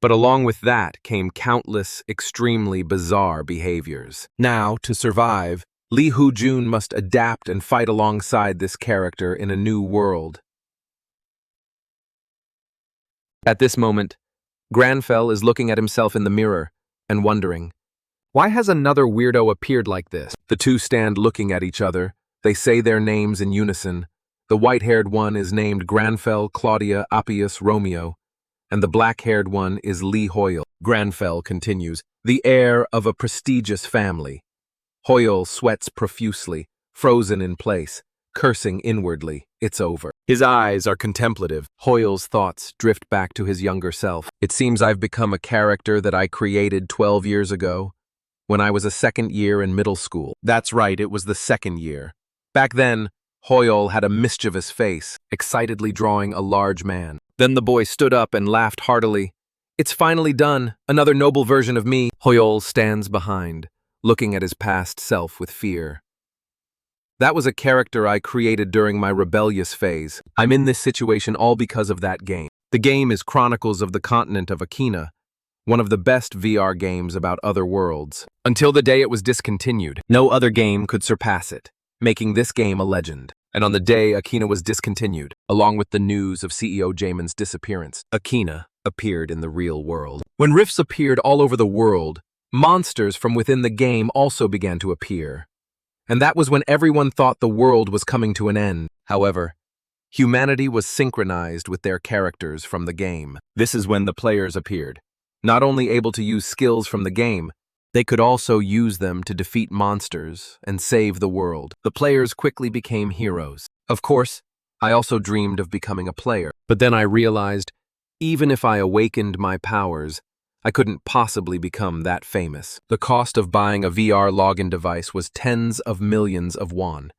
But along with that came countless, extremely bizarre behaviors. Now, to survive, Lee Hoo-jun must adapt and fight alongside this character in a new world. At this moment, Granfell is looking at himself in the mirror and wondering, why has another weirdo appeared like this? The two stand looking at each other. They say their names in unison. The white-haired one is named Granfell Claudia Appius Romeo, and the black-haired one is Lee Hoyle. Granfell continues, the heir of a prestigious family. Hoyle sweats profusely, frozen in place, cursing inwardly. It's over. His eyes are contemplative. Hoyle's thoughts drift back to his younger self. It seems I've become a character that I created 12 years ago, when I was a second year in middle school. That's right, it was the second year. Back then, Hoyle had a mischievous face, excitedly drawing a large man. Then the boy stood up and laughed heartily. It's finally done, another noble version of me. Hoyle stands behind, looking at his past self with fear. That was a character I created during my rebellious phase. I'm in this situation all because of that game. The game is Chronicles of the Continent of Akina, one of the best VR games about other worlds. Until the day it was discontinued, no other game could surpass it, making this game a legend. And on the day Akina was discontinued, along with the news of CEO Jamin's disappearance, Akina appeared in the real world. When rifts appeared all over the world, monsters from within the game also began to appear. And that was when everyone thought the world was coming to an end. However, humanity was synchronized with their characters from the game. This is when the players appeared. Not only able to use skills from the game, they could also use them to defeat monsters and save the world. The players quickly became heroes. Of course, I also dreamed of becoming a player. But then I realized, even if I awakened my powers, I couldn't possibly become that famous. The cost of buying a VR login device was tens of millions of won,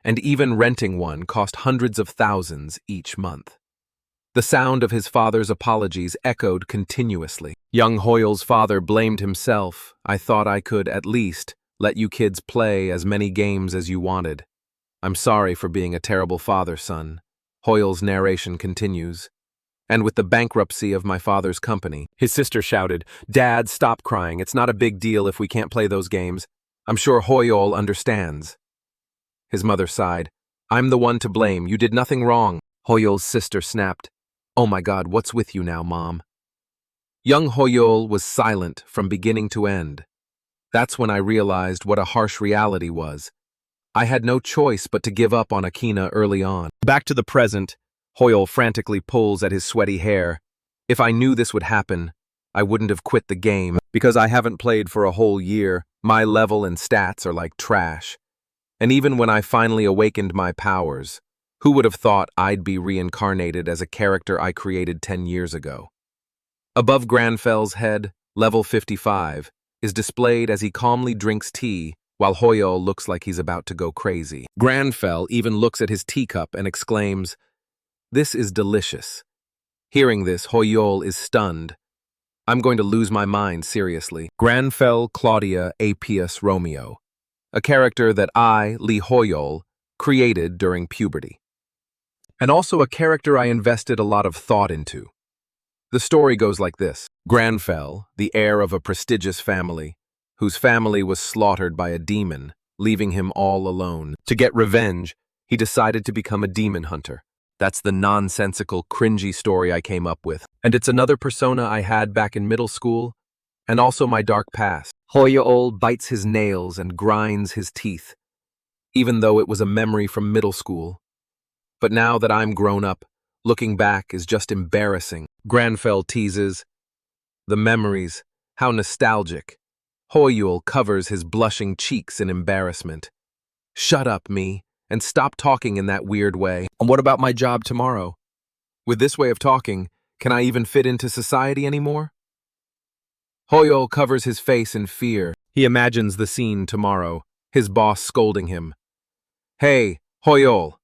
and even renting one cost hundreds of thousands each month. The sound of his father's apologies echoed continuously. Young Hoyle's father blamed himself. I thought I could, at least, let you kids play as many games as you wanted. I'm sorry for being a terrible father, son. Hoyle's narration continues. And with the bankruptcy of my father's company, his sister shouted, Dad, stop crying. It's not a big deal if we can't play those games. I'm sure Hoyle understands. His mother sighed. I'm the one to blame. You did nothing wrong. Hoyle's sister snapped. Oh my God, what's with you now, Mom? Young Hoyle was silent from beginning to end. That's when I realized what a harsh reality was. I had no choice but to give up on Akina early on. Back to the present, Hoyle frantically pulls at his sweaty hair. If I knew this would happen, I wouldn't have quit the game. Because I haven't played for a whole year, my level and stats are like trash. And even when I finally awakened my powers, who would have thought I'd be reincarnated as a character I created 10 years ago? Above Granfell's head, level 55, is displayed as he calmly drinks tea while Hoyle looks like he's about to go crazy. Granfell even looks at his teacup and exclaims, This is delicious. Hearing this, Hoyle is stunned. I'm going to lose my mind, seriously. Granfell Claudia Appius Romeo, a character that I, Lee Hoyle, created during puberty. And also a character I invested a lot of thought into. The story goes like this. Granfell, the heir of a prestigious family, whose family was slaughtered by a demon, leaving him all alone. To get revenge, he decided to become a demon hunter. That's the nonsensical, cringy story I came up with. And it's another persona I had back in middle school, and also my dark past. Hoyle bites his nails and grinds his teeth, even though it was a memory from middle school. But now that I'm grown up, looking back is just embarrassing. Granfell teases, the memories, how nostalgic. Hoyle covers his blushing cheeks in embarrassment. Shut up, me, and stop talking in that weird way. And what about my job tomorrow? With this way of talking, can I even fit into society anymore? Hoyle covers his face in fear. He imagines the scene tomorrow, his boss scolding him. Hey, Hoyle,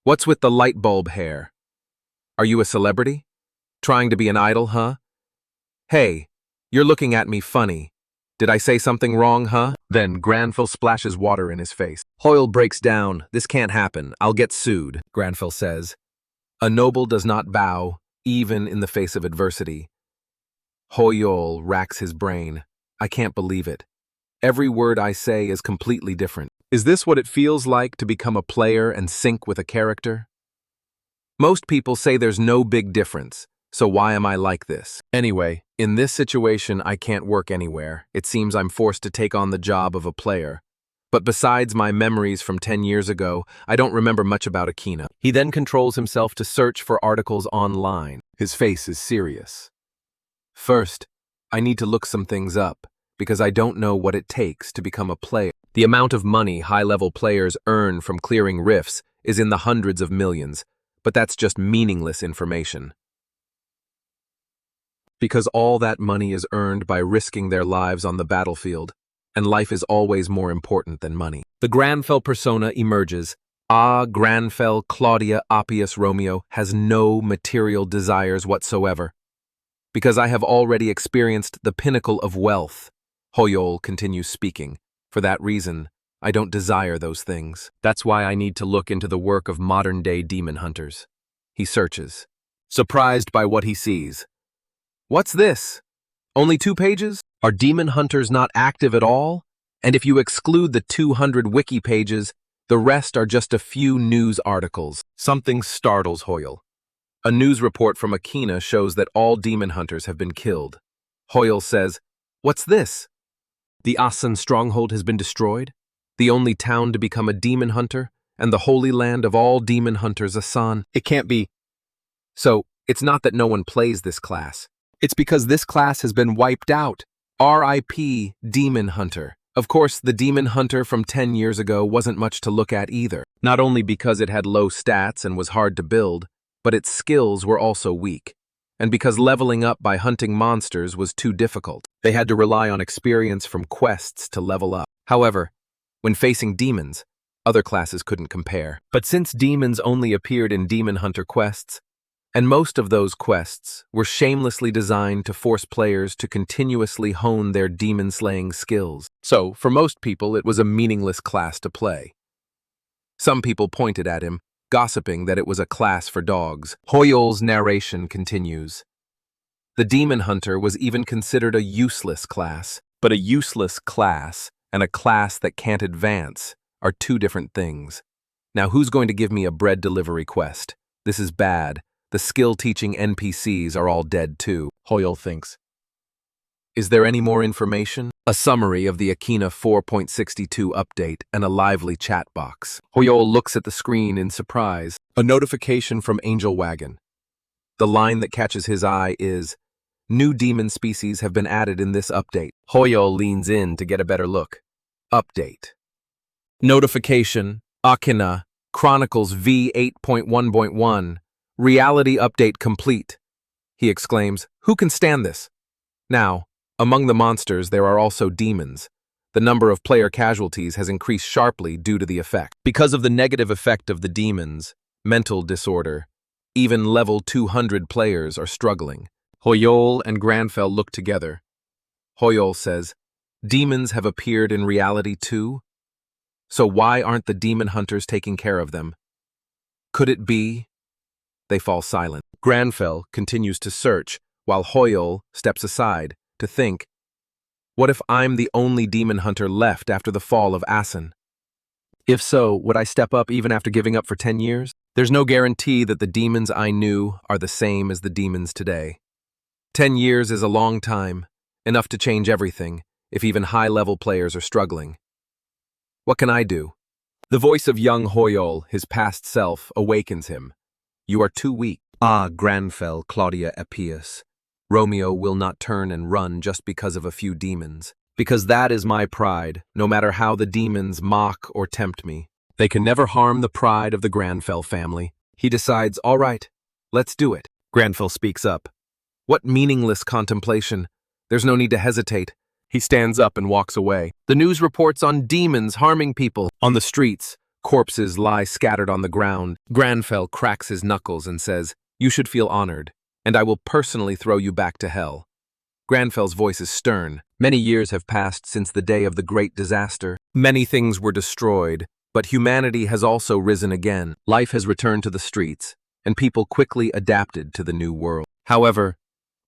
what's with the light bulb hair? Are you a celebrity? Trying to be an idol, huh? Hey, you're looking at me funny. Did I say something wrong, huh? Then Granfell splashes water in his face. Hoyle breaks down. This can't happen. I'll get sued, Granfell says. A noble does not bow, even in the face of adversity. Hoyol racks his brain. I can't believe it. Every word I say is completely different. Is this what it feels like to become a player and sync with a character? Most people say there's no big difference, so why am I like this? Anyway, in this situation I can't work anywhere. It seems I'm forced to take on the job of a player. But besides my memories from 10 years ago, I don't remember much about Akina. He then controls himself to search for articles online. His face is serious. First, I need to look some things up, because I don't know what it takes to become a player. The amount of money high-level players earn from clearing rifts is in the hundreds of millions, but that's just meaningless information. Because all that money is earned by risking their lives on the battlefield, and life is always more important than money. The Granfell persona emerges. Granfell Claudia Appius Romeo has no material desires whatsoever. Because I have already experienced the pinnacle of wealth, Hoyol continues speaking. For that reason, I don't desire those things. That's why I need to look into the work of modern-day demon hunters. He searches, surprised by what he sees. What's this? Only 2 pages? Are demon hunters not active at all? And if you exclude the 200 wiki pages, the rest are just a few news articles. Something startles Hoyol. A news report from Akina shows that all demon hunters have been killed. Hoyol says, "What's this? The Asan stronghold has been destroyed? The only town to become a demon hunter, and the holy land of all demon hunters, Asan. It can't be." So, it's not that no one plays this class. It's because this class has been wiped out. RIP Demon Hunter. Of course, the Demon Hunter from 10 years ago wasn't much to look at either. Not only because it had low stats and was hard to build, but its skills were also weak. And because leveling up by hunting monsters was too difficult. They had to rely on experience from quests to level up. However, when facing demons, other classes couldn't compare. But since demons only appeared in Demon Hunter quests, and most of those quests were shamelessly designed to force players to continuously hone their demon-slaying skills. So, for most people, it was a meaningless class to play. Some people pointed at him, gossiping that it was a class for dogs. Hoyol's narration continues. The Demon Hunter was even considered a useless class, but a useless class and a class that can't advance are 2 different things. Now, who's going to give me a bread delivery quest? This is bad. The skill-teaching NPCs are all dead too, Hoyol thinks. Is there any more information? A summary of the Akina 4.62 update and a lively chat box. Hoyol looks at the screen in surprise. A notification from Angel Wagon. The line that catches his eye is, "New demon species have been added in this update." Hoyol leans in to get a better look. Update. Notification, Akina, Chronicles V8.1.1. Reality update complete. He exclaims, "Who can stand this?" Now, among the monsters there are also demons. The number of player casualties has increased sharply due to the effect. Because of the negative effect of the demons, mental disorder, even level 200 players are struggling. Hoyol and Granfell look together. Hoyol says, "Demons have appeared in reality too? So why aren't the demon hunters taking care of them? Could it be?" They fall silent. Granfell continues to search, while Hoyol steps aside to think, what if I'm the only demon hunter left after the fall of Asan? If so, would I step up even after giving up for 10 years? There's no guarantee that the demons I knew are the same as the demons today. 10 years is a long time, enough to change everything, if even high-level players are struggling. What can I do? The voice of young Hoyol, his past self, awakens him. You are too weak. Granfell Claudia Appius. Romeo will not turn and run just because of a few demons. Because that is my pride, no matter how the demons mock or tempt me. They can never harm the pride of the Granfell family. He decides, all right, let's do it. Granfell speaks up. What meaningless contemplation. There's no need to hesitate. He stands up and walks away. The news reports on demons harming people. On the streets, corpses lie scattered on the ground. Granfell cracks his knuckles and says, "You should feel honored, and I will personally throw you back to hell." Granfell's voice is stern. Many years have passed since the day of the great disaster. Many things were destroyed, but humanity has also risen again. Life has returned to the streets, and people quickly adapted to the new world. However,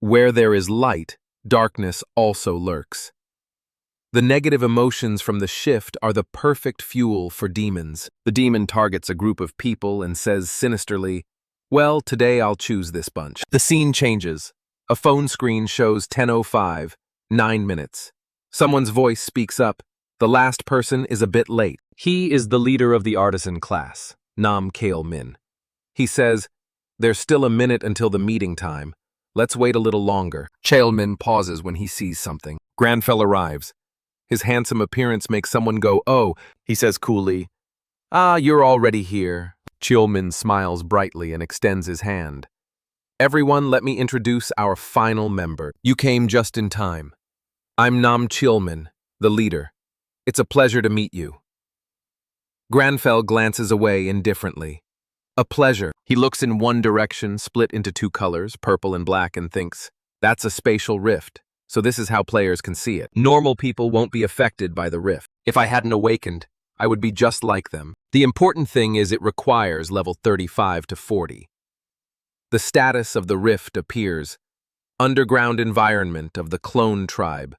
where there is light, darkness also lurks. The negative emotions from the shift are the perfect fuel for demons. The demon targets a group of people and says sinisterly, "Well, today I'll choose this bunch." The scene changes. A phone screen shows 10:05, 9 minutes. Someone's voice speaks up. The last person is a bit late. He is the leader of the artisan class, Nam Min. He says, "There's still a minute until the meeting time. Let's wait a little longer." Min pauses when he sees something. Granfell arrives. His handsome appearance makes someone go, "Oh," he says coolly. "Ah, you're already here." Min smiles brightly and extends his hand. "Everyone, let me introduce our final member. You came just in time. I'm Nam Min, the leader. It's a pleasure to meet you." Granfell glances away indifferently. "A pleasure." He looks in one direction, split into two colors, purple and black, and thinks, "That's a spatial rift, so this is how players can see it. Normal people won't be affected by the rift. If I hadn't awakened, I would be just like them. The important thing is it requires level 35 to 40. The status of the rift appears. Underground environment of the clone tribe.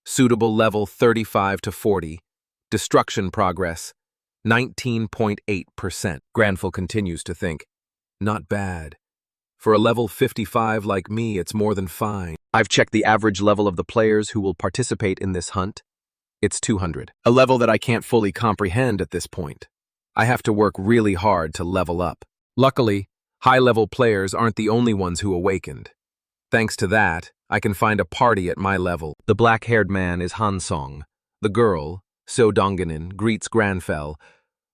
Suitable level 35 to 40. Destruction progress, 19.8%. Granfell continues to think, "Not bad. For a level 55 like me, it's more than fine. I've checked the average level of the players who will participate in this hunt. It's 200. A level that I can't fully comprehend at this point. I have to work really hard to level up. Luckily, high-level players aren't the only ones who awakened. Thanks to that, I can find a party at my level." The black-haired man is Hansong. The girl, So Donginin, greets Granfell.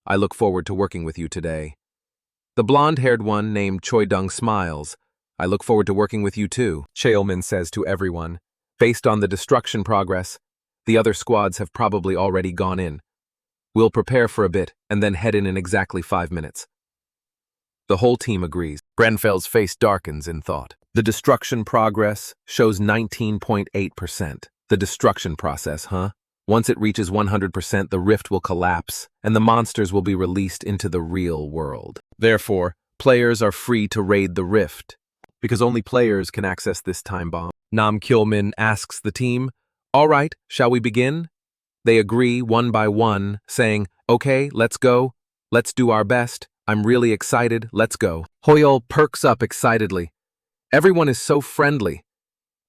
"I look forward to working with you today." The blonde-haired one named Choi Dung smiles. "I look forward to working with you too," Cheolmin says to everyone. "Based on the destruction progress, the other squads have probably already gone in. We'll prepare for a bit and then head in exactly 5 minutes." The whole team agrees. Granfell's face darkens in thought. The destruction progress shows 19.8%. The destruction process, huh? Once it reaches 100%, the rift will collapse, and the monsters will be released into the real world. Therefore, players are free to raid the rift, because only players can access this time bomb. Nam Min asks the team, "All right, shall we begin?" They agree one by one, saying, "Okay, let's go. Let's do our best. I'm really excited. Let's go." Hoyol perks up excitedly. Everyone is so friendly.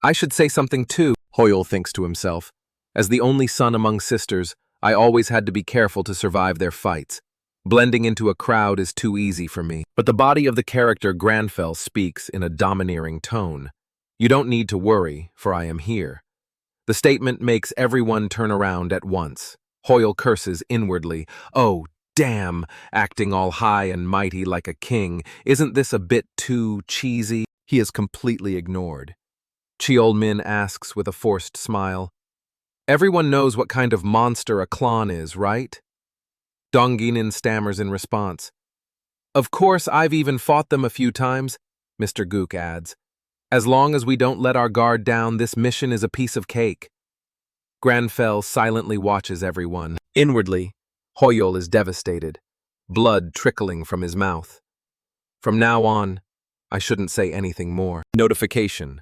I should say something too, Hoyol thinks to himself. As the only son among sisters, I always had to be careful to survive their fights. Blending into a crowd is too easy for me. But the body of the character Granfell speaks in a domineering tone. "You don't need to worry, for I am here." The statement makes everyone turn around at once. Hoyol curses inwardly. "Oh, damn, acting all high and mighty like a king. Isn't this a bit too cheesy?" He is completely ignored. Cheolmin asks with a forced smile, "Everyone knows what kind of monster a clon is, right?" Donginin stammers in response. "Of course, I've even fought them a few times," Mr. Gook adds. "As long as we don't let our guard down, this mission is a piece of cake." Granfell silently watches everyone. Inwardly, Hoyol is devastated, blood trickling from his mouth. From now on, I shouldn't say anything more. Notification.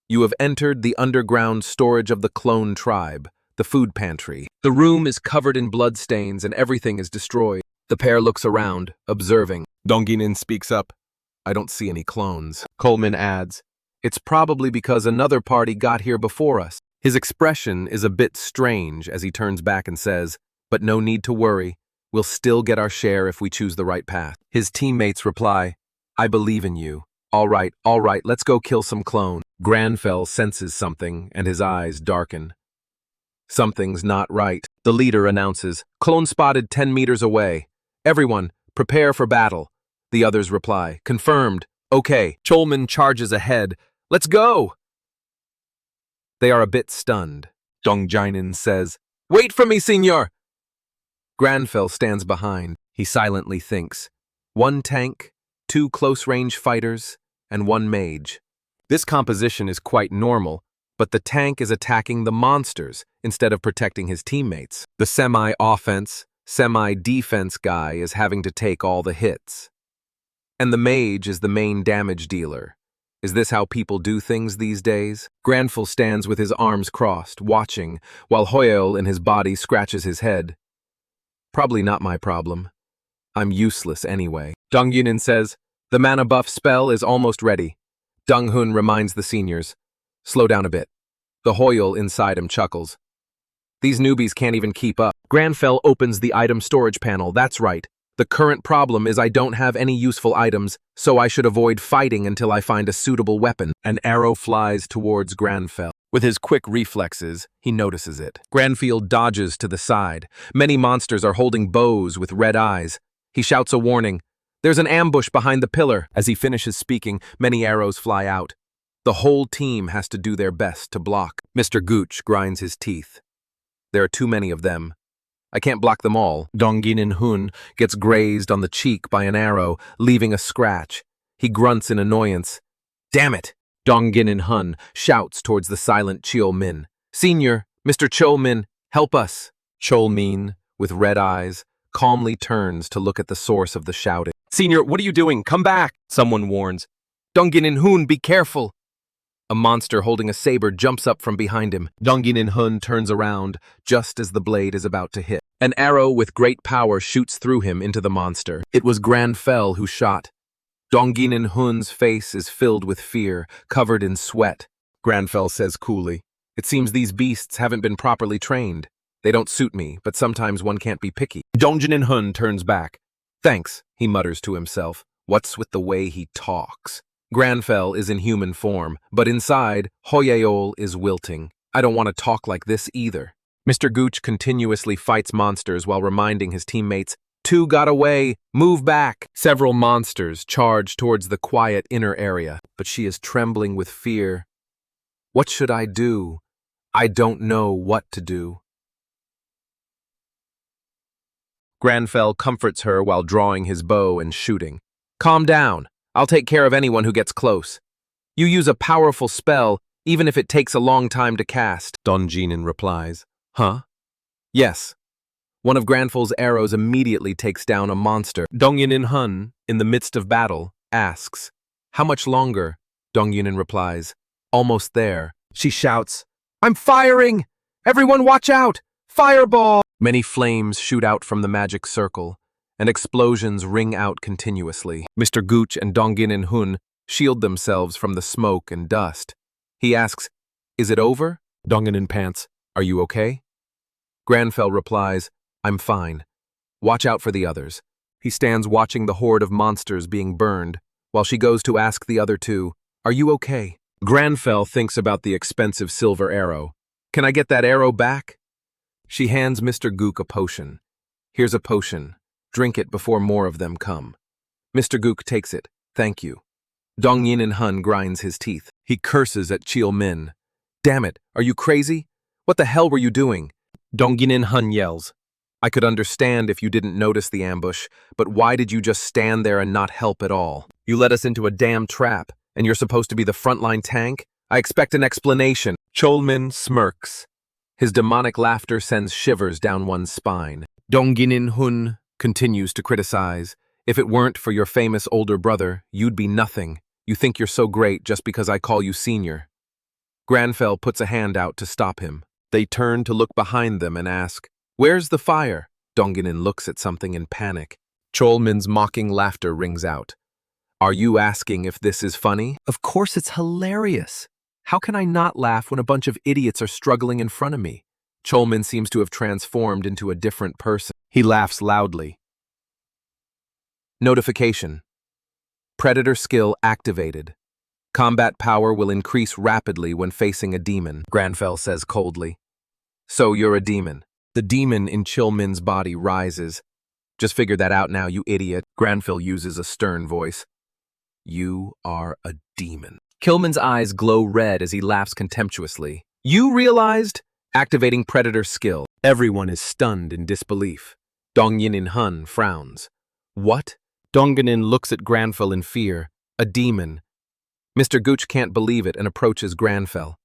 You have entered the underground storage of the clone tribe, the food pantry. The room is covered in bloodstains and everything is destroyed. The pair looks around, observing. Donginin speaks up. "I don't see any clones." Coleman adds, "It's probably because another party got here before us." His expression is a bit strange as he turns back and says, "But no need to worry. We'll still get our share if we choose the right path." His teammates reply, "I believe in you. All right, let's go kill some clone." Granfell senses something and his eyes darken. Something's not right. The leader announces, "Clone spotted 10 meters away. Everyone, prepare for battle." The others reply, "Confirmed. Okay." Cholman charges ahead. "Let's go!" They are a bit stunned. Dongjinin says, "Wait for me, senor!" Granfell stands behind. He silently thinks. 1 tank, 2 close-range fighters, and 1 mage. This composition is quite normal, but the tank is attacking the monsters instead of protecting his teammates. The semi-offense, semi-defense guy is having to take all the hits. And the mage is the main damage dealer. Is this how people do things these days? Granfell stands with his arms crossed, watching, while Hoyeol in his body scratches his head. Probably not my problem. I'm useless anyway. Dong Yunin says, the mana buff spell is almost ready. Dong Hun reminds the seniors, slow down a bit. The Hoyeol inside him chuckles. These newbies can't even keep up. Granfell opens the item storage panel. That's right. The current problem is I don't have any useful items, so I should avoid fighting until I find a suitable weapon. An arrow flies towards Granfell. With his quick reflexes, he notices it. Granfell dodges to the side. Many monsters are holding bows with red eyes. He shouts a warning. There's an ambush behind the pillar. As he finishes speaking, many arrows fly out. The whole team has to do their best to block. Mr. Gooch grinds his teeth. There are too many of them. I can't block them all. Dong Hun gets grazed on the cheek by an arrow, leaving a scratch. He grunts in annoyance. Damn it! Dong Hun shouts towards the silent Chol Min. Senior, Mr. Chol Min, help us. Chol Min, with red eyes, calmly turns to look at the source of the shouting. Senior, what are you doing? Come back! Someone warns. Dong Hun, be careful! A monster holding a saber jumps up from behind him. Dong Hun turns around, just as the blade is about to hit. An arrow with great power shoots through him into the monster. It was Granfell who shot. Dong Hun's face is filled with fear, covered in sweat. Granfell says coolly, it seems these beasts haven't been properly trained. They don't suit me, but sometimes one can't be picky. Dong Hun turns back. Thanks, he mutters to himself. What's with the way he talks? Granfell is in human form, but inside, Hoyeol is wilting. I don't want to talk like this either. Mr. Gooch continuously fights monsters while reminding his teammates, two got away, move back. Several monsters charge towards the quiet inner area, but she is trembling with fear. What should I do? I don't know what to do. Granfell comforts her while drawing his bow and shooting. Calm down. I'll take care of anyone who gets close. You use a powerful spell, even if it takes a long time to cast, Dong replies. Huh? Yes. One of Granfell's arrows immediately takes down a monster. Dong Hun, in the midst of battle, asks, how much longer? Dong replies, almost there. She shouts, I'm firing! Everyone watch out! Fireball! Many flames shoot out from the magic circle, and explosions ring out continuously. Mr. Gooch and Dong Hun shield themselves from the smoke and dust. He asks, is it over? Dong pants, are you okay? Granfell replies, I'm fine. Watch out for the others. He stands watching the horde of monsters being burned, while she goes to ask the other two, are you okay? Granfell thinks about the expensive silver arrow. Can I get that arrow back? She hands Mr. Gook a potion. Here's a potion. Drink it before more of them come. Mr. Gook takes it. Thank you. Dong Hun grinds his teeth. He curses at Chol Min. Damn it, are you crazy? What the hell were you doing? Dong Hun yells. I could understand if you didn't notice the ambush, but why did you just stand there and not help at all? You led us into a damn trap, and you're supposed to be the frontline tank? I expect an explanation. Chol Min smirks. His demonic laughter sends shivers down one's spine. Dong Hun continues to criticize. If it weren't for your famous older brother, you'd be nothing. You think you're so great just because I call you senior. Granfell puts a hand out to stop him. They turn to look behind them and ask, where's the fire? Dong looks at something in panic. Chol Min's mocking laughter rings out. Are you asking if this is funny? Of course it's hilarious. How can I not laugh when a bunch of idiots are struggling in front of me? Chol Min seems to have transformed into a different person. He laughs loudly. Notification. Predator skill activated. Combat power will increase rapidly when facing a demon, Granfell says coldly. So you're a demon. The demon in Chol Min's body rises. Just figure that out now, you idiot. Granfell uses a stern voice. You are a demon. Kilman's eyes glow red as he laughs contemptuously. You realized? Activating predator skill. Everyone is stunned in disbelief. Dong Hun frowns. What? Dong looks at Granfell in fear. A demon. Mr. Gooch can't believe it and approaches Granfell.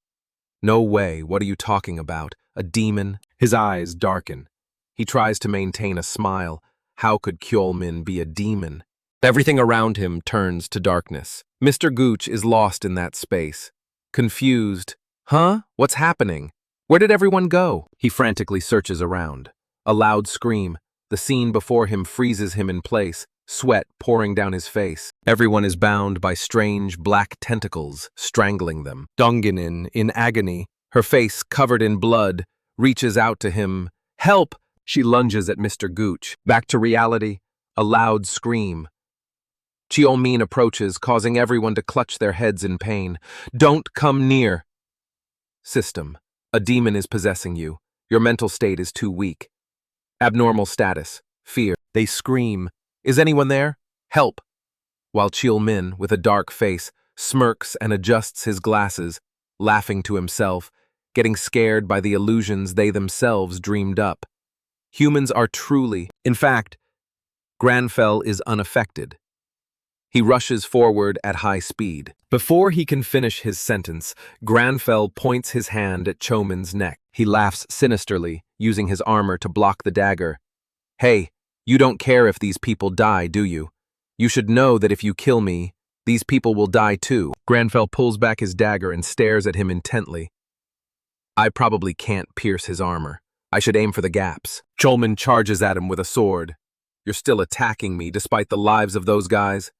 No way, what are you talking about? A demon? His eyes darken. He tries to maintain a smile. How could Chol Min be a demon? Everything around him turns to darkness. Mr. Gooch is lost in that space. Confused. Huh? What's happening? Where did everyone go? He frantically searches around. A loud scream. The scene before him freezes him in place, sweat pouring down his face. Everyone is bound by strange black tentacles, strangling them. Donginin, in agony, her face covered in blood, reaches out to him. Help! She lunges at Mr. Gooch. Back to reality. A loud scream. Cheolmin approaches, causing everyone to clutch their heads in pain. Don't come near. System. A demon is possessing you. Your mental state is too weak. Abnormal status. Fear. They scream. Is anyone there? Help. While Cheolmin, with a dark face, smirks and adjusts his glasses, laughing to himself, getting scared by the illusions they themselves dreamed up. Humans are truly, in fact, Granfell is unaffected. He rushes forward at high speed. Before he can finish his sentence, Granfell points his hand at Chomin's neck. He laughs sinisterly, using his armor to block the dagger. Hey, you don't care if these people die, do you? You should know that if you kill me, these people will die too. Granfell pulls back his dagger and stares at him intently. I probably can't pierce his armor. I should aim for the gaps. Chomin charges at him with a sword. You're still attacking me despite the lives of those guys?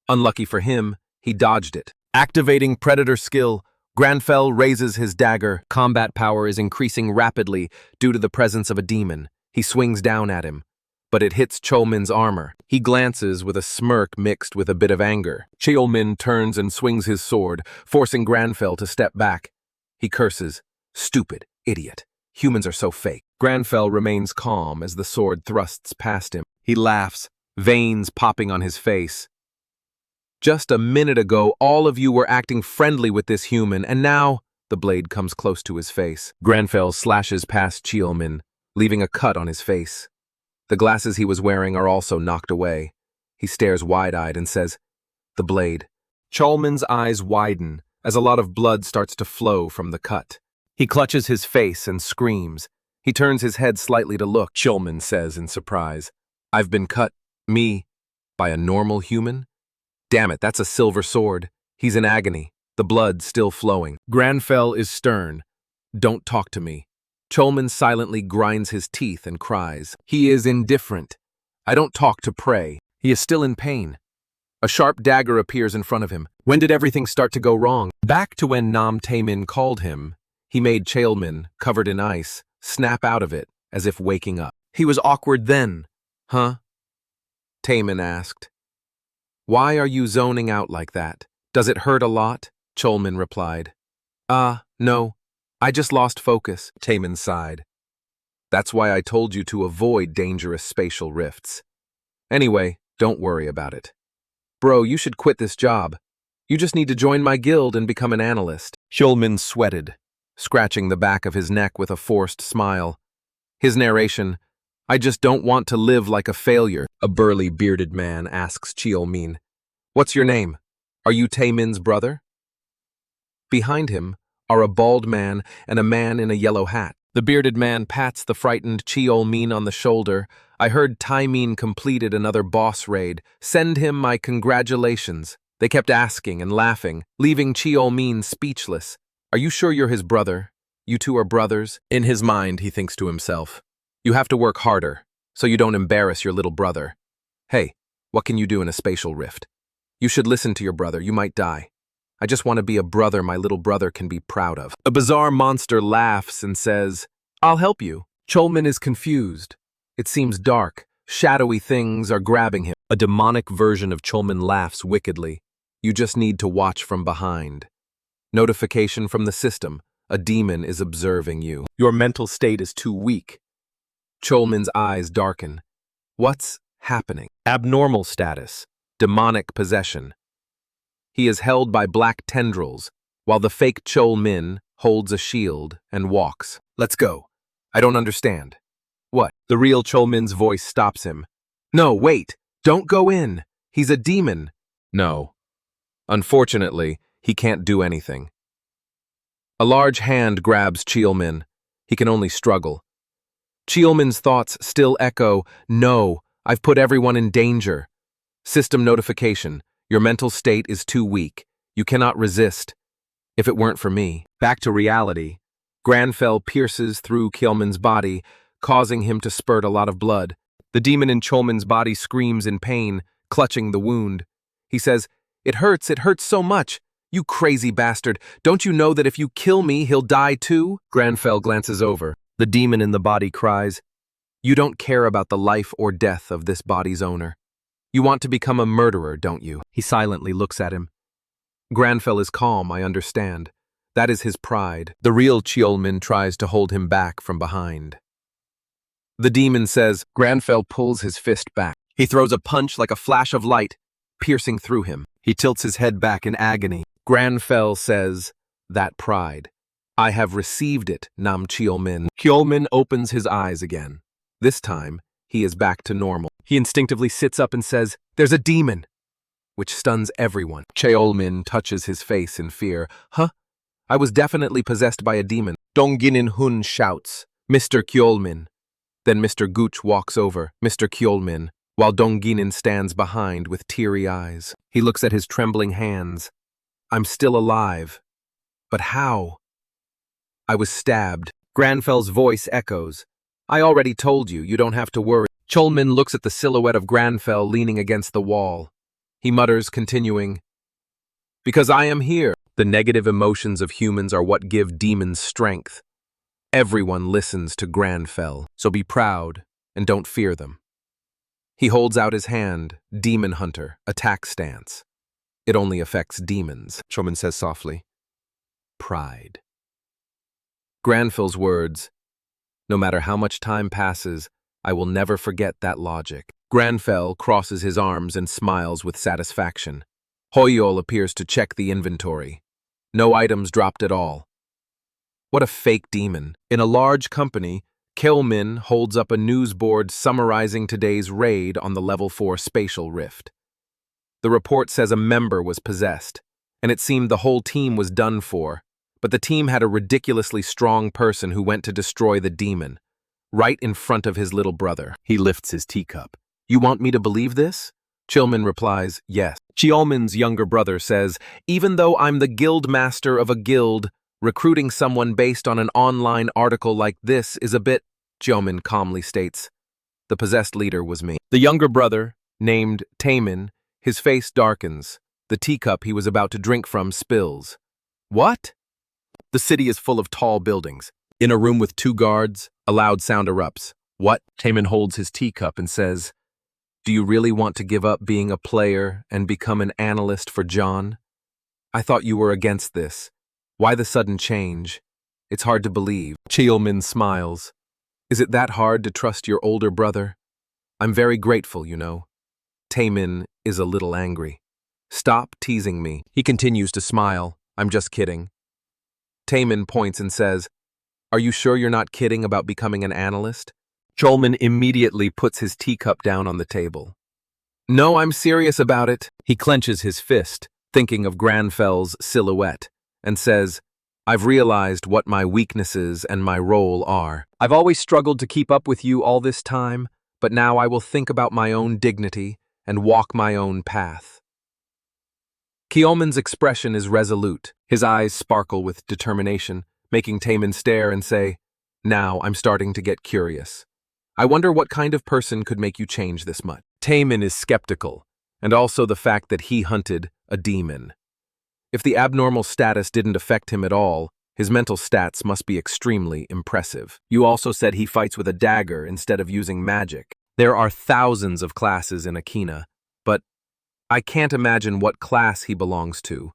Unlucky for him, he dodged it. Activating Predator skill, Granfell raises his dagger. Combat power is increasing rapidly due to the presence of a demon. He swings down at him, but it hits Cheolmin's armor. He glances with a smirk mixed with a bit of anger. Cheolmin turns and swings his sword, forcing Granfell to step back. He curses, "Stupid, idiot. Humans are so fake." Granfell remains calm as the sword thrusts past him. He laughs, veins popping on his face. Just a minute ago, all of you were acting friendly with this human, and now the blade comes close to his face. Granfell slashes past Cheolmin, leaving a cut on his face. The glasses he was wearing are also knocked away. He stares wide-eyed and says, "The blade." Cheolmin's eyes widen as a lot of blood starts to flow from the cut. He clutches his face and screams. He turns his head slightly to look. Cheolmin says in surprise, "I've been cut, me, by a normal human? Damn it, that's a silver sword." He's in agony, the blood still flowing. Granfell is stern. "Don't talk to me." Cheolmin silently grinds his teeth and cries. He is indifferent. I don't talk to prey. He is still in pain. A sharp dagger appears in front of him. When did everything start to go wrong? Back to when Nam Taemin called him. He made Cheolmin, covered in ice, snap out of it, as if waking up. He was awkward then. Huh? Taemin asked. Why are you zoning out like that? Does it hurt a lot? Cheolmin replied. No. I just lost focus, Taemin sighed. That's why I told you to avoid dangerous spatial rifts. Anyway, don't worry about it. Bro, you should quit this job. You just need to join my guild and become an analyst. Cheolmin sweated, scratching the back of his neck with a forced smile. His narration, I just don't want to live like a failure. A burly bearded man asks Cheolmin, What's your name? Are you Taemin's brother? Behind him are a bald man and a man in a yellow hat. The bearded man pats the frightened Cheolmin on the shoulder. I heard Taemin completed another boss raid. Send him my congratulations. They kept asking and laughing, leaving Cheolmin speechless. Are you sure you're his brother? You two are brothers? In his mind, he thinks to himself. You have to work harder, so you don't embarrass your little brother. Hey, what can you do in a spatial rift? You should listen to your brother, you might die. I just want to be a brother my little brother can be proud of. A bizarre monster laughs and says, I'll help you. Cheolmin is confused. It seems dark. Shadowy things are grabbing him. A demonic version of Cheolmin laughs wickedly. You just need to watch from behind. Notification from the system. A demon is observing you. Your mental state is too weak. Cheolmin's eyes darken. What's happening? Abnormal status. Demonic possession. He is held by black tendrils, while the fake Cheolmin holds a shield and walks. Let's go. I don't understand. What? The real Cheolmin's voice stops him. No, wait. Don't go in. He's a demon. No. Unfortunately, he can't do anything. A large hand grabs Cheolmin. He can only struggle. Cheolmin's thoughts still echo, No, I've put everyone in danger. System notification. Your mental state is too weak. You cannot resist. If it weren't for me. Back to reality. Granfell pierces through Kjolman's body, causing him to spurt a lot of blood. The demon in Kjolman's body screams in pain, clutching the wound. He says, it hurts so much. You crazy bastard, don't you know that if you kill me, he'll die too? Granfell glances over. The demon in the body cries, you don't care about the life or death of this body's owner. You want to become a murderer, don't you? He silently looks at him. Granfell is calm, I understand. That is his pride. The real Kjolman tries to hold him back from behind. The demon says, Granfell pulls his fist back. He throws a punch like a flash of light, piercing through him. He tilts his head back in agony. Granfell says, that pride. I have received it, Nam Kjolman. Kjolman opens his eyes again. This time, he is back to normal. He instinctively sits up and says, there's a demon, which stuns everyone. Kjolman touches his face in fear. Huh? I was definitely possessed by a demon. Donginin Hun shouts, Mr. Kjolman. Then Mr. Gooch walks over, Mr. Kjolman, while Donginin stands behind with teary eyes. He looks at his trembling hands. I'm still alive. But how? I was stabbed. Granfell's voice echoes. I already told you, you don't have to worry. Kjolman looks at the silhouette of Granfell leaning against the wall. He mutters, continuing, because I am here. The negative emotions of humans are what give demons strength. Everyone listens to Granfell, so be proud and don't fear them. He holds out his hand, Demon Hunter, attack stance. It only affects demons, Kjolman says softly. Pride. Granfell's words, no matter how much time passes, I will never forget that logic. Granfell crosses his arms and smiles with satisfaction. Hoyol appears to check the inventory. No items dropped at all. What a fake demon. In a large company, Kjolman holds up a news board summarizing today's raid on the Level 4 spatial rift. The report says a member was possessed, and it seemed the whole team was done for, but the team had a ridiculously strong person who went to destroy the demon, right in front of his little brother. He lifts his teacup. You want me to believe this? Kjolman replies, yes. Kjolman's younger brother says, even though I'm the guild master of a guild, recruiting someone based on an online article like this is a bit, Kjolman calmly states. The possessed leader was me. The younger brother, named Taemin, his face darkens. The teacup he was about to drink from spills. What? The city is full of tall buildings. In a room with 2 guards, a loud sound erupts. What? Taemin holds his teacup and says, do you really want to give up being a player and become an analyst for John? I thought you were against this. Why the sudden change? It's hard to believe. Kjolman smiles. Is it that hard to trust your older brother? I'm very grateful, you know. Taemin is a little angry. Stop teasing me. He continues to smile. I'm just kidding. Taemin points and says, are you sure you're not kidding about becoming an analyst? Kjolman immediately puts his teacup down on the table. No, I'm serious about it. He clenches his fist, thinking of Granfell's silhouette, and says, I've realized what my weaknesses and my role are. I've always struggled to keep up with you all this time, but now I will think about my own dignity and walk my own path. Kjolman's expression is resolute. His eyes sparkle with determination, making Taemin stare and say, now I'm starting to get curious. I wonder what kind of person could make you change this much. Taemin is skeptical, and also the fact that he hunted a demon. If the abnormal status didn't affect him at all, his mental stats must be extremely impressive. You also said he fights with a dagger instead of using magic. There are thousands of classes in Akina, but I can't imagine what class he belongs to.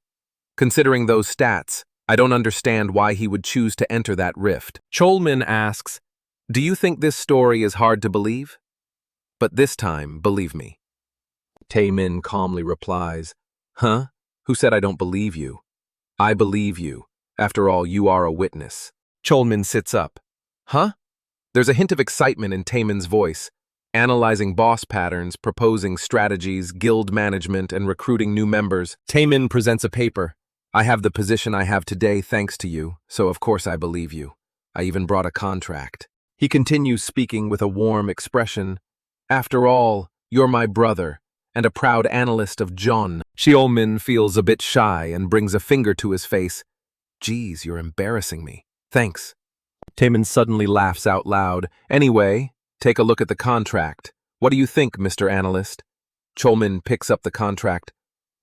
Considering those stats, I don't understand why he would choose to enter that rift. Kjolman asks, do you think this story is hard to believe? But this time, believe me. Taemin calmly replies, huh? Who said I don't believe you? I believe you. After all, you are a witness. Kjolman sits up. Huh? There's a hint of excitement in Taemin's voice, analyzing boss patterns, proposing strategies, guild management, and recruiting new members. Taemin presents a paper. I have the position I have today thanks to you, so of course I believe you. I even brought a contract. He continues speaking with a warm expression. After all, you're my brother, and a proud analyst of John. Cheolmin feels a bit shy and brings a finger to his face. Geez, you're embarrassing me. Thanks. Taemin suddenly laughs out loud. Anyway, take a look at the contract. What do you think, Mr. Analyst? Cheolmin picks up the contract.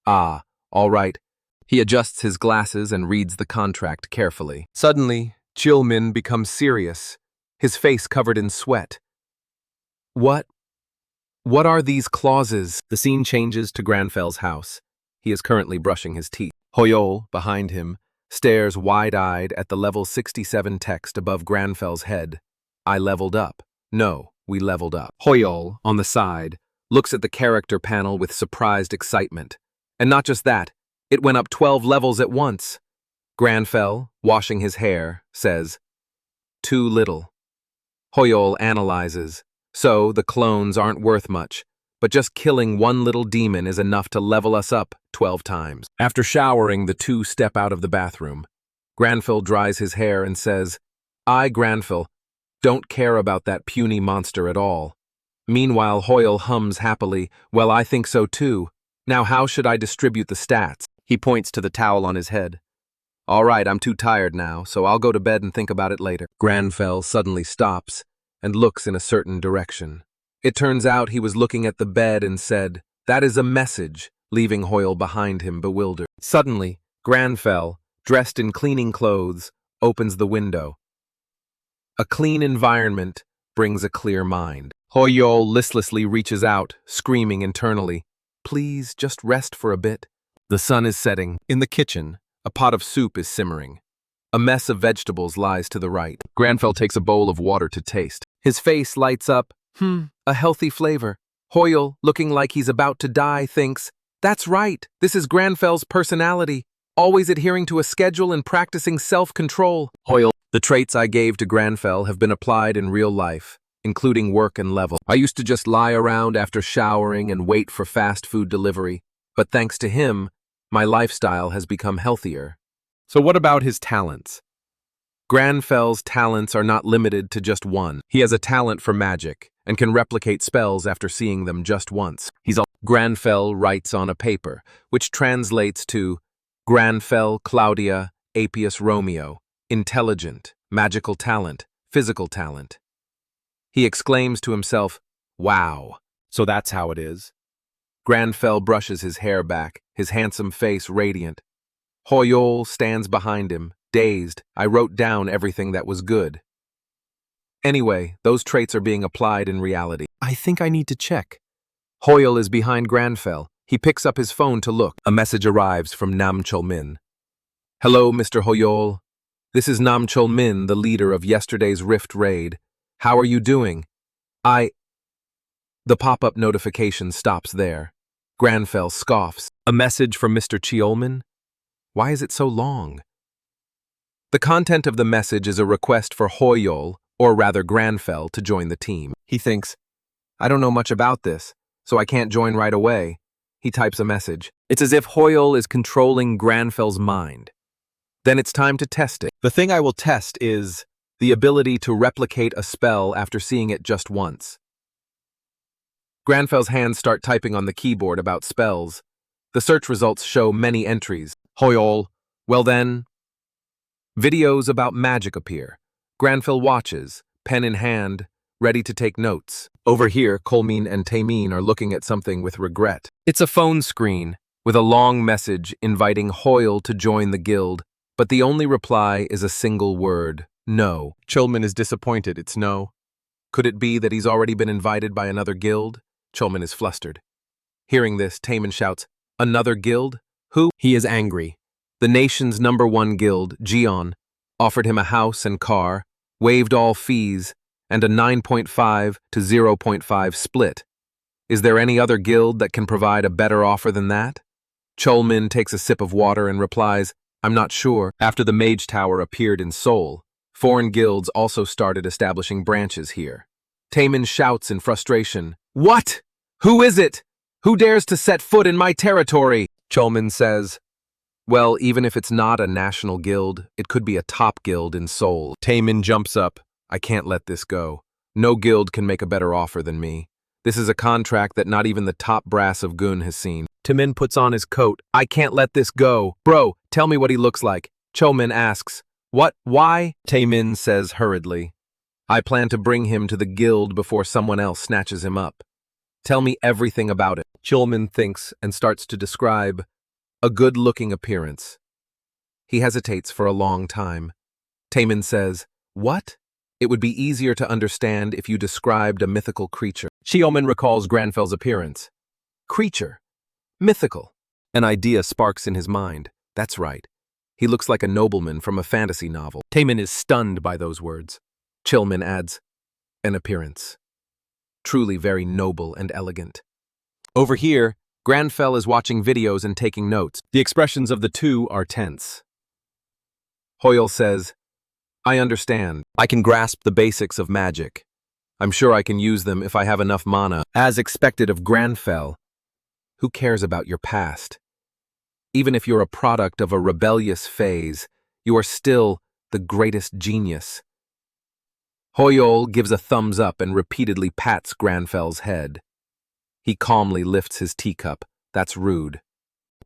Ah, all right. He adjusts his glasses and reads the contract carefully. Suddenly, Cheolmin becomes serious, his face covered in sweat. What are these clauses? The scene changes to Granfel's house. He is currently brushing his teeth. Hoyol, behind him, stares wide-eyed at the level 67 text above Granfel's head. I leveled up. No, we leveled up. Hoyol, on the side, looks at the character panel with surprised excitement. And not just that, it went up 12 levels at once. Granfell, washing his hair, says, "Too little." Hoyol analyzes. So, the clones aren't worth much, but just killing one little demon is enough to level us up 12 times. After showering, the two step out of the bathroom. Granfell dries his hair and says, I, Granfell, don't care about that puny monster at all. Meanwhile, Hoyle hums happily, well, I think so too. Now how should I distribute the stats? He points to the towel on his head. All right, I'm too tired now, so I'll go to bed and think about it later. Granfell suddenly stops and looks in a certain direction. It turns out he was looking at the bed and said, that is a message, leaving Hoyle behind him bewildered. Suddenly, Granfell, dressed in cleaning clothes, opens the window. A clean environment brings a clear mind. Hoyle listlessly reaches out, screaming internally, please just rest for a bit. The sun is setting. In the kitchen, a pot of soup is simmering. A mess of vegetables lies to the right. Granfell takes a bowl of water to taste. His face lights up. A healthy flavor. Hoyle, looking like he's about to die, thinks, that's right, this is Granfell's personality, always adhering to a schedule and practicing self-control. Hoyle, the traits I gave to Granfell have been applied in real life, including work and level. I used to just lie around after showering and wait for fast food delivery, but thanks to him, my lifestyle has become healthier. So what about his talents? Granfell's talents are not limited to just one. He has a talent for magic and can replicate spells after seeing them just once. Granfell writes on a paper, which translates to Granfell Claudia Apius Romeo, intelligent, magical talent, physical talent. He exclaims to himself, wow, so that's how it is. Granfell brushes his hair back, his handsome face radiant. Hoyol stands behind him, dazed. I wrote down everything that was good. Anyway, those traits are being applied in reality. I think I need to check. Hoyle is behind Granfell. He picks up his phone to look. A message arrives from Nam Chol-min. Hello, Mr. Hoyol. This is Nam Chol-min, the leader of yesterday's Rift raid. How are you doing? The pop-up notification stops there. Granfell scoffs. A message from Mr. Cheolmin? Why is it so long? The content of the message is a request for Hoyol, or rather Granfell, to join the team. He thinks, I don't know much about this, so I can't join right away. He types a message. It's as if Hoyol is controlling Granfell's mind. Then it's time to test it. The thing I will test is the ability to replicate a spell after seeing it just once. Granfell's hands start typing on the keyboard about spells. The search results show many entries. Hoyol, well then. Videos about magic appear. Granfell watches, pen in hand, ready to take notes. Over here, Kolmin and Taemin are looking at something with regret. It's a phone screen with a long message inviting Hoyle to join the guild, but the only reply is a single word, no. Cheolmin is disappointed, it's no. Could it be that he's already been invited by another guild? Cheolmin is flustered. Hearing this, Taemin shouts, another guild? Who? He is angry. The nation's #1 guild, Gion, offered him a house and car, waived all fees, and a 9.5 to 0.5 split. Is there any other guild that can provide a better offer than that? Cheolmin takes a sip of water and replies, I'm not sure. After the Mage Tower appeared in Seoul, foreign guilds also started establishing branches here. Taemin shouts in frustration, What? Who is it? Who dares to set foot in my territory? Cheolmin says, well, even if it's not a national guild, it could be a top guild in Seoul. Taemin jumps up. I can't let this go. No guild can make a better offer than me. This is a contract that not even the top brass of Gun has seen. Taemin puts on his coat. I can't let this go. Bro, tell me what he looks like. Chomin asks. What? Why? Taemin says hurriedly. I plan to bring him to the guild before someone else snatches him up. Tell me everything about it. Chomin thinks and starts to describe a good-looking appearance. He hesitates for a long time. Taemin says, What? It would be easier to understand if you described a mythical creature. Chomin recalls Granfel's appearance. Creature. Mythical. An idea sparks in his mind. That's right. He looks like a nobleman from a fantasy novel. Taemin is stunned by those words. Chilmin adds, an appearance. Truly very noble and elegant. Over here, Granfell is watching videos and taking notes. The expressions of the two are tense. Hoyle says, I understand. I can grasp the basics of magic. I'm sure I can use them if I have enough mana. As expected of Granfell, who cares about your past? Even if you're a product of a rebellious phase, you are still the greatest genius. Hoyol gives a thumbs up and repeatedly pats Granfell's head. He calmly lifts his teacup. That's rude.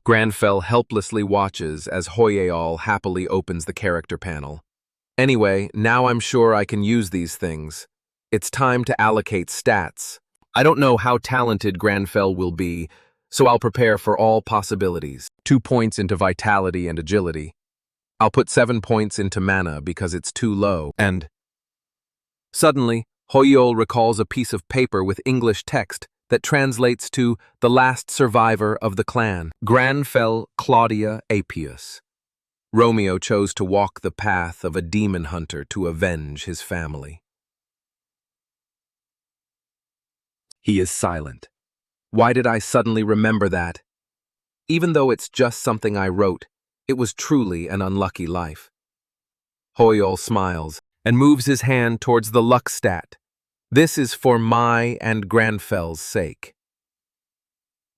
Granfell helplessly watches as Hoyol happily opens the character panel. Anyway, now I'm sure I can use these things. It's time to allocate stats. I don't know how talented Granfell will be, so I'll prepare for all possibilities. 2 points into vitality and agility. I'll put 7 points into mana because it's too low, and... Suddenly, Hoyol recalls a piece of paper with English text that translates to the last survivor of the clan, Granfell Claudia Apius. Romeo chose to walk the path of a demon hunter to avenge his family. He is silent. Why did I suddenly remember that? Even though it's just something I wrote, it was truly an unlucky life. Hoyol smiles and moves his hand towards the luck stat. This is for my and Granfell's sake.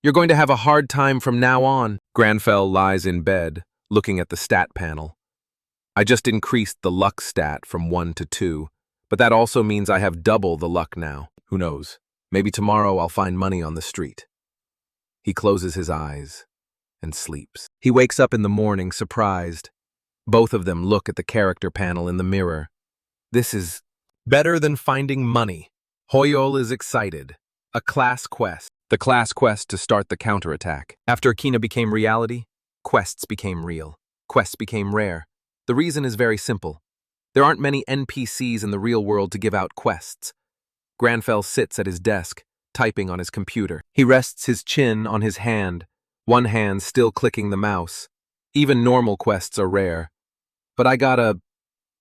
You're going to have a hard time from now on. Granfell lies in bed, looking at the stat panel. I just increased the luck stat from 1 to 2, but that also means I have double the luck now. Who knows? Maybe tomorrow I'll find money on the street. He closes his eyes and sleeps. He wakes up in the morning surprised. Both of them look at the character panel in the mirror. This is better than finding money. Hoyol is excited. A class quest. The class quest to start the counterattack. After Akina became reality, quests became real. Quests became rare. The reason is very simple. There aren't many NPCs in the real world to give out quests. Granfell sits at his desk, typing on his computer. He rests his chin on his hand, one hand still clicking the mouse. Even normal quests are rare. But I got a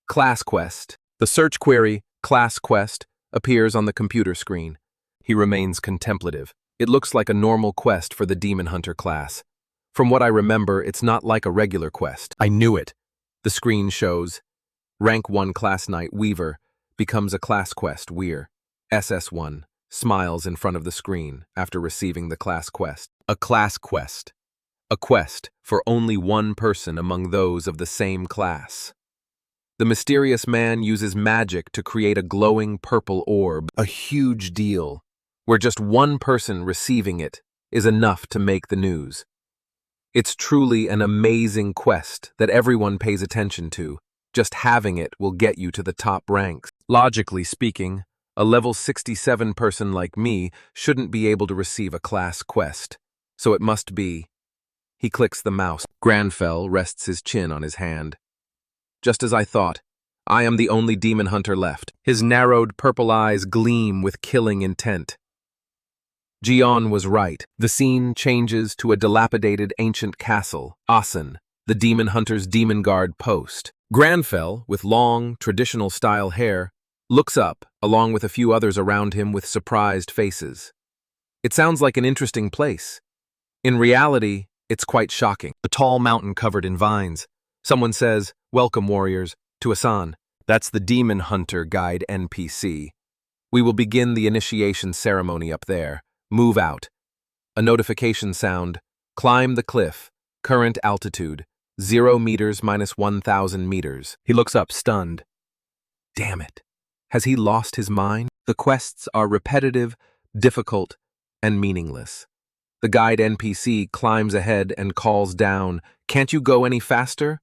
class quest. The search query, class quest, appears on the computer screen. He remains contemplative. It looks like a normal quest for the Demon Hunter class. From what I remember, it's not like a regular quest. I knew it. The screen shows, Rank 1 Class Knight Weaver becomes a class quest Weir. SS1 smiles in front of the screen after receiving the class quest. A class quest. A quest for only one person among those of the same class. The mysterious man uses magic to create a glowing purple orb, a huge deal, where just one person receiving it is enough to make the news. It's truly an amazing quest that everyone pays attention to. Just having it will get you to the top ranks. Logically speaking, a level 67 person like me shouldn't be able to receive a class quest, so it must be. He clicks the mouse. Granfell rests his chin on his hand. Just as I thought, I am the only demon hunter left. His narrowed purple eyes gleam with killing intent. Jian was right. The scene changes to a dilapidated ancient castle, Asen, the demon hunter's demon guard post. Granfell, with long, traditional-style hair, looks up, along with a few others around him with surprised faces. It sounds like an interesting place. In reality, it's quite shocking. A tall mountain covered in vines. Someone says, "Welcome, warriors, to Asan." That's the Demon Hunter Guide NPC. We will begin the initiation ceremony up there. Move out. A notification sound. Climb the cliff. Current altitude. 0 meters minus 1,000 meters. He looks up, stunned. Damn it. Has he lost his mind? The quests are repetitive, difficult, and meaningless. The guide NPC climbs ahead and calls down, "Can't you go any faster?"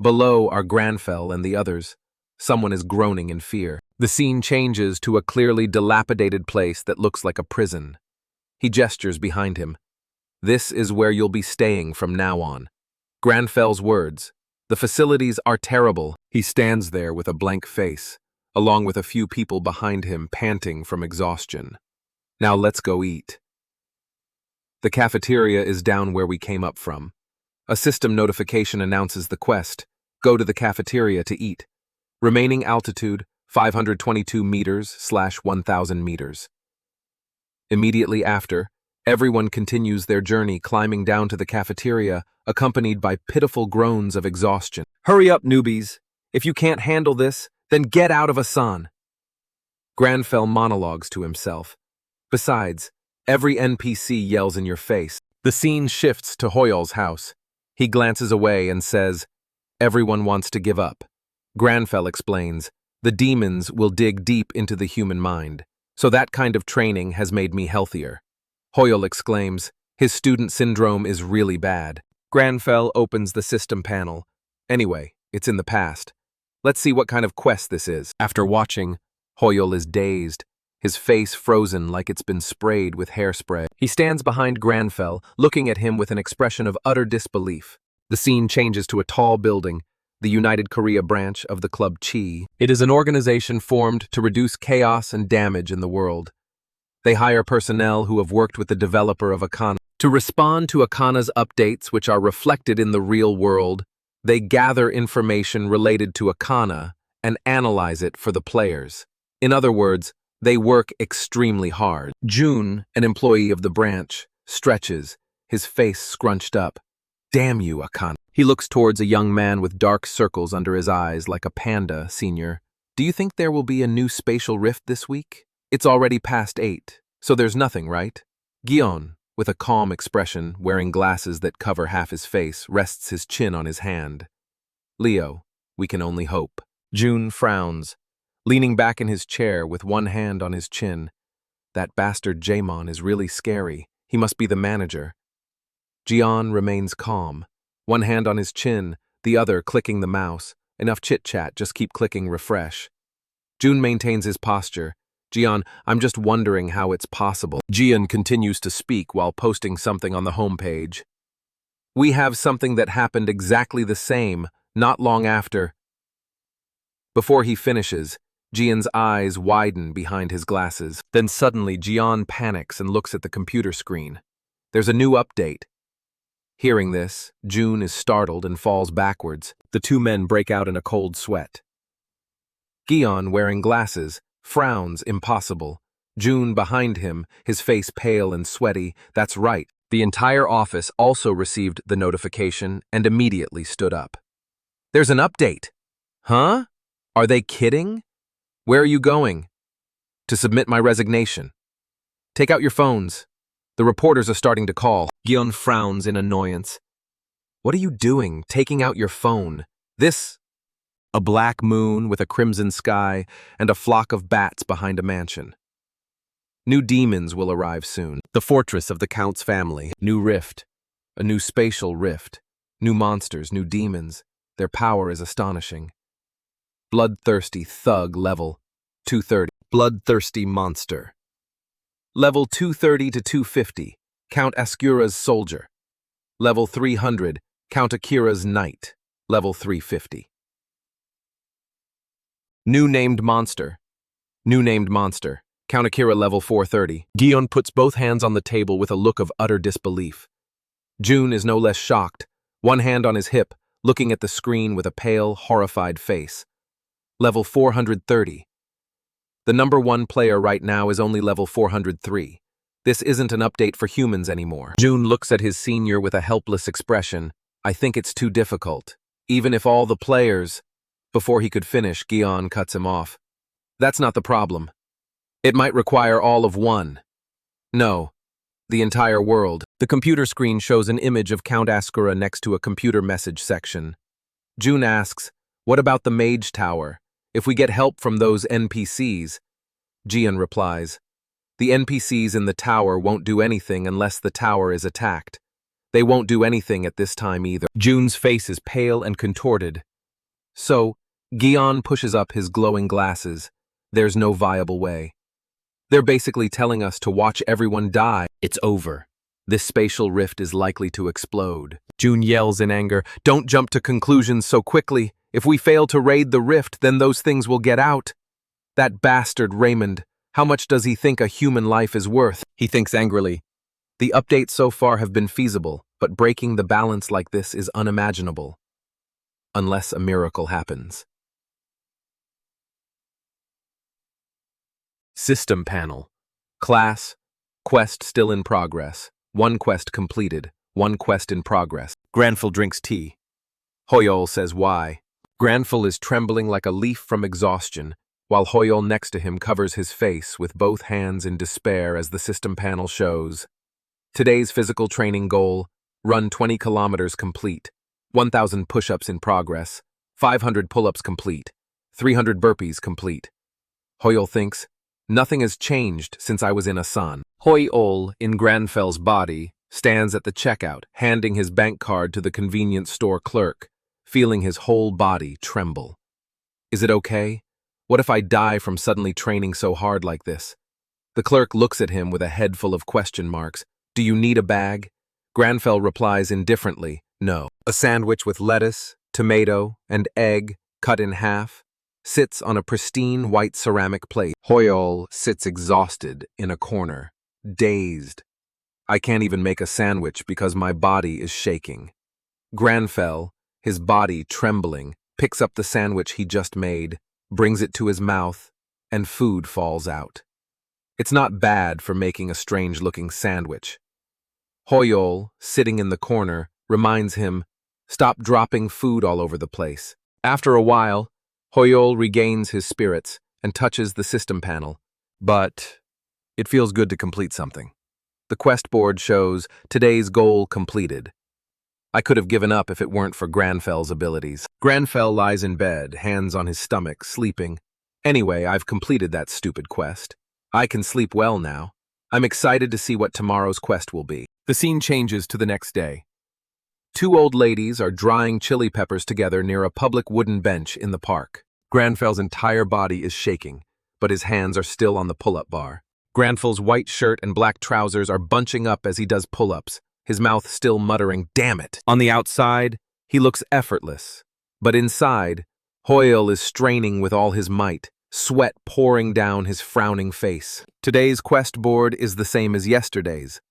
Below are Granfell and the others. Someone is groaning in fear. The scene changes to a clearly dilapidated place that looks like a prison. He gestures behind him. "This is where you'll be staying from now on." Granfell's words. "The facilities are terrible." He stands there with a blank face, along with a few people behind him panting from exhaustion. "Now let's go eat." The cafeteria is down where we came up from. A system notification announces the quest. Go to the cafeteria to eat. Remaining altitude, 522 meters/1000 meters. Immediately after, everyone continues their journey climbing down to the cafeteria, accompanied by pitiful groans of exhaustion. "Hurry up, newbies. If you can't handle this, then get out of Asan." Granfell monologues to himself. Besides, every NPC yells in your face. The scene shifts to Hoyle's house. He glances away and says, "Everyone wants to give up." Granfell explains, "The demons will dig deep into the human mind, so that kind of training has made me healthier." Hoyle exclaims, "His student syndrome is really bad." Granfell opens the system panel. Anyway, it's in the past. Let's see what kind of quest this is. After watching, Hoyle is dazed, his face frozen like it's been sprayed with hairspray. He stands behind Granfell, looking at him with an expression of utter disbelief. The scene changes to a tall building, the United Korea branch of the Club Chi. It is an organization formed to reduce chaos and damage in the world. They hire personnel who have worked with the developer of Akana. To respond to Akana's updates, which are reflected in the real world, they gather information related to Akana and analyze it for the players. In other words, they work extremely hard. Jun, an employee of the branch, stretches, his face scrunched up. "Damn you, Akana." He looks towards a young man with dark circles under his eyes like a panda, senior. "Do you think there will be a new spatial rift this week? It's already past 8, so there's nothing, right?" Gion, with a calm expression, wearing glasses that cover half his face, rests his chin on his hand. "Leo, we can only hope." Jun frowns, leaning back in his chair with one hand on his chin. "That bastard Jaemon is really scary. He must be the manager." Jian remains calm, one hand on his chin, the other clicking the mouse. Enough chit-chat, just keep clicking refresh. Jun maintains his posture. "Jian, I'm just wondering how it's possible." Jian continues to speak while posting something on the homepage. "We have something that happened exactly the same, not long after." Before he finishes, Jian's eyes widen behind his glasses. Then suddenly Jian panics and looks at the computer screen. There's a new update. Hearing this, Jun is startled and falls backwards. The two men break out in a cold sweat. Gion, wearing glasses, frowns impossible. Jun behind him, his face pale and sweaty. That's right. The entire office also received the notification and immediately stood up. "There's an update." "Huh? Are they kidding? Where are you going?" "To submit my resignation." "Take out your phones. The reporters are starting to call." Gion frowns in annoyance. "What are you doing, taking out your phone? This—" A black moon with a crimson sky and a flock of bats behind a mansion. New demons will arrive soon. The fortress of the Count's family. New rift. A new spatial rift. New monsters, new demons. Their power is astonishing. Bloodthirsty thug level 230. Bloodthirsty monster. Level 230 to 250. Count Ascura's soldier. Level 300. Count Akira's knight. Level 350. New named monster. New named monster. Count Akira level 430. Gion puts both hands on the table with a look of utter disbelief. Jun is no less shocked, one hand on his hip, looking at the screen with a pale, horrified face. Level 430. The number one player right now is only level 403. This isn't an update for humans anymore. Jun looks at his senior with a helpless expression. "I think it's too difficult. Even if all the players—" Before he could finish, Gion cuts him off. "That's not the problem. It might require all of one. No, the entire world." The computer screen shows an image of Count Ascura next to a computer message section. Jun asks, "What about the Mage Tower? If we get help from those NPCs?" Jian replies, The NPCs in the tower won't do anything unless the tower is attacked. They won't do anything at this time either. June's face is pale and contorted. So, Gion pushes up his glowing glasses. There's no viable way. They're basically telling us to watch everyone die. It's over. This spatial rift is likely to explode. June yells in anger, "Don't jump to conclusions so quickly. If we fail to raid the rift, then those things will get out." That bastard Raymond, how much does he think a human life is worth? He thinks angrily. The updates so far have been feasible, but breaking the balance like this is unimaginable. Unless a miracle happens. System panel. Class. Quest still in progress. 1 quest completed. 1 quest in progress. Granful drinks tea. Hoyol says why. Granful is trembling like a leaf from exhaustion, while Hoyol next to him covers his face with both hands in despair as the system panel shows. Today's physical training goal: run 20 kilometers complete. 1,000 push-ups in progress. 500 pull-ups complete. 300 burpees complete. Hoyol thinks, nothing has changed since I was in Asan. Hoyol, in Granfel's body, stands at the checkout, handing his bank card to the convenience store clerk, feeling his whole body tremble. Is it okay? What if I die from suddenly training so hard like this? The clerk looks at him with a head full of question marks. Do you need a bag? Granfell replies indifferently, no. A sandwich with lettuce, tomato, and egg, cut in half, sits on a pristine white ceramic plate. Hoyol sits exhausted in a corner, dazed. I can't even make a sandwich because my body is shaking. Granfell, his body trembling, picks up the sandwich he just made, brings it to his mouth, and food falls out. It's not bad for making a strange-looking sandwich. Hoyol, sitting in the corner, reminds him, stop dropping food all over the place. After a while, Hoyol regains his spirits and touches the system panel, but it feels good to complete something. The quest board shows today's goal completed. I could have given up if it weren't for Granfell's abilities. Granfell lies in bed, hands on his stomach, sleeping. Anyway, I've completed that stupid quest. I can sleep well now. I'm excited to see what tomorrow's quest will be. The scene changes to the next day. 2 old ladies are drying chili peppers together near a public wooden bench in the park. Granfell's entire body is shaking, but his hands are still on the pull-up bar. Granfell's white shirt and black trousers are bunching up as he does pull-ups, his mouth still muttering, damn it. On the outside, he looks effortless, but inside, Hoyle is straining with all his might, sweat pouring down his frowning face. Today's quest board is the same as yesterday's.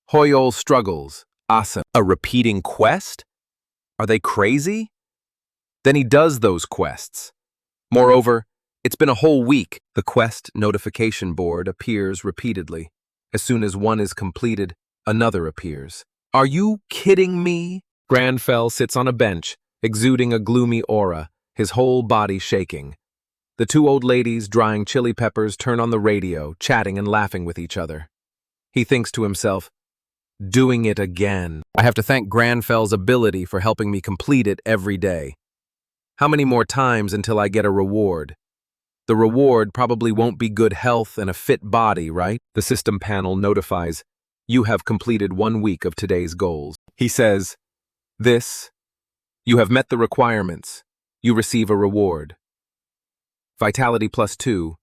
Hoyle struggles. Asa, a repeating quest? Are they crazy? Then he does those quests. Moreover, it's been a whole week. The quest notification board appears repeatedly. As soon as one is completed, another appears. Are you kidding me? Granfell sits on a bench, exuding a gloomy aura, his whole body shaking. The 2 old ladies drying chili peppers turn on the radio, chatting and laughing with each other. He thinks to himself, doing it again. I have to thank Granfell's ability for helping me complete it every day. How many more times until I get a reward? The reward probably won't be good health and a fit body, right? The system panel notifies, you have completed 1 week of today's goals. He says, you have met the requirements. You receive a reward. Vitality +2.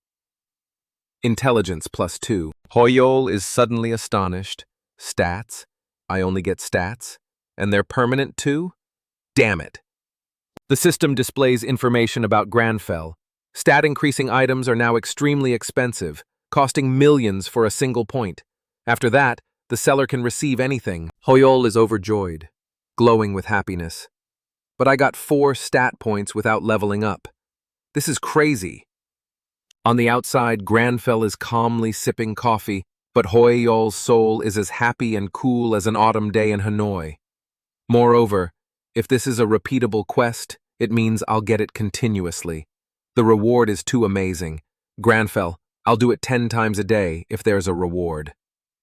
Intelligence +2. Hoyol is suddenly astonished. Stats? I only get stats? And they're permanent too? Damn it. The system displays information about Granfell. Stat-increasing items are now extremely expensive, costing millions for a single point. After that, the seller can receive anything. Hoyol is overjoyed, glowing with happiness. But I got 4 stat points without leveling up. This is crazy. On the outside, Granfell is calmly sipping coffee, but Hoyol's soul is as happy and cool as an autumn day in Hanoi. Moreover, if this is a repeatable quest, it means I'll get it continuously. The reward is too amazing. Granfell, I'll do it 10 times a day if there's a reward.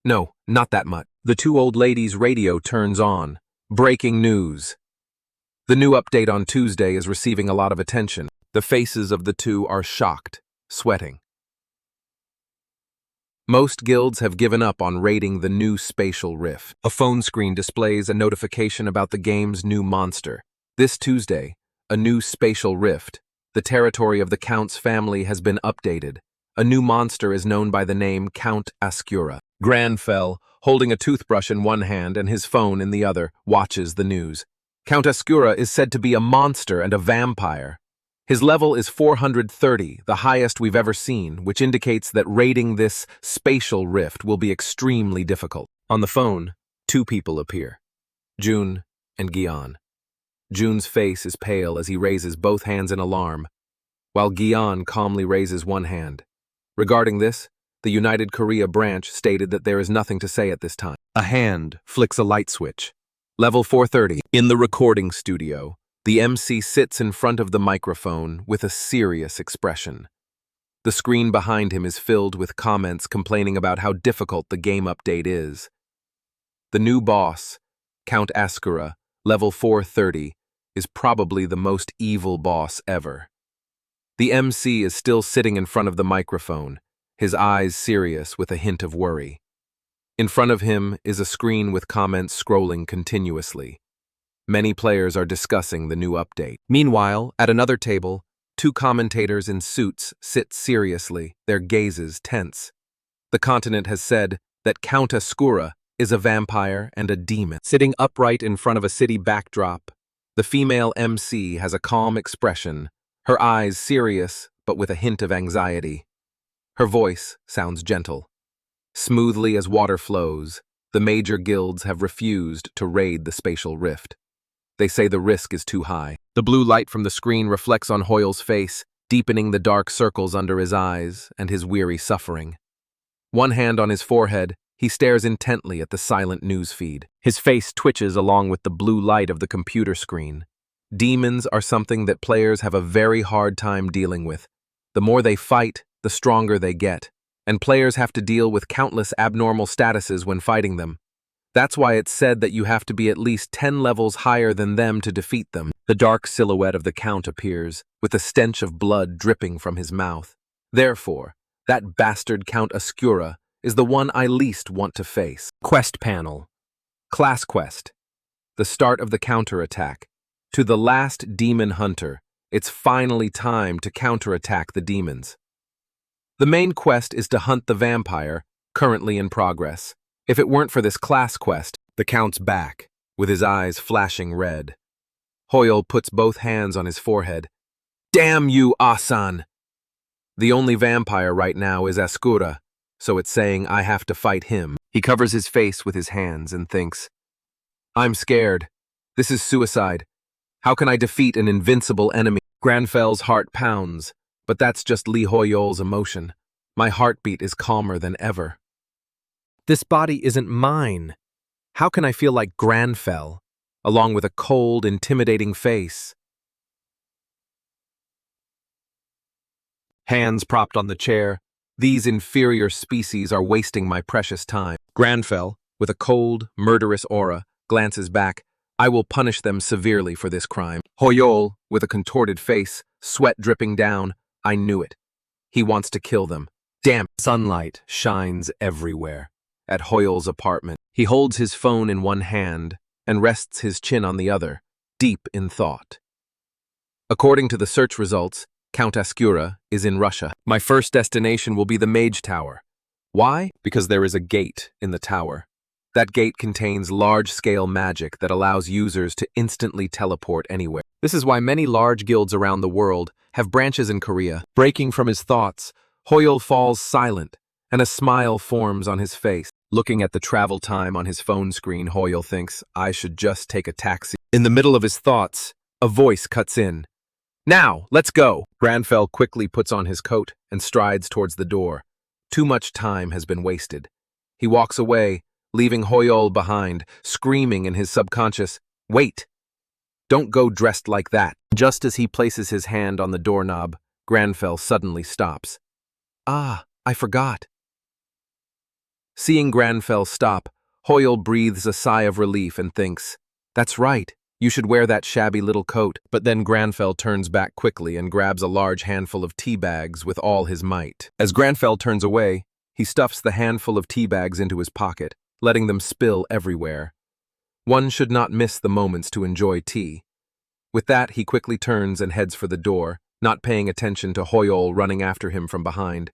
No, not that much. The 2 old ladies' radio turns on. Breaking news. The new update on Tuesday is receiving a lot of attention. The faces of the 2 are shocked, sweating. Most guilds have given up on raiding the new spatial rift. A phone screen displays a notification about the game's new monster. This Tuesday, a new spatial rift, the territory of the Count's family, has been updated. A new monster is known by the name Count Ascura. Granfell, holding a toothbrush in one hand and his phone in the other, watches the news. Count Ascura is said to be a monster and a vampire. His level is 430, the highest we've ever seen, which indicates that raiding this spatial rift will be extremely difficult. On the phone, two people appear, June and Gian. June's face is pale as he raises both hands in alarm, while Gian calmly raises one hand. Regarding this, the United Korea branch stated that there is nothing to say at this time. A hand flicks a light switch. Level 430. In the recording studio, the MC sits in front of the microphone with a serious expression. The screen behind him is filled with comments complaining about how difficult the game update is. The new boss, Count Ascura, level 430, is probably the most evil boss ever. The MC is still sitting in front of the microphone, his eyes serious with a hint of worry. In front of him is a screen with comments scrolling continuously. Many players are discussing the new update. Meanwhile, at another table, two commentators in suits sit seriously, their gazes tense. The continent has said that Count Ascura is a vampire and a demon. Sitting upright in front of a city backdrop, the female MC has a calm expression, her eyes serious but with a hint of anxiety. Her voice sounds gentle. Smoothly as water flows, the major guilds have refused to raid the spatial rift. They say the risk is too high. The blue light from the screen reflects on Hoyle's face, deepening the dark circles under his eyes and his weary suffering. One hand on his forehead, he stares intently at the silent news feed. His face twitches along with the blue light of the computer screen. Demons are something that players have a very hard time dealing with. The more they fight, the stronger they get, and players have to deal with countless abnormal statuses when fighting them. That's why it's said that you have to be at least 10 levels higher than them to defeat them. The dark silhouette of the Count appears, with the stench of blood dripping from his mouth. Therefore, that bastard Count Ascura is the one I least want to face. Quest panel. Class quest. The start of the counterattack. To the last demon hunter, it's finally time to counterattack the demons. The main quest is to hunt the vampire, currently in progress. If it weren't for this class quest, the Count's back, with his eyes flashing red. Hoyle puts both hands on his forehead. Damn you, Asan! The only vampire right now is Ascura, so it's saying I have to fight him. He covers his face with his hands and thinks, I'm scared. This is suicide. How can I defeat an invincible enemy? Granfell's heart pounds, but that's just Lee Hoyle's emotion. My heartbeat is calmer than ever. This body isn't mine. How can I feel like Granfell, along with a cold, intimidating face? Hands propped on the chair, these inferior species are wasting my precious time. Granfell, with a cold, murderous aura, glances back. I will punish them severely for this crime. Hoyle, with a contorted face, sweat dripping down. I knew it. He wants to kill them. Damn. Sunlight shines everywhere. At Hoyle's apartment, he holds his phone in one hand and rests his chin on the other, deep in thought. According to the search results, Count Ascura is in Russia. My first destination will be the Mage Tower. Why? Because there is a gate in the tower. That gate contains large-scale magic that allows users to instantly teleport anywhere. This is why many large guilds around the world have branches in Korea. Breaking from his thoughts, Hoyle falls silent, and a smile forms on his face. Looking at the travel time on his phone screen, Hoyle thinks, I should just take a taxi. In the middle of his thoughts, a voice cuts in. Now, let's go! Granfell quickly puts on his coat and strides towards the door. Too much time has been wasted. He walks away, leaving Hoyle behind, screaming in his subconscious, Wait! Don't go dressed like that. Just as he places his hand on the doorknob, Granfell suddenly stops. Ah, I forgot. Seeing Granfell stop, Hoyle breathes a sigh of relief and thinks, That's right, you should wear that shabby little coat. But then Granfell turns back quickly and grabs a large handful of tea bags with all his might. As Granfell turns away, He stuffs the handful of tea bags into his pocket, letting them spill everywhere. One should not miss the moments to enjoy tea. With that, he quickly turns and heads for the door, not paying attention to Hoyol running after him from behind.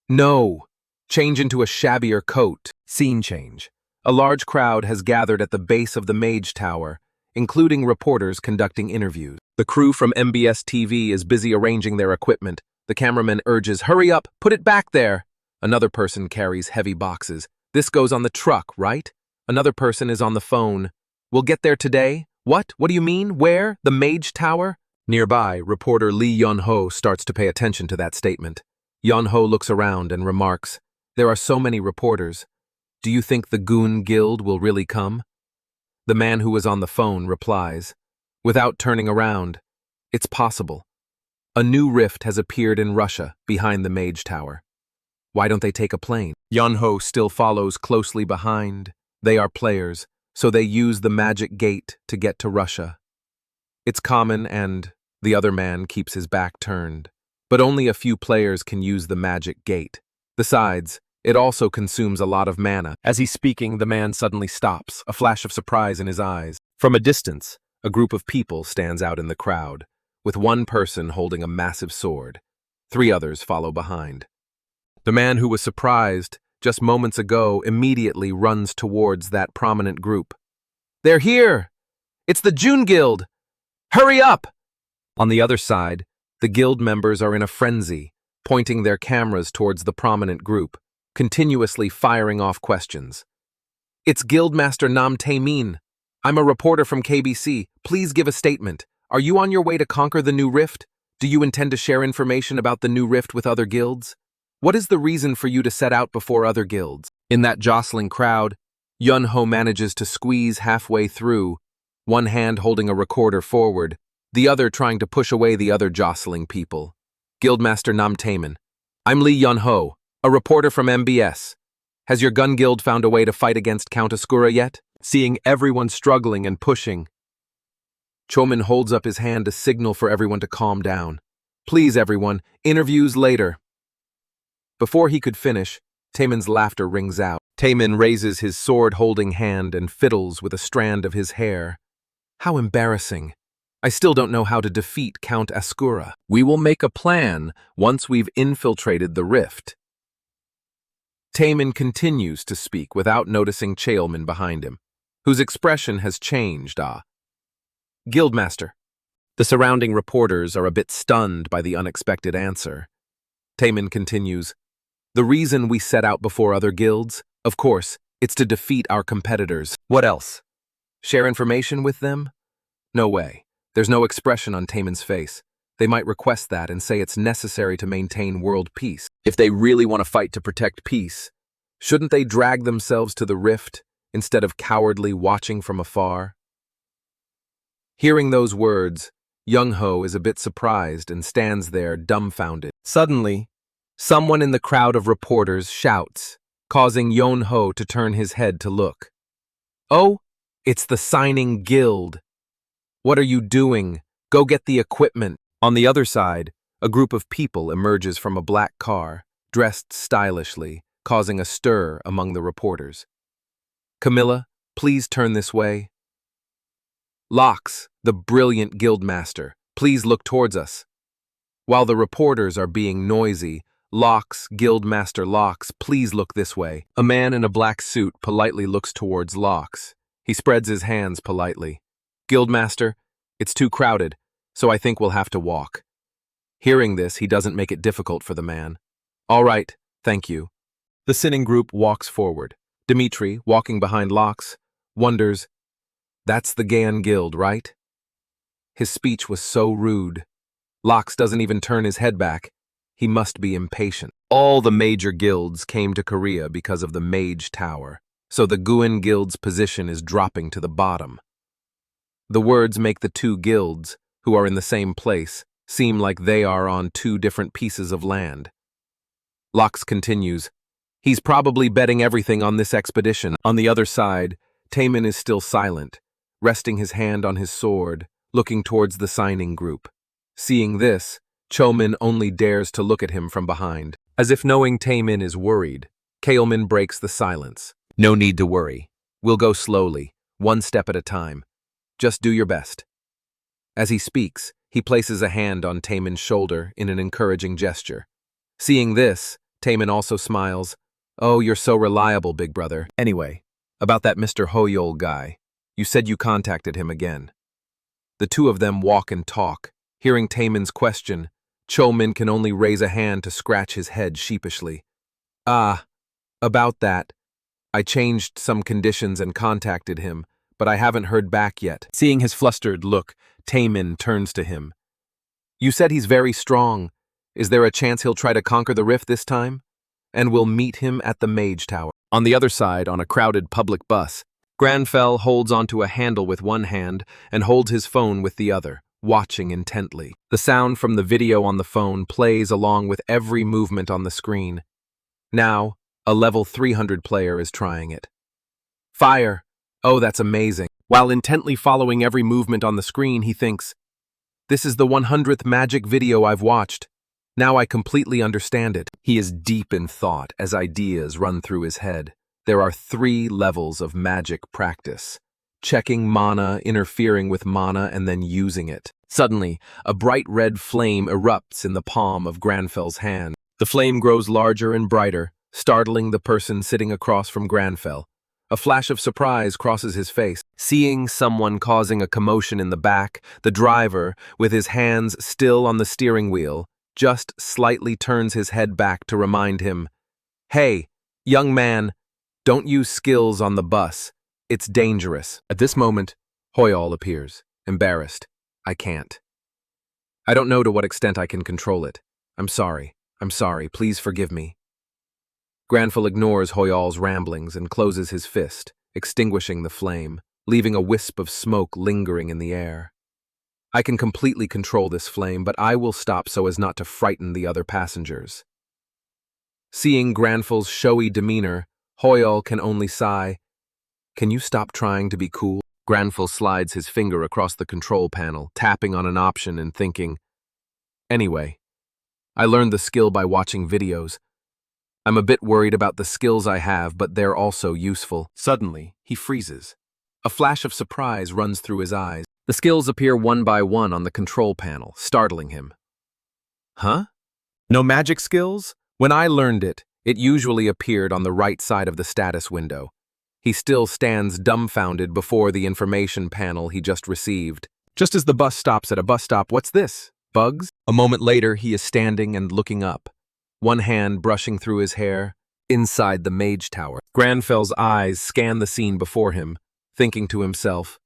No! Change into a shabbier coat. Scene change. A large crowd has gathered at the base of the Mage Tower, including reporters conducting interviews. The crew from MBS TV is busy arranging their equipment. The cameraman urges, "Hurry up, put it back there." Another person carries heavy boxes. "This goes on the truck, right?" Another person is on the phone. "We'll get there today." "What? What do you mean? Where? The Mage Tower?" Nearby, reporter Lee Yun-ho starts to pay attention to that statement. Yun-ho looks around and remarks, "There are so many reporters. Do you think the Goon Guild will really come?" The man who was on the phone replies, without turning around, "It's possible. A new rift has appeared in Russia behind the Mage Tower. Why don't they take a plane?" Yun-ho still follows closely behind. They are players, so they use the magic gate to get to Russia. It's common and the other man keeps his back turned. But only a few players can use the magic gate. Besides, it also consumes a lot of mana. As he's speaking, the man suddenly stops, a flash of surprise in his eyes. From a distance, a group of people stands out in the crowd, with one person holding a massive sword. 3 others follow behind. The man who was surprised just moments ago immediately runs towards that prominent group. "They're here! It's the June Guild! Hurry up!" On the other side, the guild members are in a frenzy, pointing their cameras towards the prominent group, continuously firing off questions. "It's Guildmaster Nam Tae-min. I'm a reporter from KBC. Please give a statement. Are you on your way to conquer the new rift? Do you intend to share information about the new rift with other guilds? What is the reason for you to set out before other guilds?" In that jostling crowd, Yun-ho manages to squeeze halfway through, one hand holding a recorder forward, the other trying to push away the other jostling people. "Guildmaster Nam Tae-min. I'm Lee Yun-ho, a reporter from MBS. Has your gun guild found a way to fight against Count Ascura yet?" Seeing everyone struggling and pushing, Chomin holds up his hand to signal for everyone to calm down. "Please, everyone, interviews later." Before he could finish, Taemin's laughter rings out. Taemin raises his sword-holding hand and fiddles with a strand of his hair. "How embarrassing. I still don't know how to defeat Count Ascura. We will make a plan once we've infiltrated the rift." Taemin continues to speak without noticing Cheolman behind him, whose expression has changed. "Guildmaster." The surrounding reporters are a bit stunned by the unexpected answer. Taemin continues, "The reason we set out before other guilds, of course, it's to defeat our competitors. What else? Share information with them? No way. There's no expression on Taemin's face. They might request that and say it's necessary to maintain world peace. If they really want to fight to protect peace, shouldn't they drag themselves to the rift instead of cowardly watching from afar?" Hearing those words, Young-ho is a bit surprised and stands there dumbfounded. Suddenly, someone in the crowd of reporters shouts, causing Young-ho to turn his head to look. "Oh, it's the signing guild. What are you doing? Go get the equipment." On the other side, a group of people emerges from a black car, dressed stylishly, causing a stir among the reporters. "Camilla, please turn this way." "Lox, the brilliant guildmaster, please look towards us." While the reporters are being noisy, "Lox, Guildmaster Lox, please look this way." A man in a black suit politely looks towards Lox. He spreads his hands politely. "Guildmaster, it's too crowded, so I think we'll have to walk." Hearing this, he doesn't make it difficult for the man. "All right, thank you." The sinning group walks forward. Dmitri, walking behind Lox, wonders, "That's the Gaon Guild, right?" His speech was so rude. Lox doesn't even turn his head back. He must be impatient. All the major guilds came to Korea because of the Mage Tower, so the Guin Guild's position is dropping to the bottom. The words make the 2 guilds, who are in the same place, seem like they are on 2 different pieces of land. Lox continues, "He's probably betting everything on this expedition." On the other side, Taemin is still silent, resting his hand on his sword, looking towards the signing group. Seeing this, Chomin only dares to look at him from behind. As if knowing Taemin is worried, Kaelmin breaks the silence. No need to worry. We'll go slowly, one step at a time. Just do your best. As he speaks, he places a hand on Taemin's shoulder in an encouraging gesture. Seeing this, Taemin also smiles. Oh, you're so reliable, big brother. Anyway, about that Mr. Hoyol guy. You said you contacted him again. The two of them walk and talk. Hearing Taemin's question, Chomin can only raise a hand to scratch his head sheepishly. Ah, about that. I changed some conditions and contacted him, but I haven't heard back yet. Seeing his flustered look, Taemin turns to him. You said he's very strong. Is there a chance he'll try to conquer the rift this time? And we'll meet him at the Mage Tower. On the other side, on a crowded public bus, Granfell holds onto a handle with one hand and holds his phone with the other, watching intently. The sound from the video on the phone plays along with every movement on the screen. Now, a level 300 player is trying it. Fire! Oh, that's amazing. While intently following every movement on the screen, he thinks, this is the 100th magic video I've watched. Now I completely understand it. He is deep in thought as ideas run through his head. There are 3 levels of magic practice. Checking mana, interfering with mana, and then using it. Suddenly, a bright red flame erupts in the palm of Granfell's hand. The flame grows larger and brighter, startling the person sitting across from Granfell. A flash of surprise crosses his face. Seeing someone causing a commotion in the back, the driver, with his hands still on the steering wheel, just slightly turns his head back to remind him, hey, young man, don't use skills on the bus. It's dangerous. At this moment, Hoyol appears, embarrassed. I can't. I don't know to what extent I can control it. I'm sorry, please forgive me. Granfell ignores Hoyol's ramblings and closes his fist, extinguishing the flame, leaving a wisp of smoke lingering in the air. I can completely control this flame, but I will stop so as not to frighten the other passengers. Seeing Granfell's showy demeanor, Hoyol can only sigh. Can you stop trying to be cool? Granfell slides his finger across the control panel, tapping on an option and thinking, anyway, I learned the skill by watching videos. I'm a bit worried about the skills I have, but they're also useful. Suddenly, he freezes. A flash of surprise runs through his eyes. The skills appear one by one on the control panel, startling him. Huh? No magic skills? When I learned it, it usually appeared on the right side of the status window. He still stands dumbfounded before the information panel he just received. Just as the bus stops at a bus stop, what's this? Bugs? A moment later, he is standing and looking up, one hand brushing through his hair, inside the Mage Tower. Granfell's eyes scan the scene before him, thinking to himself,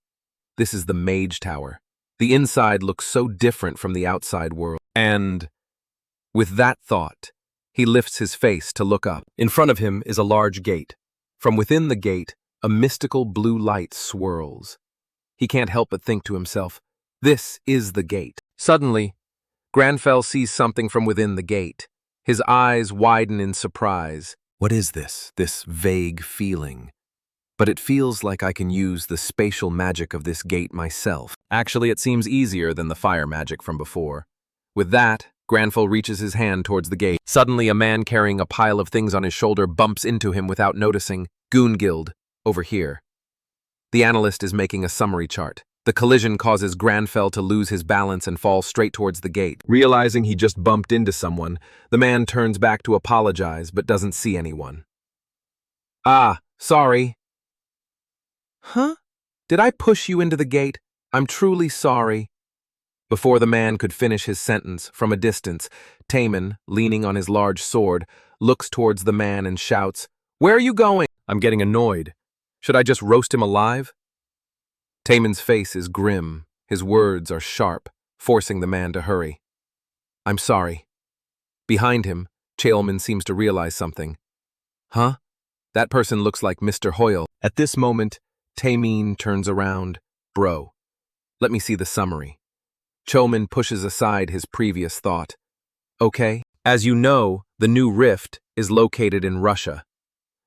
this is the Mage Tower. The inside looks so different from the outside world. And with that thought, he lifts his face to look up. In front of him is a large gate. From within the gate, a mystical blue light swirls. He can't help but think to himself, this is the gate. Suddenly, Granfell sees something from within the gate. His eyes widen in surprise. What is this vague feeling? But it feels like I can use the spatial magic of this gate myself. Actually, it seems easier than the fire magic from before. With that, Granfell reaches his hand towards the gate. Suddenly, a man carrying a pile of things on his shoulder bumps into him without noticing. Goongild, over here. The analyst is making a summary chart. The collision causes Granfell to lose his balance and fall straight towards the gate. Realizing he just bumped into someone, the man turns back to apologize but doesn't see anyone. Ah, sorry. Huh? Did I push you into the gate? I'm truly sorry. Before the man could finish his sentence, from a distance, Taemin, leaning on his large sword, looks towards the man and shouts, where are you going? I'm getting annoyed. Should I just roast him alive? Taemin's face is grim. His words are sharp, forcing the man to hurry. I'm sorry. Behind him, Chaelman seems to realize something. Huh? That person looks like Mr. Hoyle. At this moment, Taemin turns around. Bro, let me see the summary. Chomin pushes aside his previous thought. Okay, as you know, the new rift is located in Russia.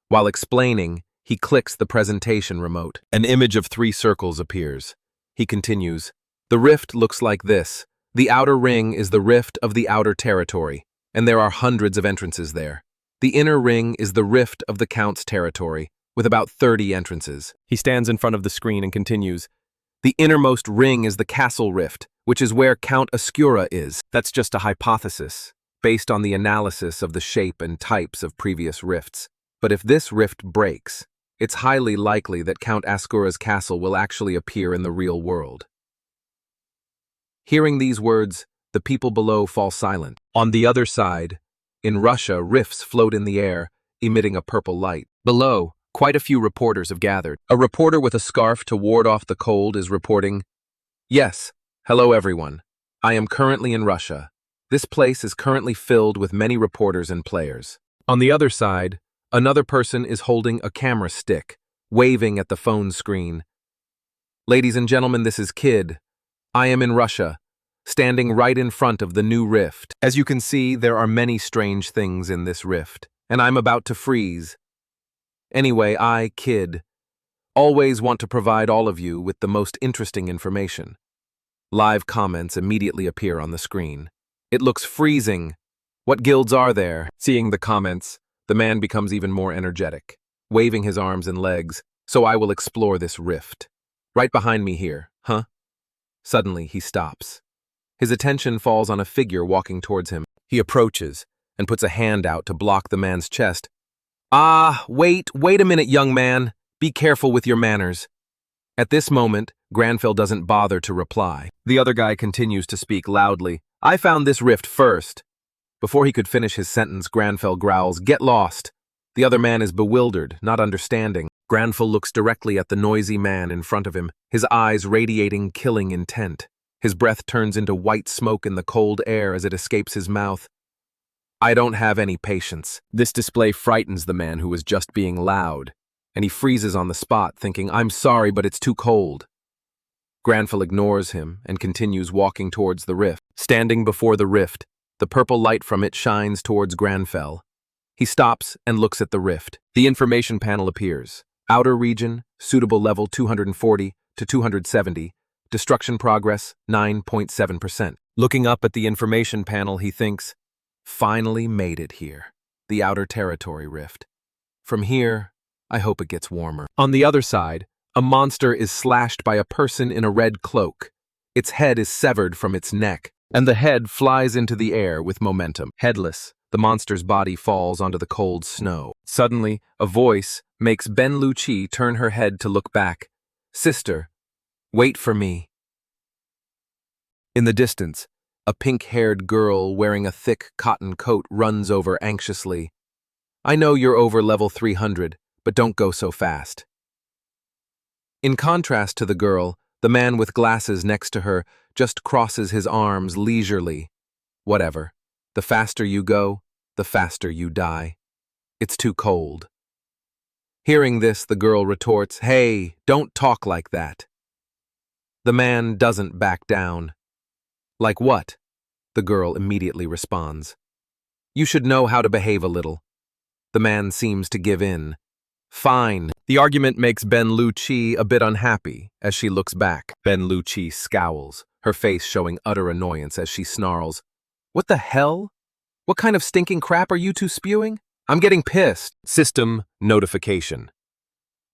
While explaining, he clicks the presentation remote. An image of 3 circles appears. He continues, the rift looks like this. The outer ring is the rift of the outer territory. and there are hundreds of entrances there. The inner ring is the rift of the Count's territory, with about 30 entrances. He stands in front of the screen and continues. The innermost ring is the castle rift, which is where Count Ascura is. That's just a hypothesis, based on the analysis of the shape and types of previous rifts. But if this rift breaks, it's highly likely that Count Ascura's castle will actually appear in the real world. Hearing these words, the people below fall silent. On the other side, in Russia, rifts float in the air, emitting a purple light. Below, quite a few reporters have gathered. A reporter with a scarf to ward off the cold is reporting, "Yes, hello everyone. I am currently in Russia. This place is currently filled with many reporters and players." On the other side, another person is holding a camera stick, waving at the phone screen. "Ladies and gentlemen, this is Kid. I am in Russia, standing right in front of the new rift. As you can see, there are many strange things in this rift, and I'm about to freeze. Anyway, I, Kid, always want to provide all of you with the most interesting information." Live comments immediately appear on the screen. "It looks freezing. What guilds are there?" Seeing the comments, the man becomes even more energetic, waving his arms and legs. "So I will explore this rift. Right behind me here, huh?" Suddenly, he stops. His attention falls on a figure walking towards him. He approaches and puts a hand out to block the man's chest. Wait a minute, young man. Be careful with your manners." At this moment, Granfell doesn't bother to reply. The other guy continues to speak loudly. "I found this rift first." Before he could finish his sentence, Granfell growls, "Get lost." The other man is bewildered, not understanding. Granfell looks directly at the noisy man in front of him, his eyes radiating killing intent. His breath turns into white smoke in the cold air as it escapes his mouth. "I don't have any patience." This display frightens the man who was just being loud, and he freezes on the spot, thinking, "I'm sorry, but it's too cold." Granfell ignores him and continues walking towards the rift. Standing before the rift, the purple light from it shines towards Granfell. He stops and looks at the rift. The information panel appears. Outer region, suitable level 240 to 270. Destruction progress, 9.7%. Looking up at the information panel, he thinks, "Finally made it here. The outer territory rift. From here, I hope it gets warmer." On the other side, a monster is slashed by a person in a red cloak. Its head is severed from its neck, and the head flies into the air with momentum. Headless, the monster's body falls onto the cold snow. Suddenly, a voice makes Ben Lucci turn her head to look back. "Sister, wait for me." In the distance, a pink-haired girl wearing a thick cotton coat runs over anxiously. "I know you're over level 300, but don't go so fast." In contrast to the girl, the man with glasses next to her just crosses his arms leisurely. "Whatever. The faster you go, the faster you die. It's too cold." Hearing this, the girl retorts, "Hey, don't talk like that." The man doesn't back down. "Like what?" the girl immediately responds. "You should know how to behave a little." The man seems to give in. "Fine." The argument makes Ben Lucci a bit unhappy as she looks back. Ben Lucci scowls, her face showing utter annoyance as she snarls, "What the hell? What kind of stinking crap are you two spewing? I'm getting pissed." System notification.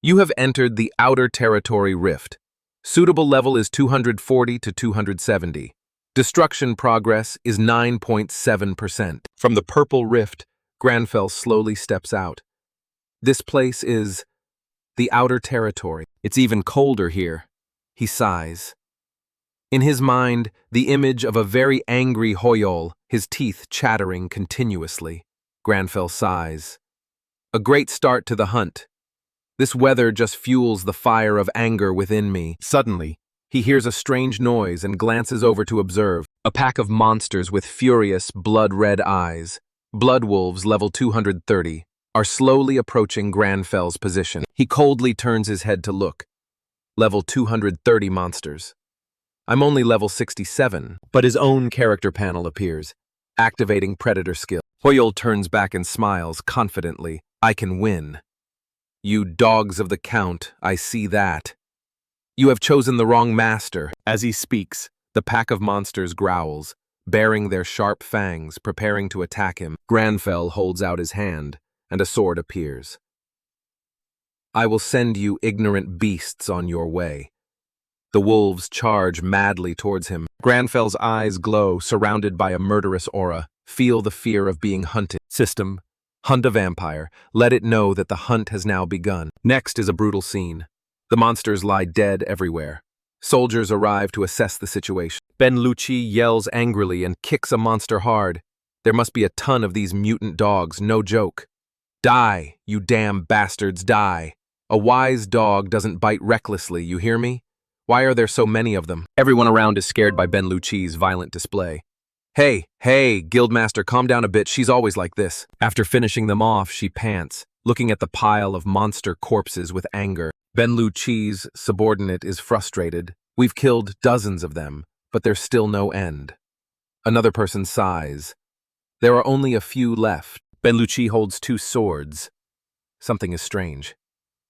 You have entered the outer territory rift. Suitable level is 240 to 270. Destruction progress is 9.7%. From the purple rift, Granfell slowly steps out. This place is the outer territory. It's even colder here. He sighs. In his mind, the image of a very angry Hoyol, his teeth chattering continuously. Granfell sighs. A great start to the hunt. This weather just fuels the fire of anger within me. Suddenly, he hears a strange noise and glances over to observe. A pack of monsters with furious, blood-red eyes, blood wolves level 230, are slowly approaching Granfell's position. He coldly turns his head to look. Level 230 monsters. I'm only level 67, but his own character panel appears, activating predator skill. Hoyol turns back and smiles confidently. "I can win." "You dogs of the Count, I see that. You have chosen the wrong master." As he speaks, the pack of monsters growls, baring their sharp fangs, preparing to attack him. Granfell holds out his hand, and a sword appears. I will send you ignorant beasts on your way. The wolves charge madly towards him. Granfell's eyes glow, surrounded by a murderous aura. Feel the fear of being hunted. System. Hunt a vampire. Let it know that the hunt has now begun. Next is a brutal scene. The monsters lie dead everywhere. Soldiers arrive to assess the situation. Benlucci yells angrily and kicks a monster hard. There must be a ton of these mutant dogs, no joke. Die, you damn bastards, die. A wise dog doesn't bite recklessly, you hear me? Why are there so many of them? Everyone around is scared by Benlucci's violent display. Hey, Guildmaster, calm down a bit, she's always like this. After finishing them off, she pants, looking at the pile of monster corpses with anger. Benlucci's subordinate is frustrated. We've killed dozens of them, but there's still no end. Another person sighs. There are only a few left. Benlucci holds 2 swords. Something is strange.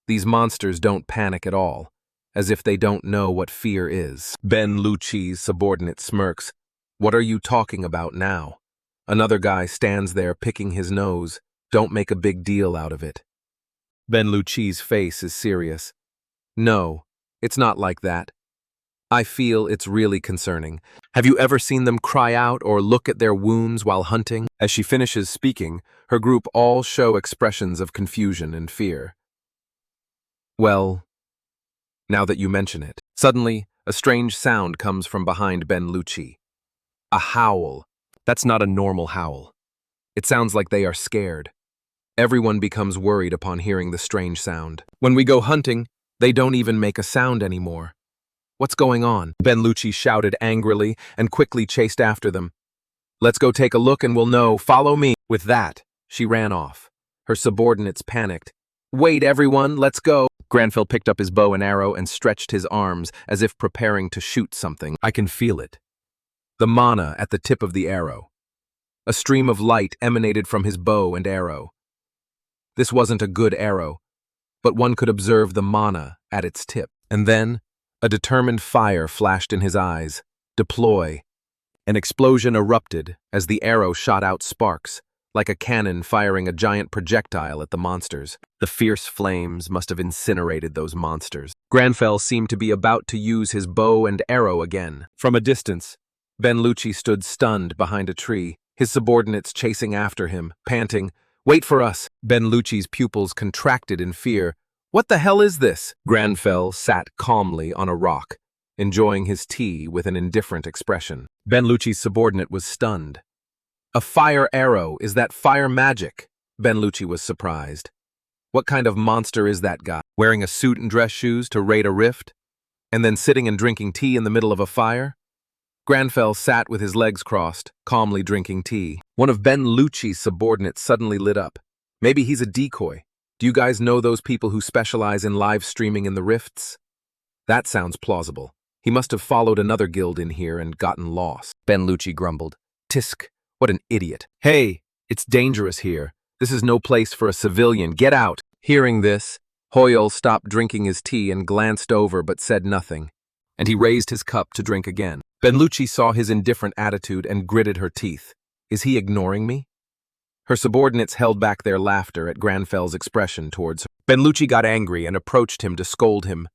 These monsters don't panic at all, as if they don't know what fear is. Benlucci's subordinate smirks. What are you talking about now? Another guy stands there picking his nose. Don't make a big deal out of it. Benlucci's face is serious. No, it's not like that. I feel it's really concerning. Have you ever seen them cry out or look at their wounds while hunting? As she finishes speaking, her group all show expressions of confusion and fear. Well, now that you mention it. Suddenly, a strange sound comes from behind Benlucci. A howl. That's not a normal howl. It sounds like they are scared. Everyone becomes worried upon hearing the strange sound. When we go hunting, they don't even make a sound anymore. What's going on? Benlucci shouted angrily and quickly chased after them. Let's go take a look and we'll know. Follow me. With that, she ran off. Her subordinates panicked. Wait, everyone, let's go. Granfell picked up his bow and arrow and stretched his arms as if preparing to shoot something. I can feel it. The mana at the tip of the arrow. A stream of light emanated from his bow and arrow. This wasn't a good arrow, but one could observe the mana at its tip. And then, a determined fire flashed in his eyes. Deploy. An explosion erupted as the arrow shot out sparks, like a cannon firing a giant projectile at the monsters. The fierce flames must have incinerated those monsters. Granfell seemed to be about to use his bow and arrow again. From a distance, Benlucci stood stunned behind a tree, his subordinates chasing after him, panting, "Wait for us!" Benlucci's pupils contracted in fear. What the hell is this? Granfell sat calmly on a rock, enjoying his tea with an indifferent expression. Benlucci's subordinate was stunned. A fire arrow, is that fire magic? Benlucci was surprised. What kind of monster is that guy? Wearing a suit and dress shoes to raid a rift? And then sitting and drinking tea in the middle of a fire? Granfell sat with his legs crossed, calmly drinking tea. One of Benlucci's subordinates suddenly lit up. Maybe he's a decoy. Do you guys know those people who specialize in live streaming in the rifts? That sounds plausible. He must have followed another guild in here and gotten lost. Benlucci grumbled. Tisk, what an idiot. Hey, it's dangerous here. This is no place for a civilian. Get out. Hearing this, Hoyle stopped drinking his tea and glanced over but said nothing. And he raised his cup to drink again. Benlucci saw his indifferent attitude and gritted her teeth. Is he ignoring me? Her subordinates held back their laughter at Granfell's expression towards her. Benlucci got angry and approached him to scold him.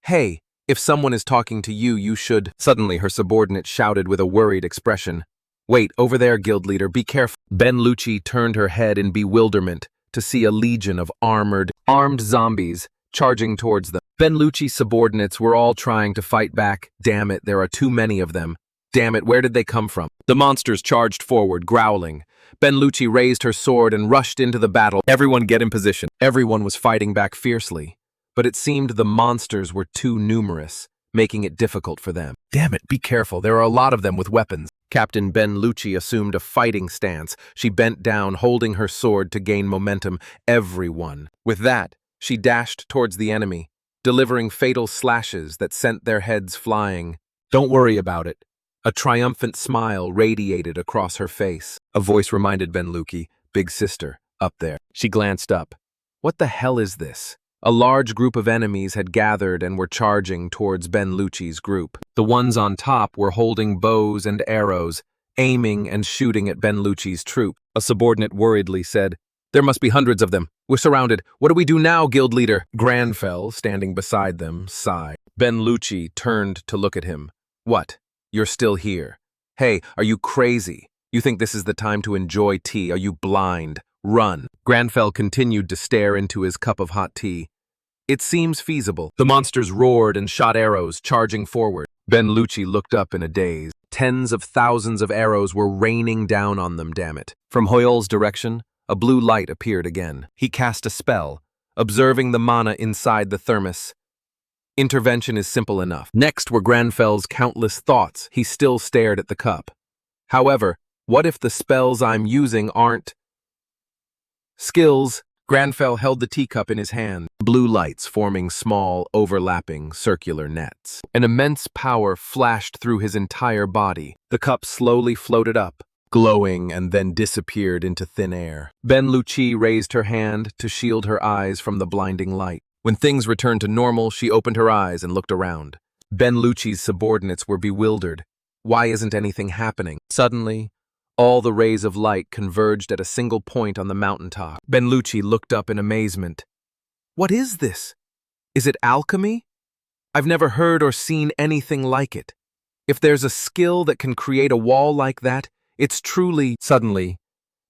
Hey, if someone is talking to you, you should... Suddenly, her subordinate shouted with a worried expression. Wait, over there, guild leader, be careful. Benlucci turned her head in bewilderment to see a legion of armed zombies charging towards them. Benlucci's subordinates were all trying to fight back. Damn it, there are too many of them. Damn it, where did they come from? The monsters charged forward, growling. Benlucci raised her sword and rushed into the battle. Everyone get in position. Everyone was fighting back fiercely, but it seemed the monsters were too numerous, making it difficult for them. Damn it, be careful, there are a lot of them with weapons. Captain Benlucci assumed a fighting stance. She bent down, holding her sword to gain momentum. Everyone. With that, she dashed towards the enemy, delivering fatal slashes that sent their heads flying. Don't worry about it. A triumphant smile radiated across her face. A voice reminded Benlucci, "Big sister, up there." She glanced up. What the hell is this? A large group of enemies had gathered and were charging towards Benlucci's group. The ones on top were holding bows and arrows, aiming and shooting at Benlucci's troop. A subordinate worriedly said, "There must be hundreds of them. We're surrounded. What do we do now, guild leader?" Granfell, standing beside them, sighed. Benlucci turned to look at him. "What? You're still here? Hey, are you crazy? You think this is the time to enjoy tea? Are you blind? Run." Granfell continued to stare into his cup of hot tea. "It seems feasible." The monsters roared and shot arrows, charging forward. Benlucci looked up in a daze. Tens of thousands of arrows were raining down on them, damn it. From Hoyle's direction, a blue light appeared again. He cast a spell, observing the mana inside the thermos. Intervention is simple enough. Next were Granfell's countless thoughts. He still stared at the cup. However, what if the spells I'm using aren't skills? Granfell held the teacup in his hand, blue lights forming small, overlapping, circular nets. An immense power flashed through his entire body. The cup slowly floated up, glowing, and then disappeared into thin air. Benlucci raised her hand to shield her eyes from the blinding light. When things returned to normal, she opened her eyes and looked around. Benlucci's subordinates were bewildered. Why isn't anything happening? Suddenly, all the rays of light converged at a single point on the mountaintop. Benlucci looked up in amazement. What is this? Is it alchemy? I've never heard or seen anything like it. If there's a skill that can create a wall like that, it's truly... Suddenly,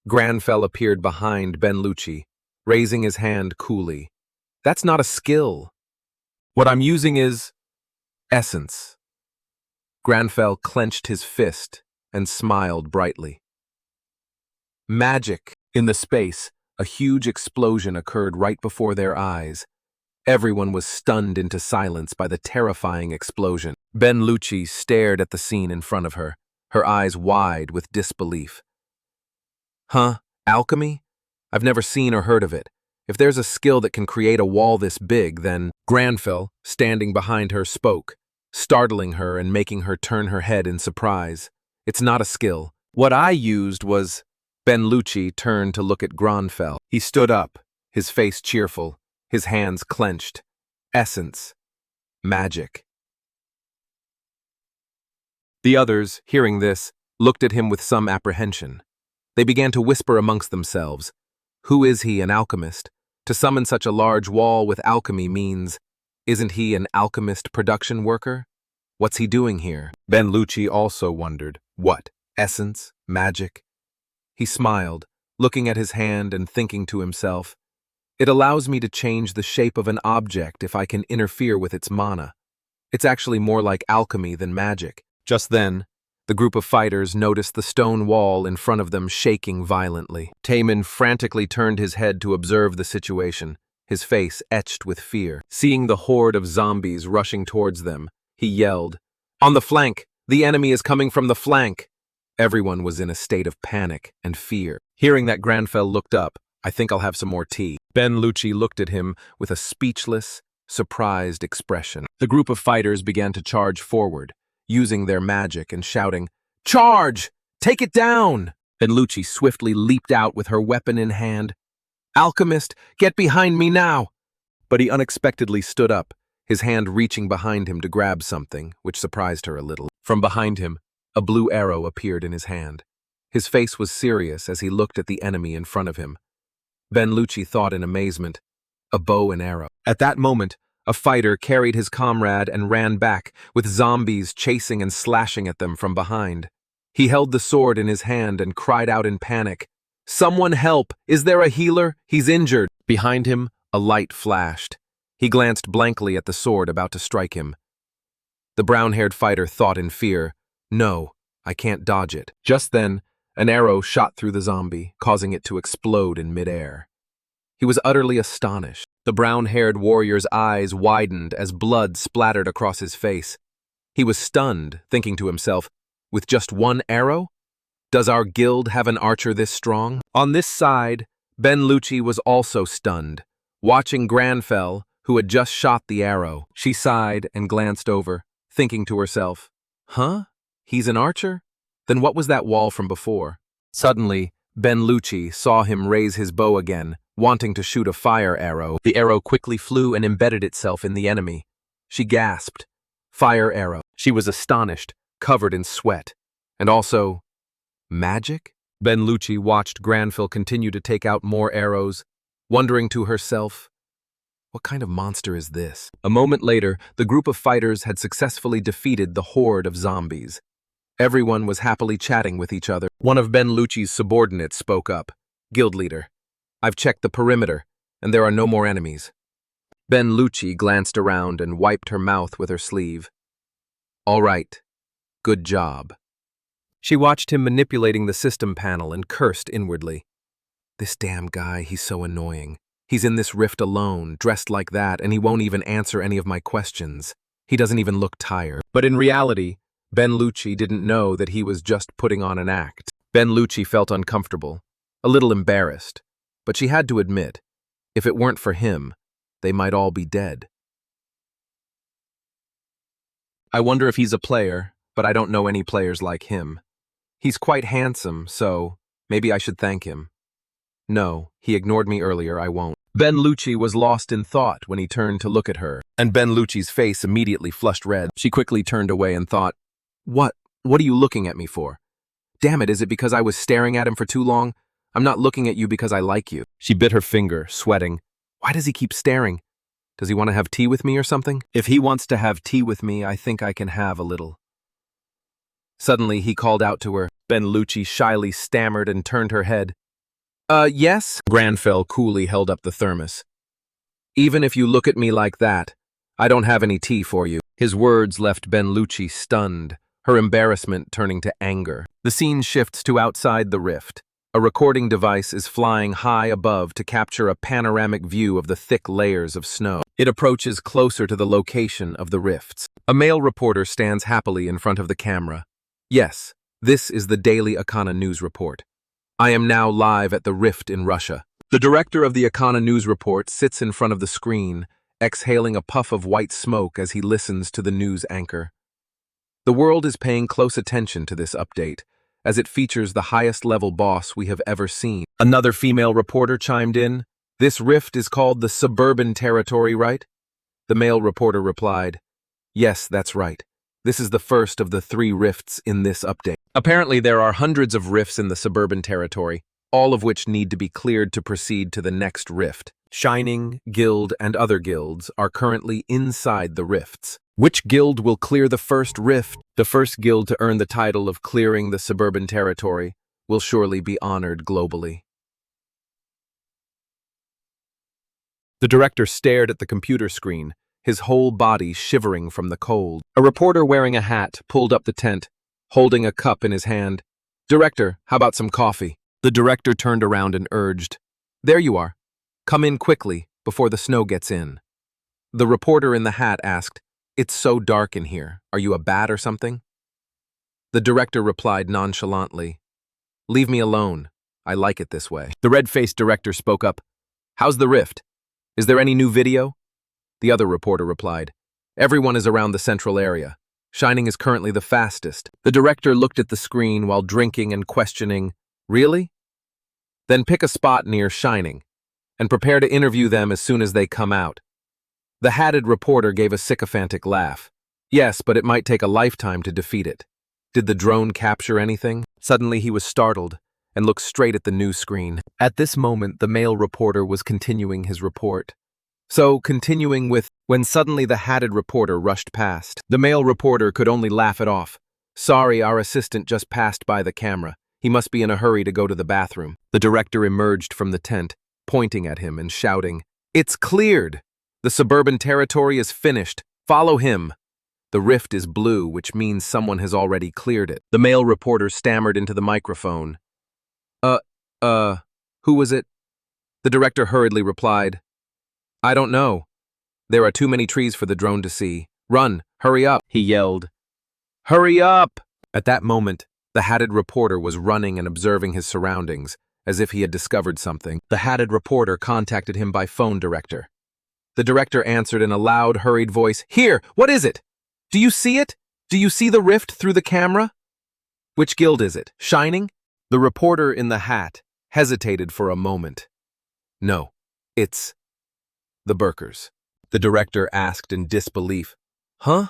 Granfell appeared behind Benlucci, raising his hand coolly. That's not a skill. What I'm using is essence. Granfell clenched his fist and smiled brightly. Magic. In the space, a huge explosion occurred right before their eyes. Everyone was stunned into silence by the terrifying explosion. Benlucci stared at the scene in front of her, her eyes wide with disbelief. Huh? Alchemy? I've never seen or heard of it. If there's a skill that can create a wall this big, then... Granfell, standing behind her, spoke, startling her and making her turn her head in surprise. It's not a skill. What I used was... Benlucci turned to look at Granfell. He stood up, his face cheerful, his hands clenched. Essence. Magic. The others, hearing this, looked at him with some apprehension. They began to whisper amongst themselves. Who is he, an alchemist? To summon such a large wall with alchemy means, isn't he an alchemist production worker? What's he doing here? Benlucci also wondered. What? Essence? Magic? He smiled, looking at his hand and thinking to himself, it allows me to change the shape of an object if I can interfere with its mana. It's actually more like alchemy than magic. Just then, the group of fighters noticed the stone wall in front of them shaking violently. Taemin frantically turned his head to observe the situation, his face etched with fear. Seeing the horde of zombies rushing towards them, he yelled, "On the flank! The enemy is coming from the flank!" Everyone was in a state of panic and fear. Hearing that, Granfell looked up. I think I'll have some more tea. Benlucci looked at him with a speechless, surprised expression. The group of fighters began to charge forward, using their magic and shouting, "Charge! Take it down!" Benlucci swiftly leaped out with her weapon in hand. "Alchemist, get behind me now!" But he unexpectedly stood up, his hand reaching behind him to grab something, which surprised her a little. From behind him, a blue arrow appeared in his hand. His face was serious as he looked at the enemy in front of him. Benlucci thought in amazement, a bow and arrow. At that moment, a fighter carried his comrade and ran back, with zombies chasing and slashing at them from behind. He held the sword in his hand and cried out in panic, "Someone help! Is there a healer? He's injured!" Behind him, a light flashed. He glanced blankly at the sword about to strike him. The brown-haired fighter thought in fear, "No, I can't dodge it." Just then, an arrow shot through the zombie, causing it to explode in midair. He was utterly astonished. The brown-haired warrior's eyes widened as blood splattered across his face. He was stunned, thinking to himself, with just one arrow? Does our guild have an archer this strong? On this side, Benlucci was also stunned, watching Granfell, who had just shot the arrow. She sighed and glanced over, thinking to herself, "Huh? He's an archer? Then what was that wall from before?" Suddenly, Benlucci saw him raise his bow again, wanting to shoot a fire arrow. The arrow quickly flew and embedded itself in the enemy. She gasped. Fire arrow. She was astonished, covered in sweat, and also Magic? Ben Lucci watched Granville continue to take out more arrows, wondering to herself, what kind of monster is this? A moment later, the group of fighters had successfully defeated the horde of zombies. Everyone was happily chatting with each other. One of Ben Lucci's subordinates spoke up. Guild leader, I've checked the perimeter, and there are no more enemies. Ben Lucci glanced around and wiped her mouth with her sleeve. All right. Good job. She watched him manipulating the system panel and cursed inwardly. This damn guy, he's so annoying. He's in this rift alone, dressed like that, and he won't even answer any of my questions. He doesn't even look tired. But in reality, Ben Lucci didn't know that he was just putting on an act. Ben Lucci felt uncomfortable, a little embarrassed, but she had to admit, if it weren't for him, they might all be dead. I wonder if he's a player, but I don't know any players like him. He's quite handsome, so maybe I should thank him. No, he ignored me earlier, I won't. Ben Lucci was lost in thought when he turned to look at her, and Ben Lucci's face immediately flushed red. She quickly turned away and thought, What are you looking at me for? Damn it, is it because I was staring at him for too long? I'm not looking at you because I like you. She bit her finger, sweating. Why does he keep staring? Does he want to have tea with me or something? If he wants to have tea with me, I think I can have a little. Suddenly, he called out to her. Ben Lucci shyly stammered and turned her head. Yes? Granville coolly held up the thermos. Even if you look at me like that, I don't have any tea for you. His words left Ben Lucci stunned, her embarrassment turning to anger. The scene shifts to outside the rift. A recording device is flying high above to capture a panoramic view of the thick layers of snow. It approaches closer to the location of the rifts. A male reporter stands happily in front of the camera. Yes, this is the Daily Akana News Report. I am now live at the rift in Russia. The director of the Akana News Report sits in front of the screen, exhaling a puff of white smoke as he listens to the news anchor. The world is paying close attention to this update, as it features the highest-level boss we have ever seen. Another female reporter chimed in. This rift is called the Suburban Territory, right? The male reporter replied, Yes, that's right. This is the first of the 3 rifts in this update. Apparently, there are hundreds of rifts in the Suburban Territory, all of which need to be cleared to proceed to the next rift. Shining, Guild, and other guilds are currently inside the rifts. Which guild will clear the first rift? The first guild to earn the title of clearing the Suburban Territory will surely be honored globally. The director stared at the computer screen, his whole body shivering from the cold. A reporter wearing a hat pulled up the tent, holding a cup in his hand. Director, how about some coffee? The director turned around and urged, There you are. Come in quickly, before the snow gets in. The reporter in the hat asked, It's so dark in here. Are you a bat or something? The director replied nonchalantly, Leave me alone. I like it this way. The red-faced director spoke up, How's the rift? Is there any new video? The other reporter replied, Everyone is around the central area. Shining is currently the fastest. The director looked at the screen while drinking and questioning, Really? Then pick a spot near Shining, and prepare to interview them as soon as they come out. The hatted reporter gave a sycophantic laugh. Yes, but it might take a lifetime to defeat it. Did the drone capture anything? Suddenly he was startled and looked straight at the news screen. At this moment, the male reporter was continuing his report. So, continuing with, when suddenly the hatted reporter rushed past. The male reporter could only laugh it off. Sorry, our assistant just passed by the camera. He must be in a hurry to go to the bathroom. The director emerged from the tent, pointing at him and shouting, It's cleared! The Suburban Territory is finished. Follow him. The rift is blue, which means someone has already cleared it. The male reporter stammered into the microphone. Who was it? The director hurriedly replied, I don't know. There are too many trees for the drone to see. Run, hurry up, he yelled. Hurry up! At that moment, the hatted reporter was running and observing his surroundings, as if he had discovered something. The hatted reporter contacted him by phone director. The director answered in a loud, hurried voice, Here, what is it? Do you see it? Do you see the rift through the camera? Which guild is it? Shining? The reporter in the hat hesitated for a moment. No, it's the Burkers. The director asked in disbelief. Huh?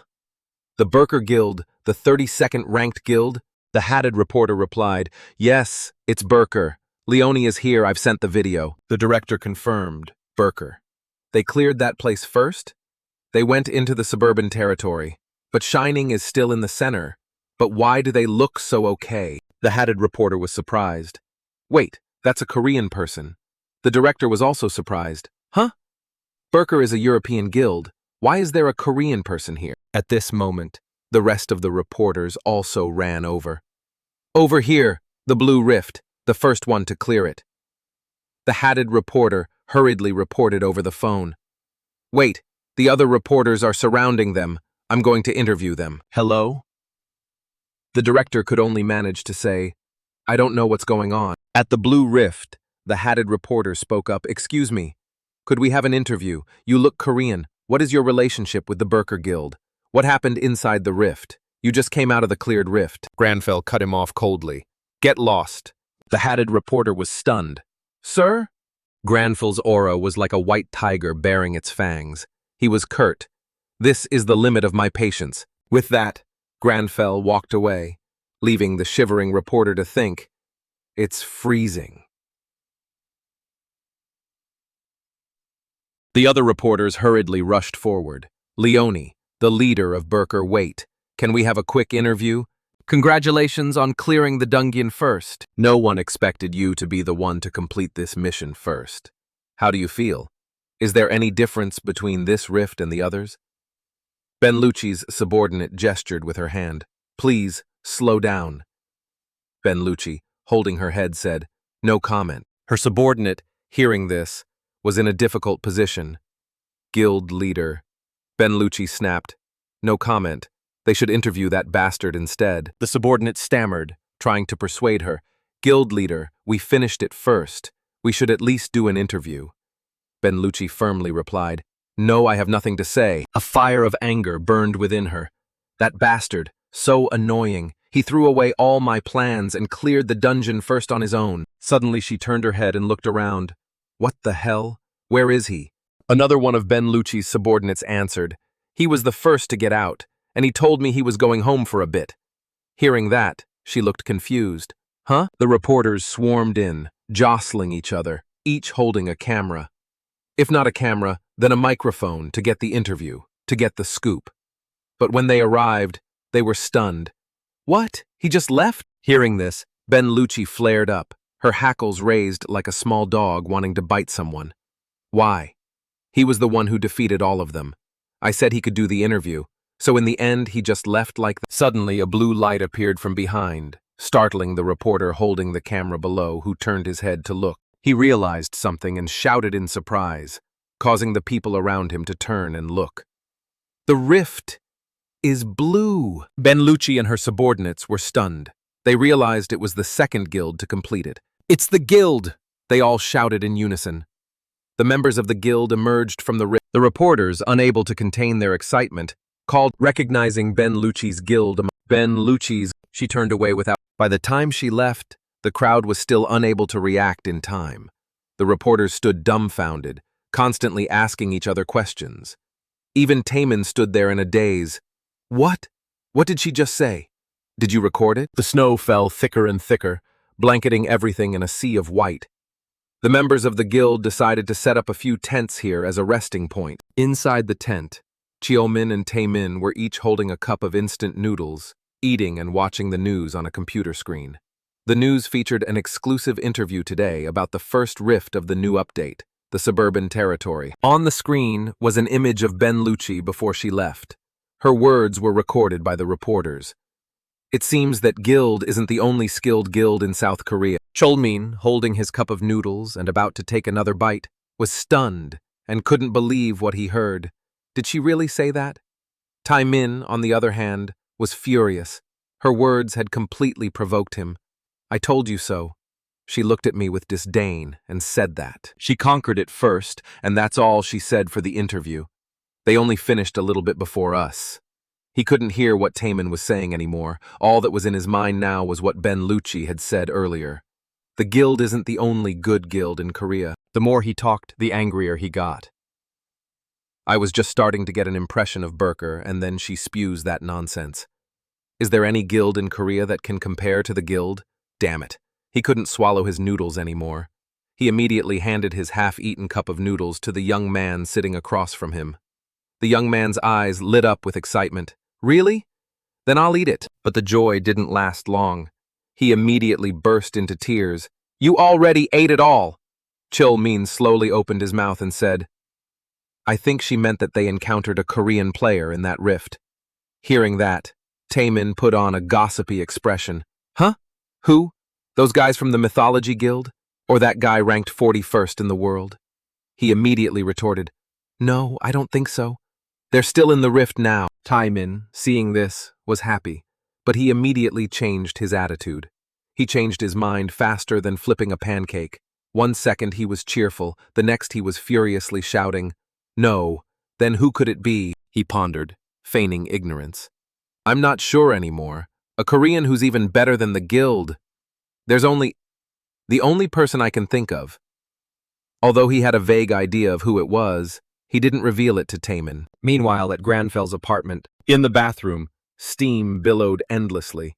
The Burker Guild, the 32nd ranked guild? The hatted reporter replied, "Yes, it's Burker. Leone is here, I've sent the video." The director confirmed, Burker. They cleared that place first? They went into the suburban territory, but Shining is still in the center. But why do they look so okay? The hatted reporter was surprised. Wait, that's a Korean person. The director was also surprised. Huh? Burker is a European guild. Why is there a Korean person here? At this moment, the rest of the reporters also ran over. Over here, the blue rift, the first one to clear it. The hatted reporter hurriedly reported over the phone. Wait, the other reporters are surrounding them. I'm going to interview them. Hello? The director could only manage to say, I don't know what's going on. At the blue rift, the hatted reporter spoke up. Excuse me, could we have an interview? You look Korean. What is your relationship with the Burker Guild? What happened inside the rift? You just came out of the cleared rift. Granfell cut him off coldly. Get lost. The hatted reporter was stunned. Sir? Granfell's aura was like a white tiger baring its fangs. He was curt. This is the limit of my patience. With that, Granfell walked away, leaving the shivering reporter to think, it's freezing. The other reporters hurriedly rushed forward. Leone, the leader of Burker, wait. Can we have a quick interview? Congratulations on clearing the dungeon first. No one expected you to be the one to complete this mission first. How do you feel? Is there any difference between this rift and the others? Benlucci's subordinate gestured with her hand. Please, slow down. Benlucci, holding her head, said, no comment. Her subordinate, hearing this, was in a difficult position. Guild leader. Benlucci snapped. No comment. They should interview that bastard instead. The subordinate stammered, trying to persuade her. Guild leader, we finished it first. We should at least do an interview. Benlucci firmly replied, no, I have nothing to say. A fire of anger burned within her. That bastard, so annoying. He threw away all my plans and cleared the dungeon first on his own. Suddenly she turned her head and looked around. What the hell? Where is he? Another one of Benlucci's subordinates answered. He was the first to get out, and he told me he was going home for a bit. Hearing that, she looked confused. Huh? The reporters swarmed in, jostling each other, each holding a camera. If not a camera, then a microphone to get the interview, to get the scoop. But when they arrived, they were stunned. What? He just left? Hearing this, Benlucci flared up, her hackles raised like a small dog wanting to bite someone. Why? He was the one who defeated all of them. I said he could do the interview, so in the end he just left like that. Suddenly a blue light appeared from behind, startling the reporter holding the camera below, who turned his head to look. He realized something and shouted in surprise, causing the people around him to turn and look. The rift is blue. Benlucci and her subordinates were stunned. They realized it was the second guild to complete it. It's the guild! They all shouted in unison. The members of the guild emerged from the rift. The reporters, unable to contain their excitement, called, recognizing Benlucci's guild. Benlucci's, she turned away without. By the time she left, the crowd was still unable to react in time. The reporters stood dumbfounded, constantly asking each other questions. Even Taemin stood there in a daze. What? What did she just say? Did you record it? The snow fell thicker and thicker, blanketing everything in a sea of white. The members of the guild decided to set up a few tents here as a resting point. Inside the tent, Cheomin and Taemin were each holding a cup of instant noodles, eating and watching the news on a computer screen. The news featured an exclusive interview today about the first rift of the new update, the suburban territory. On the screen was an image of Benlucci before she left. Her words were recorded by the reporters. It seems that guild isn't the only skilled guild in South Korea. Cholmin, holding his cup of noodles and about to take another bite, was stunned and couldn't believe what he heard. Did she really say that? Taemin, on the other hand, was furious. Her words had completely provoked him. I told you so. She looked at me with disdain and said that. She conquered it first, and that's all she said for the interview. They only finished a little bit before us. He couldn't hear what Taemin was saying anymore. All that was in his mind now was what Benlucci had said earlier. The guild isn't the only good guild in Korea. The more he talked, the angrier he got. I was just starting to get an impression of Burker, and then she spews that nonsense. Is there any guild in Korea that can compare to the guild? Damn it. He couldn't swallow his noodles anymore. He immediately handed his half-eaten cup of noodles to the young man sitting across from him. The young man's eyes lit up with excitement. Really? Then I'll eat it. But the joy didn't last long. He immediately burst into tears. You already ate it all! Chil-min slowly opened his mouth and said, I think she meant that they encountered a Korean player in that rift. Hearing that, Taemin put on a gossipy expression. Huh? Who? Those guys from the Mythology Guild? Or that guy ranked 41st in the world? He immediately retorted, No, I don't think so. They're still in the rift now. Taemin, seeing this, was happy, but he immediately changed his attitude. He changed his mind faster than flipping a pancake. 1 second he was cheerful, the next he was furiously shouting, No, then who could it be? He pondered, feigning ignorance. I'm not sure anymore. A Korean who's even better than the guild. The only person I can think of. Although he had a vague idea of who it was, he didn't reveal it to Taemin. Meanwhile, at Granfell's apartment, in the bathroom, steam billowed endlessly.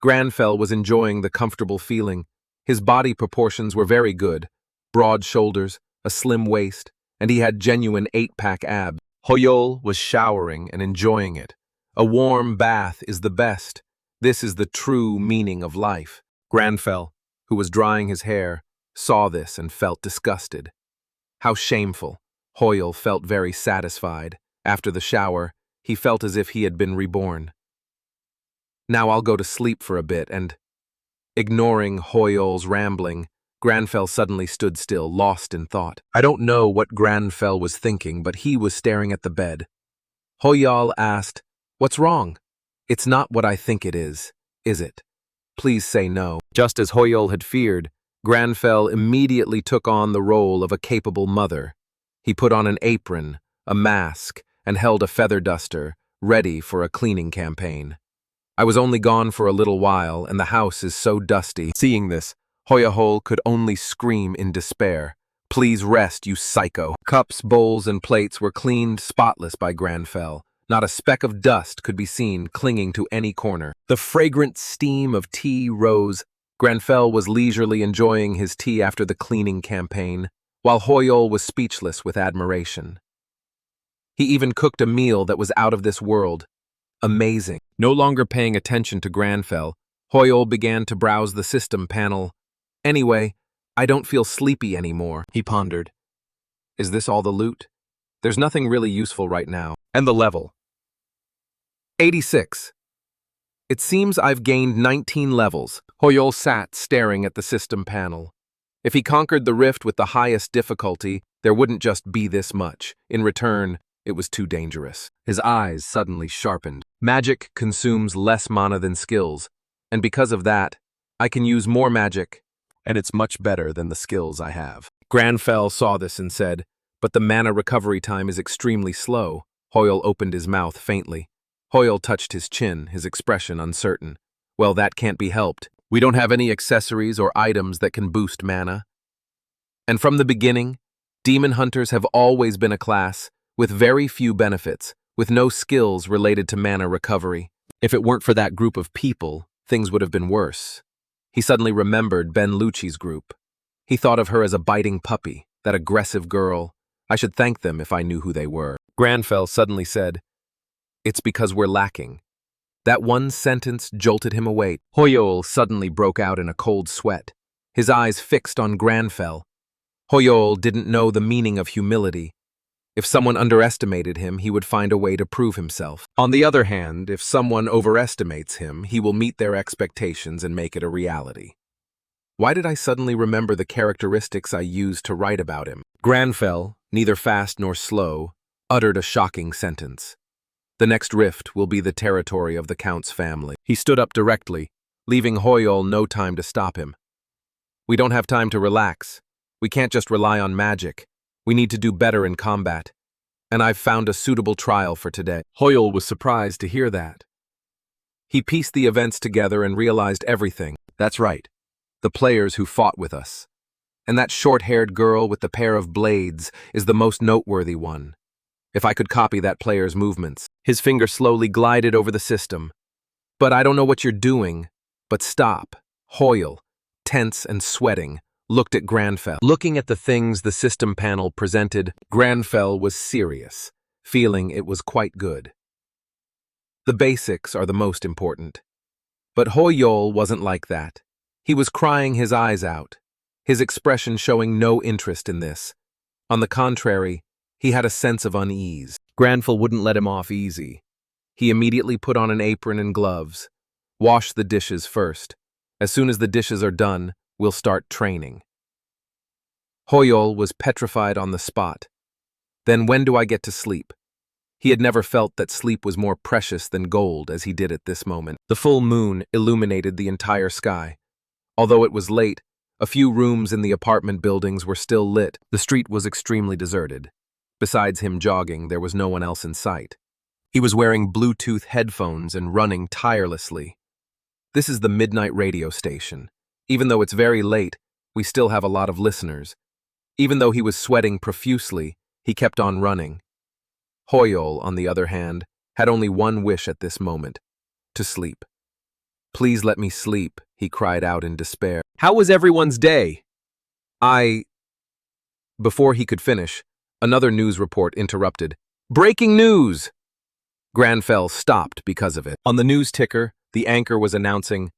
Granfell was enjoying the comfortable feeling. His body proportions were very good. Broad shoulders, a slim waist, and he had genuine 8-pack abs. Hoyol was showering and enjoying it. A warm bath is the best. This is the true meaning of life. Granfell, who was drying his hair, saw this and felt disgusted. How shameful. Hoyol felt very satisfied. After the shower, he felt as if he had been reborn. Now I'll go to sleep for a bit and... Ignoring Hoyol's rambling, Granfell suddenly stood still, lost in thought. I don't know what Granfell was thinking, but he was staring at the bed. Hoyol asked, What's wrong? It's not what I think it is it? Please say no. Just as Hoyol had feared, Granfell immediately took on the role of a capable mother. He put on an apron, a mask, and held a feather duster, ready for a cleaning campaign. I was only gone for a little while, and the house is so dusty. Seeing this, Hoyol could only scream in despair. Please rest, you psycho. Cups, bowls, and plates were cleaned spotless by Granfell. Not a speck of dust could be seen clinging to any corner. The fragrant steam of tea rose. Granfell was leisurely enjoying his tea after the cleaning campaign, while Hoyol was speechless with admiration. He even cooked a meal that was out of this world. Amazing. No longer paying attention to Granfell, Hoyol began to browse the system panel. Anyway, I don't feel sleepy anymore, he pondered. Is this all the loot? There's nothing really useful right now. And the level. 86. It seems I've gained 19 levels. Hoyol sat staring at the system panel. If he conquered the rift with the highest difficulty, there wouldn't just be this much. In return, it was too dangerous. His eyes suddenly sharpened. Magic consumes less mana than skills, and because of that, I can use more magic, and it's much better than the skills I have. Granfell saw this and said, But the mana recovery time is extremely slow. Hoyol opened his mouth faintly. Hoyol touched his chin, his expression uncertain. Well, that can't be helped. We don't have any accessories or items that can boost mana. And from the beginning, demon hunters have always been a class with very few benefits, with no skills related to mana recovery. If it weren't for that group of people, things would have been worse. He suddenly remembered Ben Lucci's group. He thought of her as a biting puppy, that aggressive girl. I should thank them if I knew who they were. Granfell suddenly said, It's because we're lacking. That one sentence jolted him awake. Hoyol suddenly broke out in a cold sweat, his eyes fixed on Granfell. Hoyol didn't know the meaning of humility. If someone underestimated him, he would find a way to prove himself. On the other hand, if someone overestimates him, he will meet their expectations and make it a reality. Why did I suddenly remember the characteristics I used to write about him? Granfell, neither fast nor slow, uttered a shocking sentence. The next rift will be the territory of the Count's family. He stood up directly, leaving Hoyol no time to stop him. We don't have time to relax. We can't just rely on magic. We need to do better in combat. And I've found a suitable trial for today. Hoyol was surprised to hear that. He pieced the events together and realized everything. That's right. The players who fought with us. And that short-haired girl with the pair of blades is the most noteworthy one. If I could copy that player's movements. His finger slowly glided over the system. But I don't know what you're doing. But stop. Hoyle, tense and sweating, looked at Granfell. Looking at the things the system panel presented, Granfell was serious, feeling it was quite good. The basics are the most important. But Hoyle wasn't like that. He was crying his eyes out, his expression showing no interest in this. On the contrary, he had a sense of unease. Granfell wouldn't let him off easy. He immediately put on an apron and gloves. Wash the dishes first. As soon as the dishes are done, we'll start training. Hoyle was petrified on the spot. Then when do I get to sleep? He had never felt that sleep was more precious than gold as he did at this moment. The full moon illuminated the entire sky. Although it was late, a few rooms in the apartment buildings were still lit. The street was extremely deserted. Besides him jogging, there was no one else in sight. He was wearing Bluetooth headphones and running tirelessly. This is the midnight radio station. Even though it's very late, we still have a lot of listeners. Even though he was sweating profusely, he kept on running. Hoyle, on the other hand, had only one wish at this moment: to sleep. "Please let me sleep," he cried out in despair. "How was everyone's day?" Before he could finish, another news report interrupted. "Breaking news!" Granfell stopped because of it. On the news ticker, the anchor was announcing,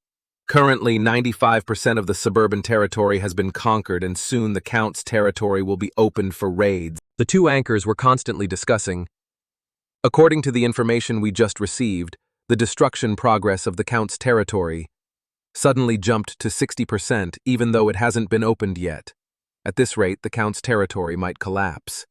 "Currently, 95% of the suburban territory has been conquered, and soon the Count's territory will be opened for raids." The two anchors were constantly discussing. According to the information we just received, the destruction progress of the Count's territory suddenly jumped to 60%, even though it hasn't been opened yet. At this rate, the Count's territory might collapse.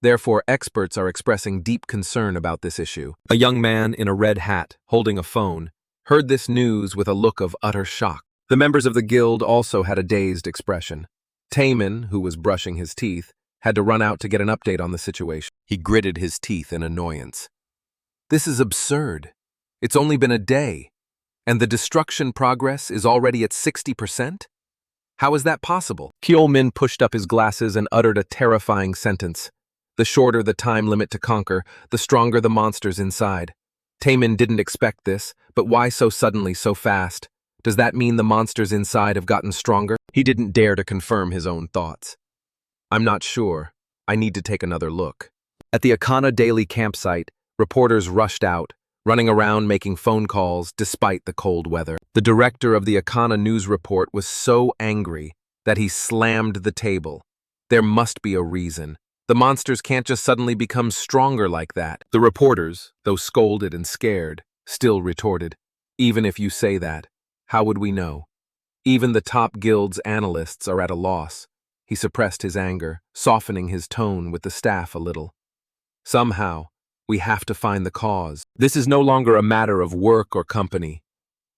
Therefore, experts are expressing deep concern about this issue. A young man in a red hat, holding a phone, heard this news with a look of utter shock. The members of the guild also had a dazed expression. Taman, who was brushing his teeth, had to run out to get an update on the situation. He gritted his teeth in annoyance. "This is absurd. It's only been a day, and the destruction progress is already at 60%? How is that possible?" Kyo-min pushed up his glasses and uttered a terrifying sentence. The shorter the time limit to conquer, the stronger the monsters inside. Taman didn't expect this, but why so suddenly, so fast? Does that mean the monsters inside have gotten stronger? He didn't dare to confirm his own thoughts. "I'm not sure. I need to take another look." At the Akana Daily campsite, reporters rushed out, running around making phone calls despite the cold weather. The director of the Akana news report was so angry that he slammed the table. There must be a reason. The monsters can't just suddenly become stronger like that. The reporters, though scolded and scared, still retorted, "Even if you say that, how would we know? Even the top guild's analysts are at a loss." He suppressed his anger, softening his tone with the staff a little. "Somehow, we have to find the cause. This is no longer a matter of work or company.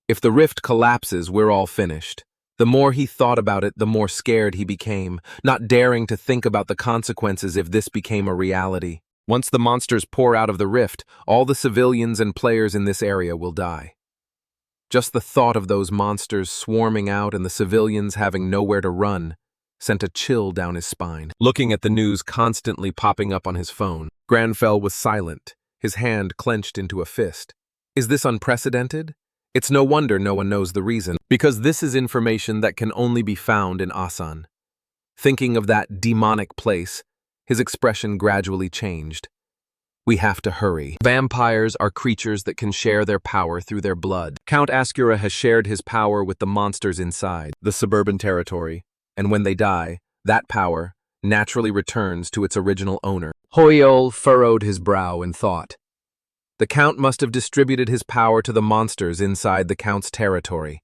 If the rift collapses, we're all finished." The more he thought about it, the more scared he became, not daring to think about the consequences if this became a reality. Once the monsters pour out of the rift, all the civilians and players in this area will die. Just the thought of those monsters swarming out and the civilians having nowhere to run sent a chill down his spine. Looking at the news constantly popping up on his phone, Granfell was silent, his hand clenched into a fist. Is this unprecedented? It's no wonder no one knows the reason, because this is information that can only be found in Asan. Thinking of that demonic place, his expression gradually changed. "We have to hurry. Vampires are creatures that can share their power through their blood. Count Ascura has shared his power with the monsters inside the suburban territory, and when they die, that power naturally returns to its original owner." Hoyle furrowed his brow in thought. The Count must have distributed his power to the monsters inside the Count's territory.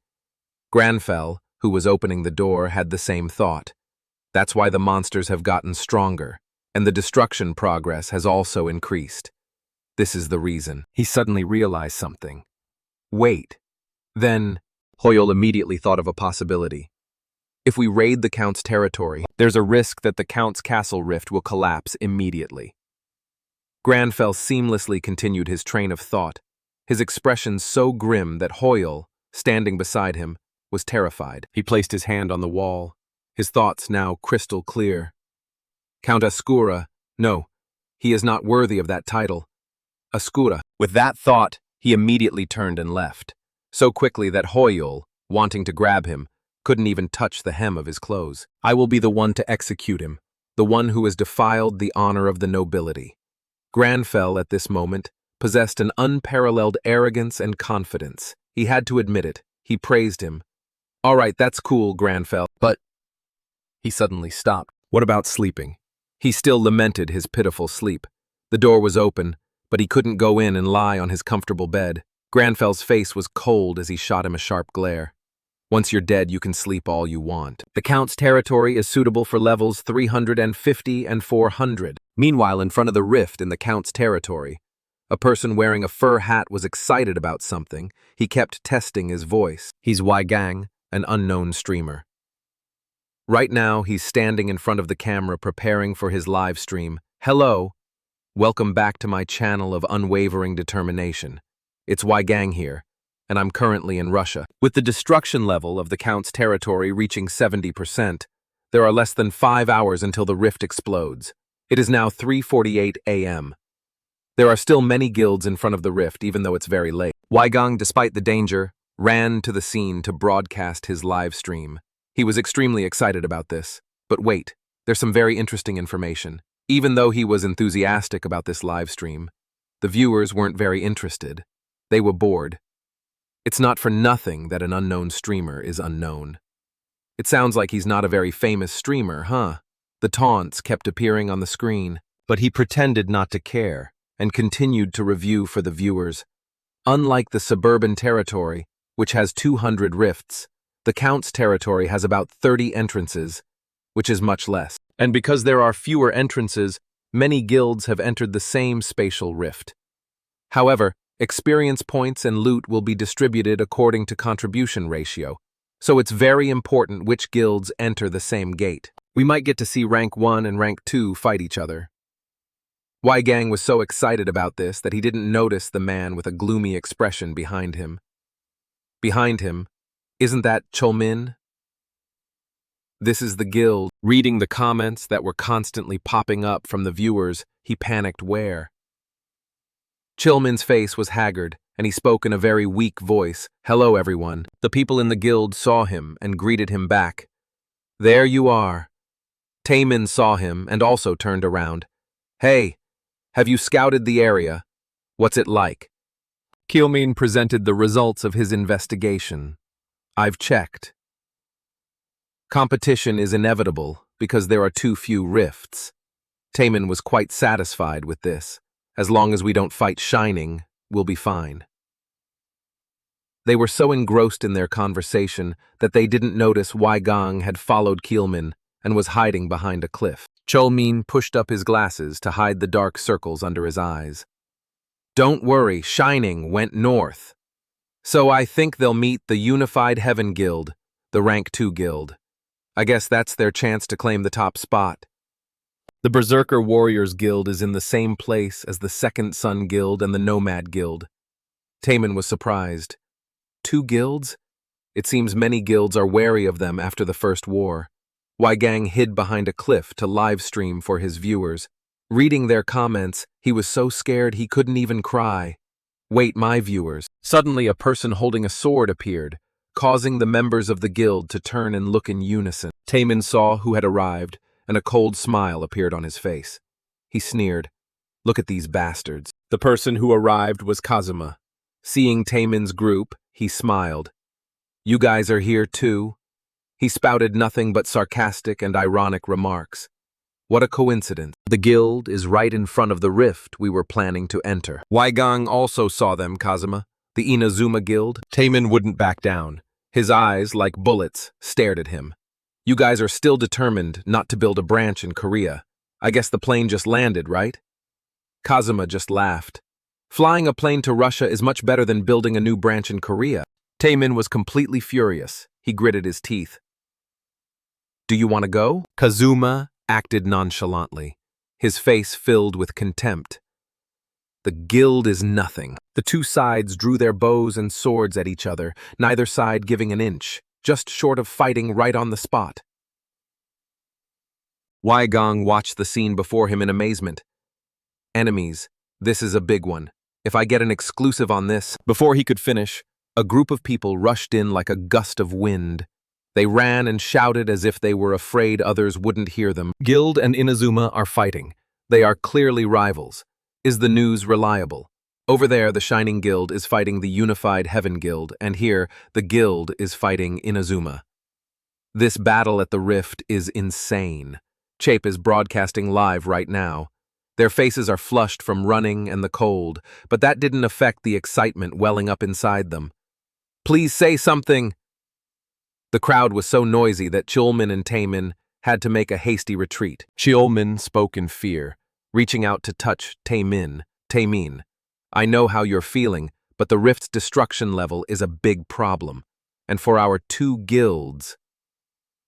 Granfell, who was opening the door, had the same thought. That's why the monsters have gotten stronger, and the destruction progress has also increased. This is the reason. He suddenly realized something. Wait. Then, Hoyle immediately thought of a possibility. If we raid the Count's territory, there's a risk that the Count's castle rift will collapse immediately. Granfell seamlessly continued his train of thought, his expression so grim that Hoyle, standing beside him, was terrified. He placed his hand on the wall, his thoughts now crystal clear. Count Ascura, no, he is not worthy of that title. Ascura. With that thought, he immediately turned and left. so quickly that Hoyul, wanting to grab him, couldn't even touch the hem of his clothes. I will be the one to execute him, the one who has defiled the honor of the nobility. Granfell, at this moment, possessed an unparalleled arrogance and confidence. He had to admit it. He praised him. All right, that's cool, Granfell, but... He suddenly stopped. What about sleeping? He still lamented his pitiful sleep. The door was open, but he couldn't go in and lie on his comfortable bed. Granfell's face was cold as he shot him a sharp glare. Once you're dead, you can sleep all you want. The Count's territory is suitable for levels 350 and 400. Meanwhile, in front of the rift in the Count's territory, a person wearing a fur hat was excited about something. He kept testing his voice. He's Weigang, an unknown streamer. Right now, he's standing in front of the camera preparing for his live stream. Hello. Welcome back to my channel of unwavering determination. It's Weigang here, and I'm currently in Russia. With the destruction level of the Count's territory reaching 70%, there are less than 5 hours until the rift explodes. It is now 3:48 a.m. There are still many guilds in front of the rift, even though it's very late. Weigang, despite the danger, ran to the scene to broadcast his live stream. He was extremely excited about this. But wait, there's some very interesting information. Even though he was enthusiastic about this live stream, the viewers weren't very interested. They were bored. It's not for nothing that an unknown streamer is unknown. It sounds like he's not a very famous streamer, huh? The taunts kept appearing on the screen, but he pretended not to care and continued to review for the viewers. Unlike the suburban territory, which has 200 rifts, the Count's territory has about 30 entrances, which is much less. And because there are fewer entrances, many guilds have entered the same spatial rift. However, experience points and loot will be distributed according to contribution ratio, so it's very important which guilds enter the same gate. We might get to see Rank 1 and Rank 2 fight each other. Weigang was so excited about this that he didn't notice the man with a gloomy expression behind him. Behind him, isn't that Cholmin? This is the guild. Reading the comments that were constantly popping up from the viewers, he panicked where. Chilmin's face was haggard, and he spoke in a very weak voice. Hello, everyone. The people in the guild saw him and greeted him back. There you are. Taemin saw him and also turned around. Hey, have you scouted the area? What's it like? Chilmin presented the results of his investigation. I've checked. Competition is inevitable because there are too few rifts. Taemin was quite satisfied with this. As long as we don't fight Shining, we'll be fine. They were so engrossed in their conversation that they didn't notice Weigang had followed Chilmin and was hiding behind a cliff. Cholmin pushed up his glasses to hide the dark circles under his eyes. Don't worry, Shining went north. So I think they'll meet the Unified Heaven Guild, the Rank 2 Guild. I guess that's their chance to claim the top spot. The Berserker Warriors Guild is in the same place as the Second Sun Guild and the Nomad Guild. Taemin was surprised. 2 guilds? It seems many guilds are wary of them after the First War. Weigang hid behind a cliff to live stream for his viewers. Reading their comments, he was so scared he couldn't even cry. Wait, my viewers. Suddenly a person holding a sword appeared, causing the members of the guild to turn and look in unison. Taemin saw who had arrived, and a cold smile appeared on his face. He sneered. Look at these bastards. The person who arrived was Kazuma. Seeing Taemin's group, he smiled. You guys are here too? He spouted nothing but sarcastic and ironic remarks. What a coincidence. The guild is right in front of the rift we were planning to enter. Weigang also saw them, Kazuma. The Inazuma Guild. Taemin wouldn't back down. His eyes, like bullets, stared at him. You guys are still determined not to build a branch in Korea. I guess the plane just landed, right? Kazuma just laughed. Flying a plane to Russia is much better than building a new branch in Korea. Taemin was completely furious. He gritted his teeth. Do you want to go? Kazuma acted nonchalantly, his face filled with contempt. The guild is nothing. The two sides drew their bows and swords at each other, neither side giving an inch, just short of fighting right on the spot. Weigang watched the scene before him in amazement. Enemies, this is a big one. If I get an exclusive on this... Before he could finish, A group of people rushed in like a gust of wind. They ran and shouted as if they were afraid others wouldn't hear them. Guild and Inazuma are fighting. They are clearly rivals. Is the news reliable? Over there, the Shining Guild is fighting the Unified Heaven Guild, and here, the Guild is fighting Inazuma. This battle at the Rift is insane. Chape is broadcasting live right now. Their faces are flushed from running and the cold, but that didn't affect the excitement welling up inside them. Please say something! The crowd was so noisy that Chulmin and Taemin had to make a hasty retreat. Chulmin spoke in fear, reaching out to touch Taemin. Taemin, I know how you're feeling, but the Rift's destruction level is a big problem. And for our two guilds,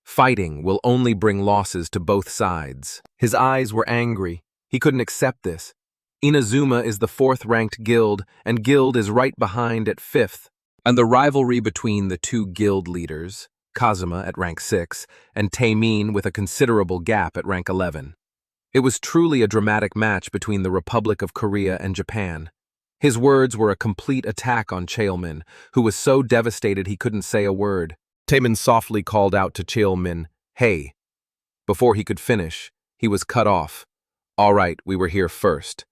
fighting will only bring losses to both sides. His eyes were angry. He couldn't accept this. Inazuma is the 4th-ranked guild, and guild is right behind at 5th. And the rivalry between the two guild leaders, Kazuma at rank 6, and Taemin with a considerable gap at rank 11. It was truly a dramatic match between the Republic of Korea and Japan. His words were a complete attack on Cheolmin, who was so devastated he couldn't say a word. Taemin softly called out to Cheolmin, "Hey." Before he could finish, he was cut off. All right, we were here first.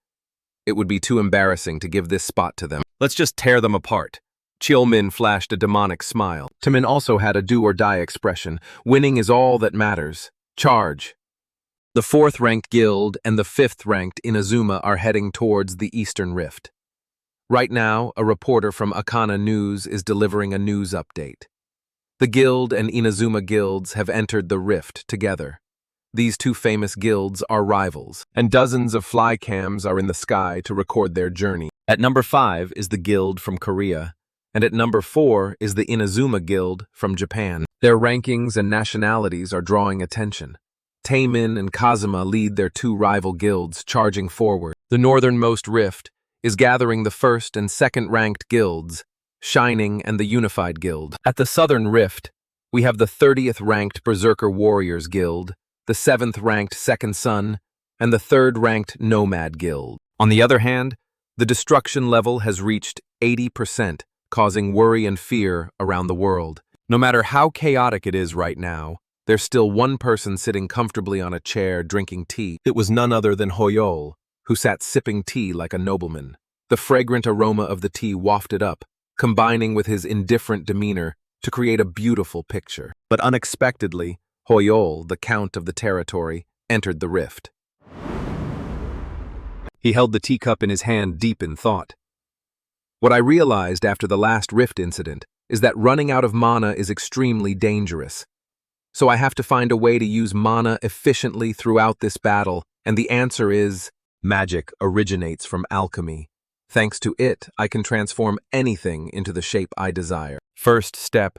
It would be too embarrassing to give this spot to them. Let's just tear them apart. Cheolmin flashed a demonic smile. Taemin also had a do-or-die expression. Winning is all that matters. Charge. The 4th-ranked guild and the 5th-ranked Inazuma are heading towards the Eastern Rift. Right now, a reporter from Akana News is delivering a news update. The guild and Inazuma guilds have entered the Rift together. These two famous guilds are rivals, and dozens of fly cams are in the sky to record their journey. At number 5 is the guild from Korea, and at number 4 is the Inazuma Guild from Japan. Their rankings and nationalities are drawing attention. Taemin and Kazuma lead their two rival guilds, charging forward. The northernmost rift is gathering the 1st and 2nd-ranked guilds, Shining and the Unified Guild. At the southern rift, we have the 30th-ranked Berserker Warriors Guild, the 7th-ranked Second Son, and the 3rd-ranked Nomad Guild. On the other hand, the destruction level has reached 80%, causing worry and fear around the world. No matter how chaotic it is right now, there's still one person sitting comfortably on a chair drinking tea. It was none other than Hoyol, who sat sipping tea like a nobleman. The fragrant aroma of the tea wafted up, combining with his indifferent demeanor to create a beautiful picture. But unexpectedly, Hoyol, the count of the territory, entered the rift. He held the teacup in his hand deep in thought. What I realized after the last rift incident is that running out of mana is extremely dangerous. So I have to find a way to use mana efficiently throughout this battle, and the answer is magic originates from alchemy. Thanks to it, I can transform anything into the shape I desire. First step,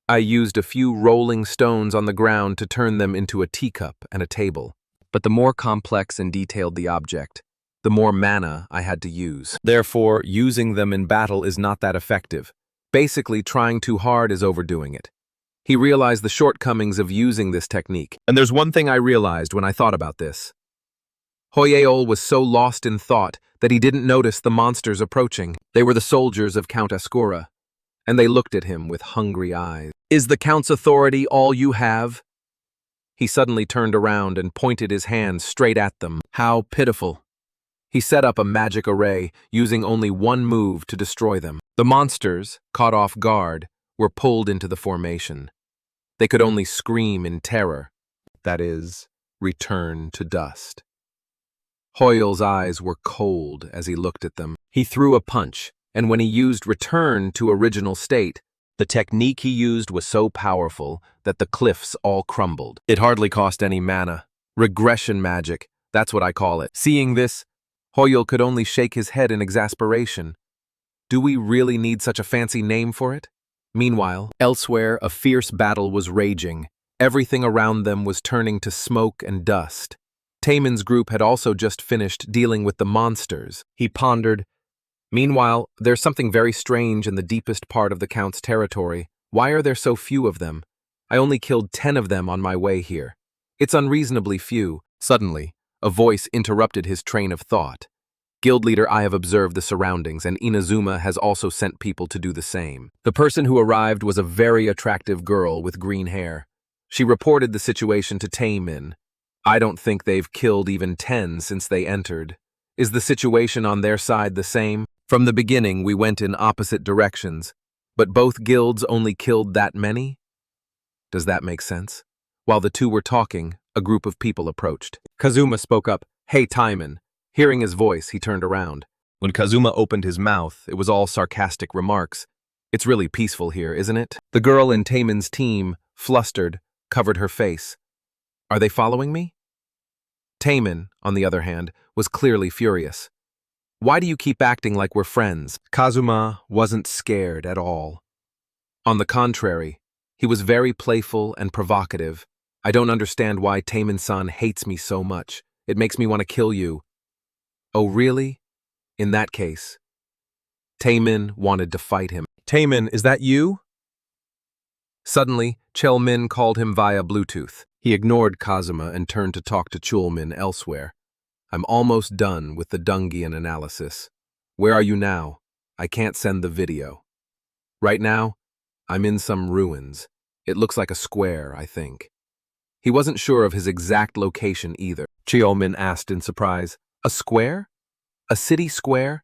I used a few rolling stones on the ground to turn them into a teacup and a table. But the more complex and detailed the object, the more mana I had to use. Therefore, using them in battle is not that effective. Basically, trying too hard is overdoing it. He realized the shortcomings of using this technique. And there's one thing I realized when I thought about this. Hoyeol was so lost in thought that he didn't notice the monsters approaching. They were the soldiers of Count Ascura, and they looked at him with hungry eyes. "Is the Count's authority all you have?" He suddenly turned around and pointed his hand straight at them. How pitiful. He set up a magic array, using only one move to destroy them. The monsters, caught off guard, were pulled into the formation. They could only scream in terror. That is, return to dust. Hoyle's eyes were cold as he looked at them. He threw a punch, and when he used return to original state, the technique he used was so powerful that the cliffs all crumbled. It hardly cost any mana. Regression magic, that's what I call it. Seeing this, Hoyle could only shake his head in exasperation. Do we really need such a fancy name for it? Meanwhile, elsewhere, a fierce battle was raging. Everything around them was turning to smoke and dust. Taemin's group had also just finished dealing with the monsters. He pondered, "Meanwhile, there's something very strange in the deepest part of the Count's territory. Why are there so few of them? I only killed 10 of them on my way here. It's unreasonably few." Suddenly, a voice interrupted his train of thought. Guild leader, I have observed the surroundings, and Inazuma has also sent people to do the same. The person who arrived was a very attractive girl with green hair. She reported the situation to Taemin. I don't think they've killed even 10 since they entered. Is the situation on their side the same? From the beginning, we went in opposite directions, but both guilds only killed that many? Does that make sense? While the two were talking, a group of people approached. Kazuma spoke up, "Hey, Timon." Hearing his voice, he turned around. When Kazuma opened his mouth, it was all sarcastic remarks. It's really peaceful here, isn't it? The girl in Taemin's team, flustered, covered her face. Are they following me? Taemin, on the other hand, was clearly furious. Why do you keep acting like we're friends? Kazuma wasn't scared at all. On the contrary, he was very playful and provocative. I don't understand why Taemin-san hates me so much. It makes me want to kill you. Oh, really? In that case. Taemin wanted to fight him. Taemin, is that you? Suddenly, Chelmin called him via Bluetooth. He ignored Kazuma and turned to talk to Chulmin elsewhere. I'm almost done with the Dungian analysis. Where are you now? I can't send the video. Right now, I'm in some ruins. It looks like a square, I think. He wasn't sure of his exact location either. Chulmin asked in surprise. A square? A city square?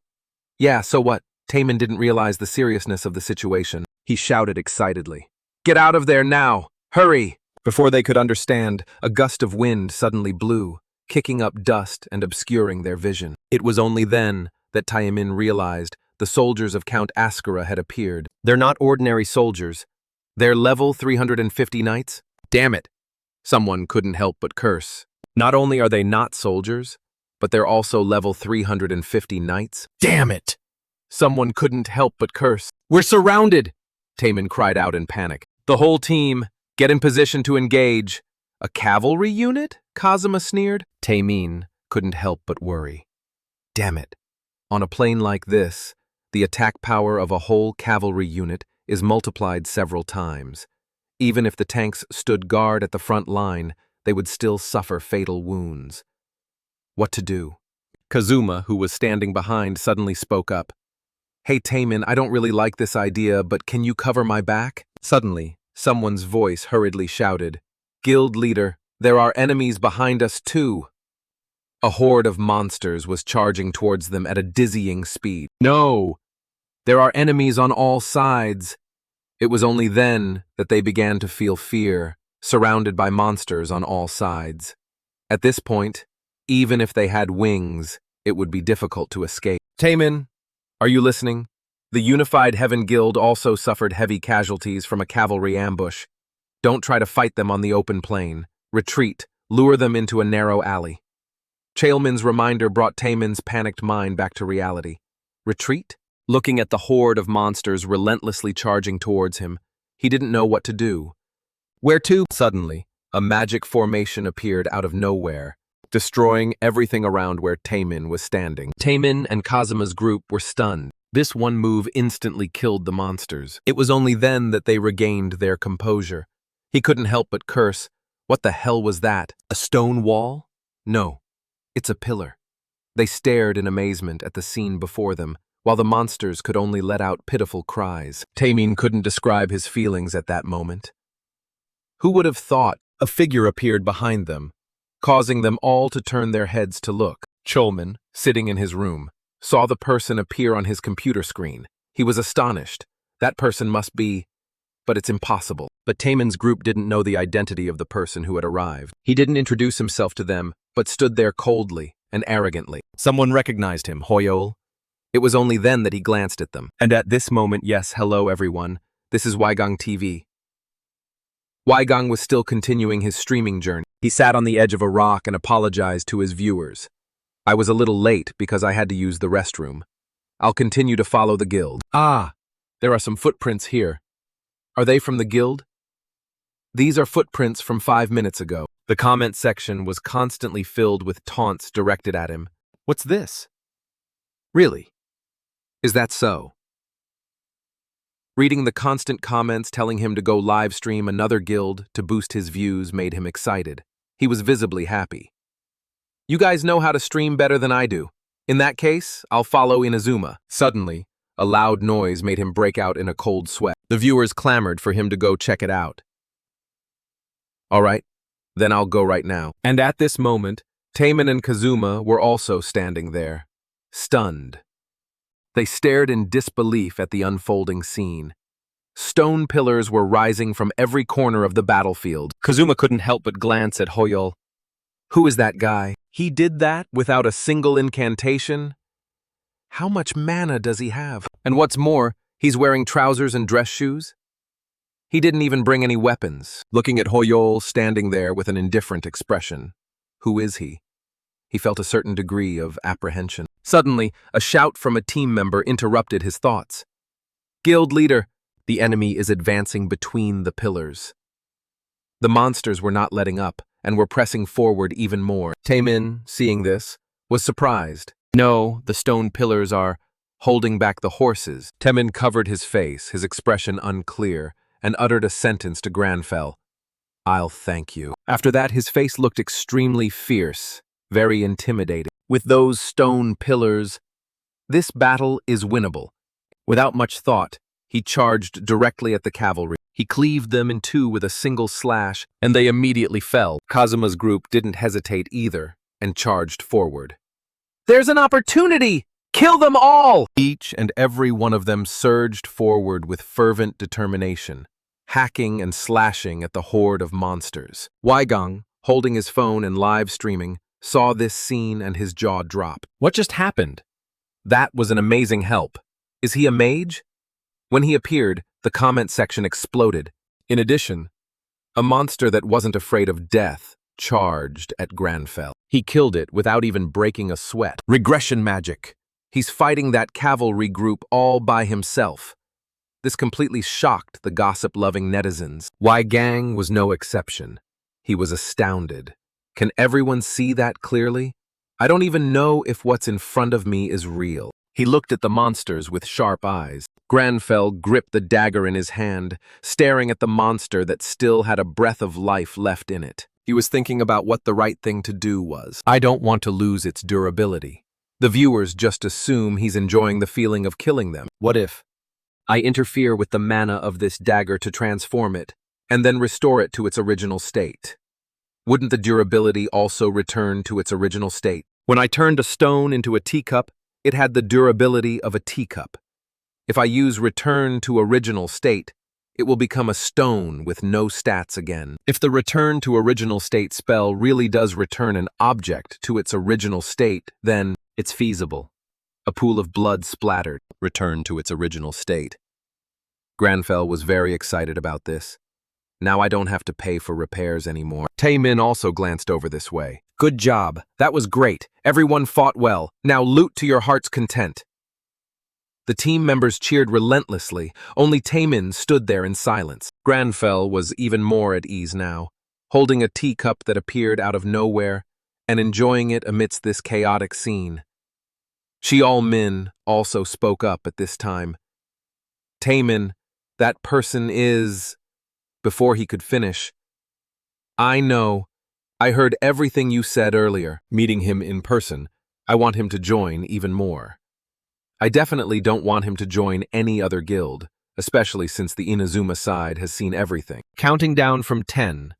Yeah, so what? Taemin didn't realize the seriousness of the situation. He shouted excitedly. Get out of there now! Hurry! Before they could understand, a gust of wind suddenly blew, kicking up dust and obscuring their vision. It was only then that Taemin realized the soldiers of Count Ascara had appeared. They're not ordinary soldiers. They're level 350 knights? Damn it! Someone couldn't help but curse. Not only are they not soldiers, but they're also level 350 knights? Damn it! Someone couldn't help but curse. We're surrounded! Taemin cried out in panic. The whole team, get in position to engage. A cavalry unit? Kazuma sneered. Taemin couldn't help but worry. Damn it. On a plane like this, the attack power of a whole cavalry unit is multiplied several times. Even if the tanks stood guard at the front line, they would still suffer fatal wounds. What to do? Kazuma, who was standing behind, suddenly spoke up. Hey Taemin, I don't really like this idea, but can you cover my back? Suddenly, someone's voice hurriedly shouted, Guild leader, there are enemies behind us too. A horde of monsters was charging towards them at a dizzying speed. No! There are enemies on all sides. It was only then that they began to feel fear, surrounded by monsters on all sides. At this point, even if they had wings, it would be difficult to escape. Taemin, are you listening? The Unified Heaven Guild also suffered heavy casualties from a cavalry ambush. Don't try to fight them on the open plain. Retreat, lure them into a narrow alley. Chaelmin's reminder brought Taemin's panicked mind back to reality. Retreat? Looking at the horde of monsters relentlessly charging towards him, he didn't know what to do. Where to? Suddenly, a magic formation appeared out of nowhere, destroying everything around where Taemin was standing. Taemin and Kazuma's group were stunned. This one move instantly killed the monsters. It was only then that they regained their composure. He couldn't help but curse. What the hell was that? A stone wall? No, it's a pillar. They stared in amazement at the scene before them, while the monsters could only let out pitiful cries. Taemin couldn't describe his feelings at that moment. Who would have thought? A figure appeared behind them, causing them all to turn their heads to look. Chulmin, sitting in his room, saw the person appear on his computer screen. He was astonished. That person must be... But it's impossible. But Taemin's group didn't know the identity of the person who had arrived. He didn't introduce himself to them, but stood there coldly and arrogantly. Someone recognized him, Hoyol. It was only then that he glanced at them. And at this moment, yes, hello everyone. This is Weigang TV. Weigang was still continuing his streaming journey. He sat on the edge of a rock and apologized to his viewers. I was a little late because I had to use the restroom. I'll continue to follow the guild. Ah, there are some footprints here. Are they from the guild? These are footprints from 5 minutes ago. The comment section was constantly filled with taunts directed at him. What's this? Really? Is that so? Reading the constant comments telling him to go live stream another guild to boost his views made him excited. He was visibly happy. You guys know how to stream better than I do. In that case, I'll follow Inazuma. Suddenly, a loud noise made him break out in a cold sweat. The viewers clamored for him to go check it out. All right, then I'll go right now. And at this moment, Taemin and Kazuma were also standing there, stunned. They stared in disbelief at the unfolding scene. Stone pillars were rising from every corner of the battlefield. Kazuma couldn't help but glance at Hoyol. Who is that guy? He did that without a single incantation? How much mana does he have? And what's more, he's wearing trousers and dress shoes? He didn't even bring any weapons. Looking at Hoyol standing there with an indifferent expression. Who is he? He felt a certain degree of apprehension. Suddenly, a shout from a team member interrupted his thoughts. Guild leader, the enemy is advancing between the pillars. The monsters were not letting up and were pressing forward even more. Taemin, seeing this, was surprised. No, the stone pillars are holding back the horses. Taemin covered his face, his expression unclear, and uttered a sentence to Granfell. I'll thank you. After that, his face looked extremely fierce, very intimidating. With those stone pillars, this battle is winnable. Without much thought, he charged directly at the cavalry. He cleaved them in two with a single slash, and they immediately fell. Kazuma's group didn't hesitate either, and charged forward. There's an opportunity! Kill them all! Each and every one of them surged forward with fervent determination, hacking and slashing at the horde of monsters. Weigang, holding his phone and live streaming, saw this scene and his jaw drop. What just happened? That was an amazing help. Is he a mage? When he appeared, the comment section exploded. In addition, a monster that wasn't afraid of death charged at Granfell. He killed it without even breaking a sweat. Regression magic. He's fighting that cavalry group all by himself. This completely shocked the gossip-loving netizens. Weigang was no exception. He was astounded. Can everyone see that clearly? I don't even know if what's in front of me is real. He looked at the monsters with sharp eyes. Granfell gripped the dagger in his hand, staring at the monster that still had a breath of life left in it. He was thinking about what the right thing to do was. I don't want to lose its durability. The viewers just assume he's enjoying the feeling of killing them. What if I interfere with the mana of this dagger to transform it, and then restore it to its original state? Wouldn't the durability also return to its original state? When I turned a stone into a teacup, it had the durability of a teacup. If I use return to original state, it will become a stone with no stats again. If the return to original state spell really does return an object to its original state, then it's feasible. A pool of blood splattered, returned to its original state. Granfell was very excited about this. Now I don't have to pay for repairs anymore. Taemin also glanced over this way. Good job. That was great. Everyone fought well. Now loot to your heart's content. The team members cheered relentlessly. Only Taemin stood there in silence. Granfell was even more at ease now, holding a teacup that appeared out of nowhere and enjoying it amidst this chaotic scene. Sheol Min also spoke up at this time. Taemin, that person is... Before he could finish, I know. I heard everything you said earlier. Meeting him in person, I want him to join even more. I definitely don't want him to join any other guild, especially since the Inazuma side has seen everything. Counting down from 10,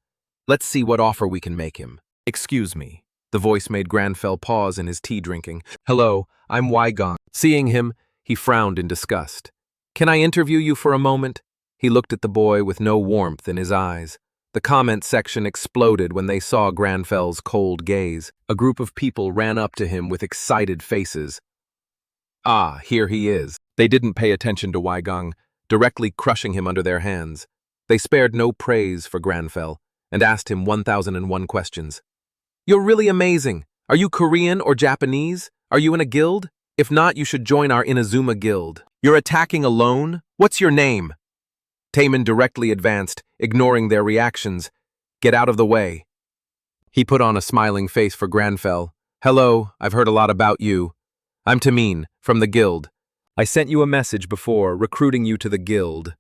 let's see what offer we can make him. Excuse me. The voice made Granfell pause in his tea drinking. Hello, I'm Weigang. Seeing him, he frowned in disgust. Can I interview you for a moment? He looked at the boy with no warmth in his eyes. The comment section exploded when they saw Granfell's cold gaze. A group of people ran up to him with excited faces. Ah, here he is. They didn't pay attention to Weigang, directly crushing him under their hands. They spared no praise for Granfell and asked him 1001 questions. You're really amazing. Are you Korean or Japanese? Are you in a guild? If not, you should join our Inazuma guild. You're attacking alone? What's your name? Taemin directly advanced, ignoring their reactions. Get out of the way. He put on a smiling face for Granfell. Hello, I've heard a lot about you. I'm Taemin, from the guild. I sent you a message before, recruiting you to the guild.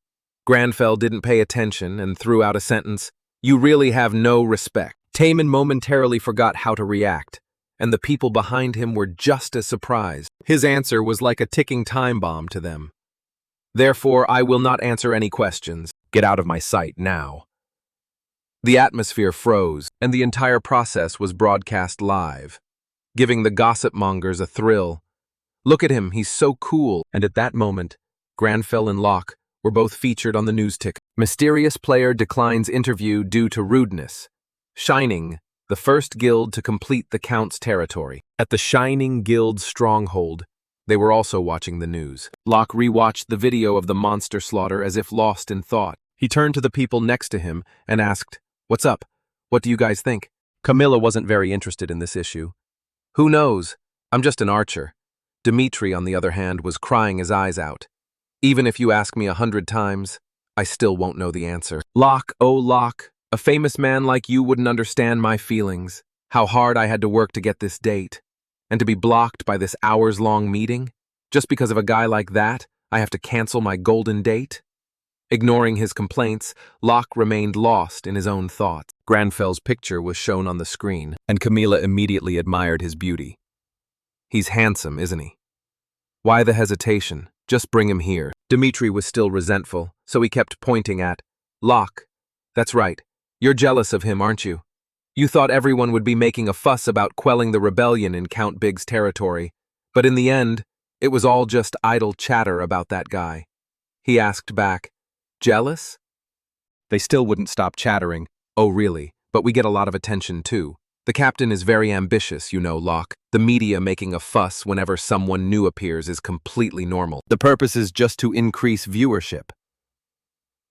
Granfell didn't pay attention and threw out a sentence. You really have no respect. Taemin momentarily forgot how to react. and the people behind him were just as surprised. His answer was like a ticking time bomb to them. Therefore, I will not answer any questions. Get out of my sight now. The atmosphere froze, and the entire process was broadcast live, giving the gossip mongers a thrill. Look at him, he's so cool. And at that moment, Granfell and Locke were both featured on the news ticker. Mysterious player declines interview due to rudeness. Shining, the first guild to complete the Count's territory. At the Shining Guild stronghold, they were also watching the news. Locke rewatched the video of the monster slaughter as if lost in thought. He turned to the people next to him and asked, "What's up? What do you guys think?" Camilla wasn't very interested in this issue. "Who knows? I'm just an archer." Dimitri, on the other hand, was crying his eyes out. "Even if you ask me 100 times, I still won't know the answer." "Locke, oh Locke, a famous man like you wouldn't understand my feelings. How hard I had to work to get this date. And to be blocked by this hours-long meeting? Just because of a guy like that, I have to cancel my golden date?" Ignoring his complaints, Locke remained lost in his own thoughts. Granfell's picture was shown on the screen, and Camilla immediately admired his beauty. "He's handsome, isn't he? Why the hesitation? Just bring him here." Dimitri was still resentful, so he kept pointing at Locke. "That's right. You're jealous of him, aren't you? You thought everyone would be making a fuss about quelling the rebellion in Count Big's territory, but in the end, it was all just idle chatter about that guy." He asked back, "Jealous?" They still wouldn't stop chattering. "Oh really, but we get a lot of attention too. The captain is very ambitious, you know, Locke. The media making a fuss whenever someone new appears is completely normal. The purpose is just to increase viewership.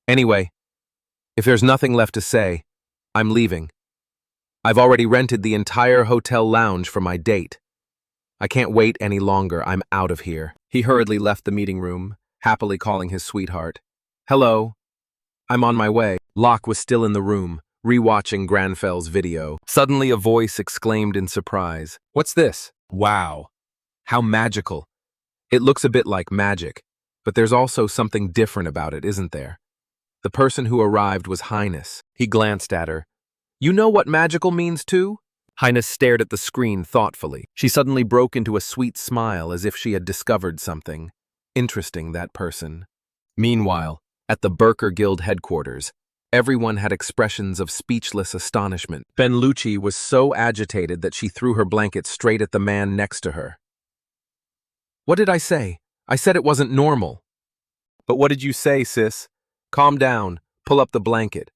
Anyway, if there's nothing left to say, I'm leaving. I've already rented the entire hotel lounge for my date. I can't wait any longer. I'm out of here." He hurriedly left the meeting room, happily calling his sweetheart. "Hello. I'm on my way." Locke was still in the room, rewatching Granfell's video. Suddenly a voice exclaimed in surprise, "What's this? Wow. How magical. It looks a bit like magic, but there's also something different about it, isn't there?" The person who arrived was Highness. He glanced at her. "You know what magical means too?" Highness stared at the screen thoughtfully. She suddenly broke into a sweet smile as if she had discovered something. Interesting, that person. Meanwhile, at the Burker Guild headquarters, everyone had expressions of speechless astonishment. Benlucci was so agitated that she threw her blanket straight at the man next to her. "What did I say? I said it wasn't normal." "But what did you say, sis? Calm down, pull up the blanket.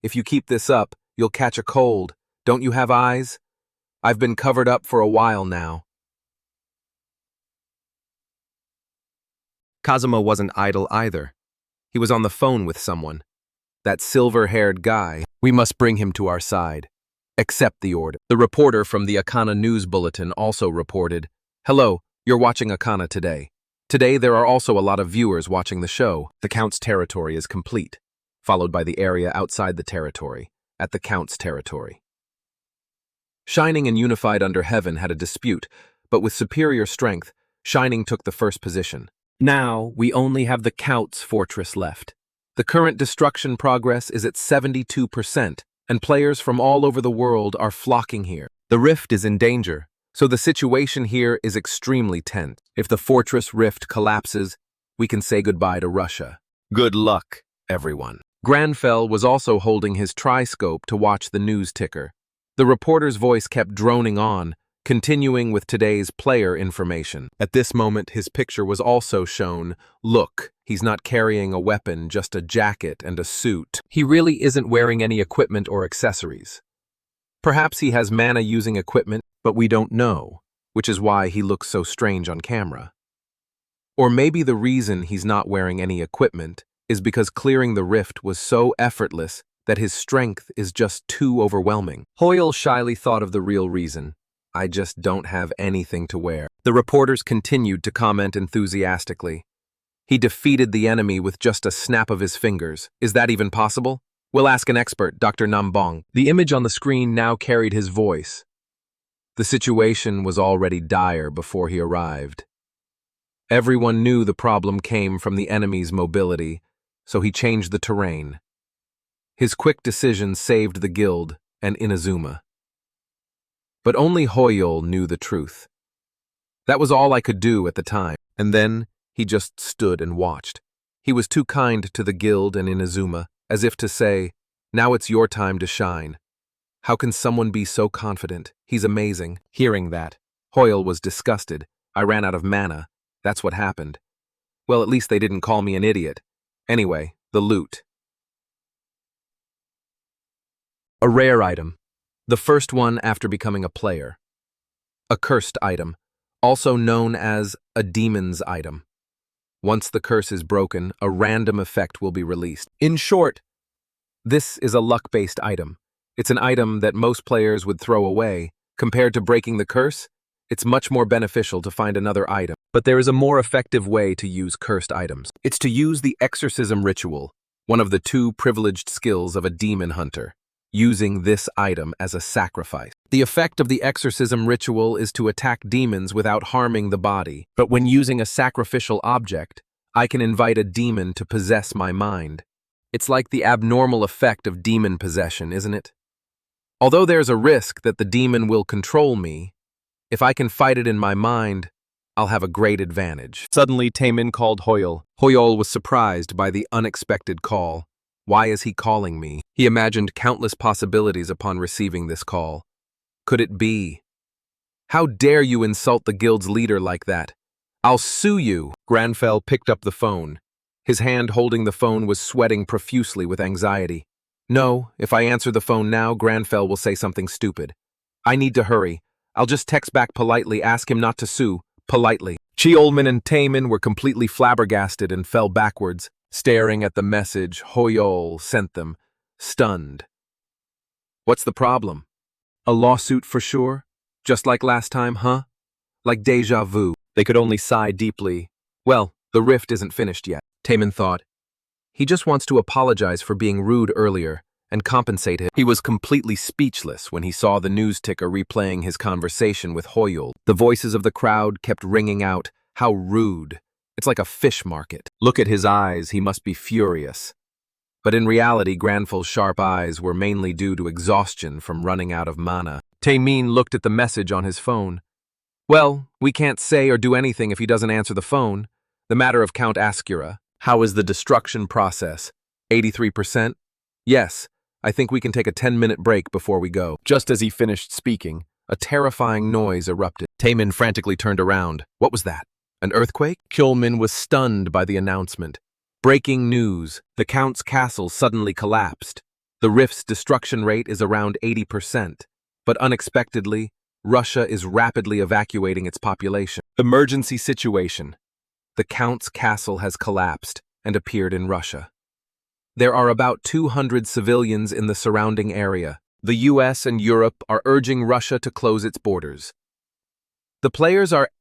If you keep this up, you'll catch a cold. Don't you have eyes? I've been covered up for a while now." Kazuma wasn't idle either. He was on the phone with someone. That silver-haired guy. "We must bring him to our side. Accept the order." The reporter from the Akana News Bulletin also reported, "Hello, you're watching Akana today. Today there are also a lot of viewers watching the show. The Count's territory is complete," followed by the area outside the territory, at the Count's territory. Shining and Unified Under Heaven had a dispute, but with superior strength, Shining took the first position. Now, we only have the Count's fortress left. The current destruction progress is at 72%, and players from all over the world are flocking here. The rift is in danger, so the situation here is extremely tense. If the fortress rift collapses, we can say goodbye to Russia. Good luck, everyone. Granfell was also holding his triscope to watch the news ticker. The reporter's voice kept droning on, continuing with today's player information. At this moment, his picture was also shown. Look, he's not carrying a weapon, just a jacket and a suit. He really isn't wearing any equipment or accessories. Perhaps he has mana-using equipment, but we don't know, which is why he looks so strange on camera. Or maybe the reason he's not wearing any equipment is because clearing the rift was so effortless that his strength is just too overwhelming. Hoyle shyly thought of the real reason. "I just don't have anything to wear." The reporters continued to comment enthusiastically. "He defeated the enemy with just a snap of his fingers. Is that even possible? We'll ask an expert, Dr. Nambong." The image on the screen now carried his voice. The situation was already dire before he arrived. Everyone knew the problem came from the enemy's mobility, so he changed the terrain. His quick decision saved the guild and Inazuma. But only Hoyol knew the truth. That was all I could do at the time, and then he just stood and watched. He was too kind to the guild and Inazuma, as if to say, "Now it's your time to shine." How can someone be so confident? He's amazing. Hearing that, Hoyle was disgusted. I ran out of mana. That's what happened. Well, at least they didn't call me an idiot. Anyway, the loot. A rare item. The first one after becoming a player. A cursed item, also known as a demon's item. Once the curse is broken, a random effect will be released. In short, this is a luck-based item. It's an item that most players would throw away. Compared to breaking the curse, it's much more beneficial to find another item. But there is a more effective way to use cursed items. It's to use the exorcism ritual, one of the two privileged skills of a demon hunter, using this item as a sacrifice. The effect of the exorcism ritual is to attack demons without harming the body. But when using a sacrificial object, I can invite a demon to possess my mind. It's like the abnormal effect of demon possession, isn't it? Although there's a risk that the demon will control me, if I can fight it in my mind, I'll have a great advantage. Suddenly, Taemin called Hoyol. Hoyol was surprised by the unexpected call. Why is he calling me? He imagined countless possibilities upon receiving this call. Could it be? How dare you insult the guild's leader like that? I'll sue you! Granfell picked up the phone. His hand holding the phone was sweating profusely with anxiety. No, if I answer the phone now, Granfell will say something stupid. I need to hurry. I'll just text back politely, ask him not to sue, politely. Cheolmin and Taemin were completely flabbergasted and fell backwards, staring at the message Hoyol sent them, stunned. What's the problem? A lawsuit for sure? Just like last time, huh? Like déjà vu. They could only sigh deeply. Well, the rift isn't finished yet, Taemin thought. He just wants to apologize for being rude earlier and compensate him. He was completely speechless when he saw the news ticker replaying his conversation with Hoyol. The voices of the crowd kept ringing out, "How rude. It's like a fish market. Look at his eyes, he must be furious." But in reality, Granfell's sharp eyes were mainly due to exhaustion from running out of mana. Taemin looked at the message on his phone. Well, we can't say or do anything if he doesn't answer the phone. The matter of Count Ascura. How is the destruction process? 83%? Yes, I think we can take a 10-minute break before we go. Just as he finished speaking, a terrifying noise erupted. Taemin frantically turned around. What was that? An earthquake? Kjolmin was stunned by the announcement. Breaking news. The Count's castle suddenly collapsed. The rift's destruction rate is around 80%. But unexpectedly, Russia is rapidly evacuating its population. Emergency situation. The Count's castle has collapsed and appeared in Russia. There are about 200 civilians in the surrounding area. The US and Europe are urging Russia to close its borders. The players are...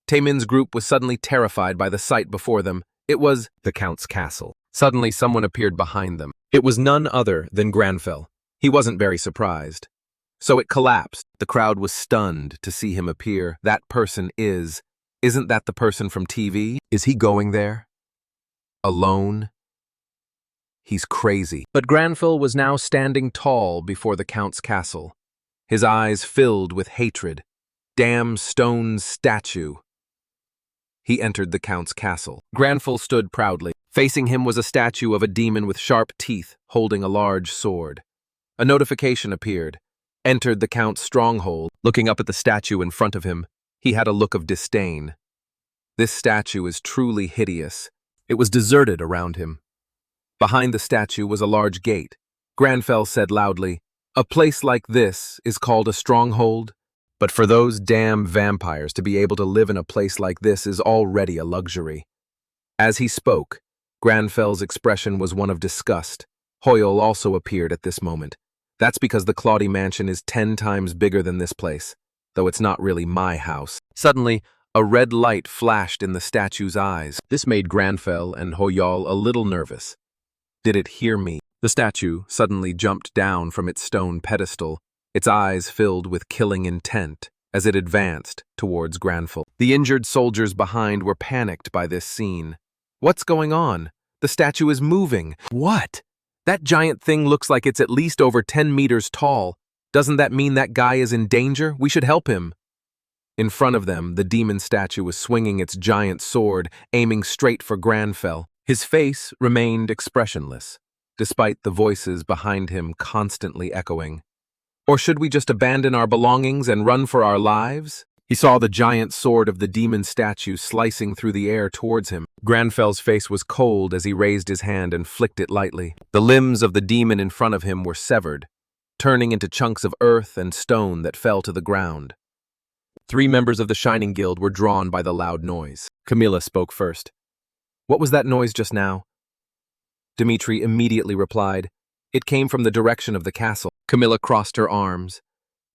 Taemin's group was suddenly terrified by the sight before them. It was the Count's castle. Suddenly someone appeared behind them. It was none other than Granfell. He wasn't very surprised. So it collapsed. The crowd was stunned to see him appear. That person is... Isn't that the person from TV? Is he going there? Alone? He's crazy. But Granfell was now standing tall before the Count's castle. His eyes filled with hatred. Damn stone statue. He entered the Count's castle. Granfell stood proudly. Facing him was a statue of a demon with sharp teeth, holding a large sword. A notification appeared. Entered the Count's stronghold. Looking up at the statue in front of him, he had a look of disdain. This statue is truly hideous. It was deserted around him. Behind the statue was a large gate. Granfell said loudly, "A place like this is called a stronghold? But for those damn vampires to be able to live in a place like this is already a luxury." As he spoke, Granfell's expression was one of disgust. Hoyle also appeared at this moment. That's because the Claudie mansion is 10 times bigger than this place, though it's not really my house. Suddenly, a red light flashed in the statue's eyes. This made Granfell and Hoyol a little nervous. Did it hear me? The statue suddenly jumped down from its stone pedestal, its eyes filled with killing intent, as it advanced towards Granfell. The injured soldiers behind were panicked by this scene. What's going on? The statue is moving. What? That giant thing looks like it's at least over 10 meters tall. Doesn't that mean that guy is in danger? We should help him. In front of them, the demon statue was swinging its giant sword, aiming straight for Granfell. His face remained expressionless, despite the voices behind him constantly echoing. Or should we just abandon our belongings and run for our lives? He saw the giant sword of the demon statue slicing through the air towards him. Granfell's face was cold as he raised his hand and flicked it lightly. The limbs of the demon in front of him were severed, turning into chunks of earth and stone that fell to the ground. 3 members of the Shining Guild were drawn by the loud noise. Camilla spoke first. What was that noise just now? Dmitri immediately replied. It came from the direction of the castle. Camilla crossed her arms.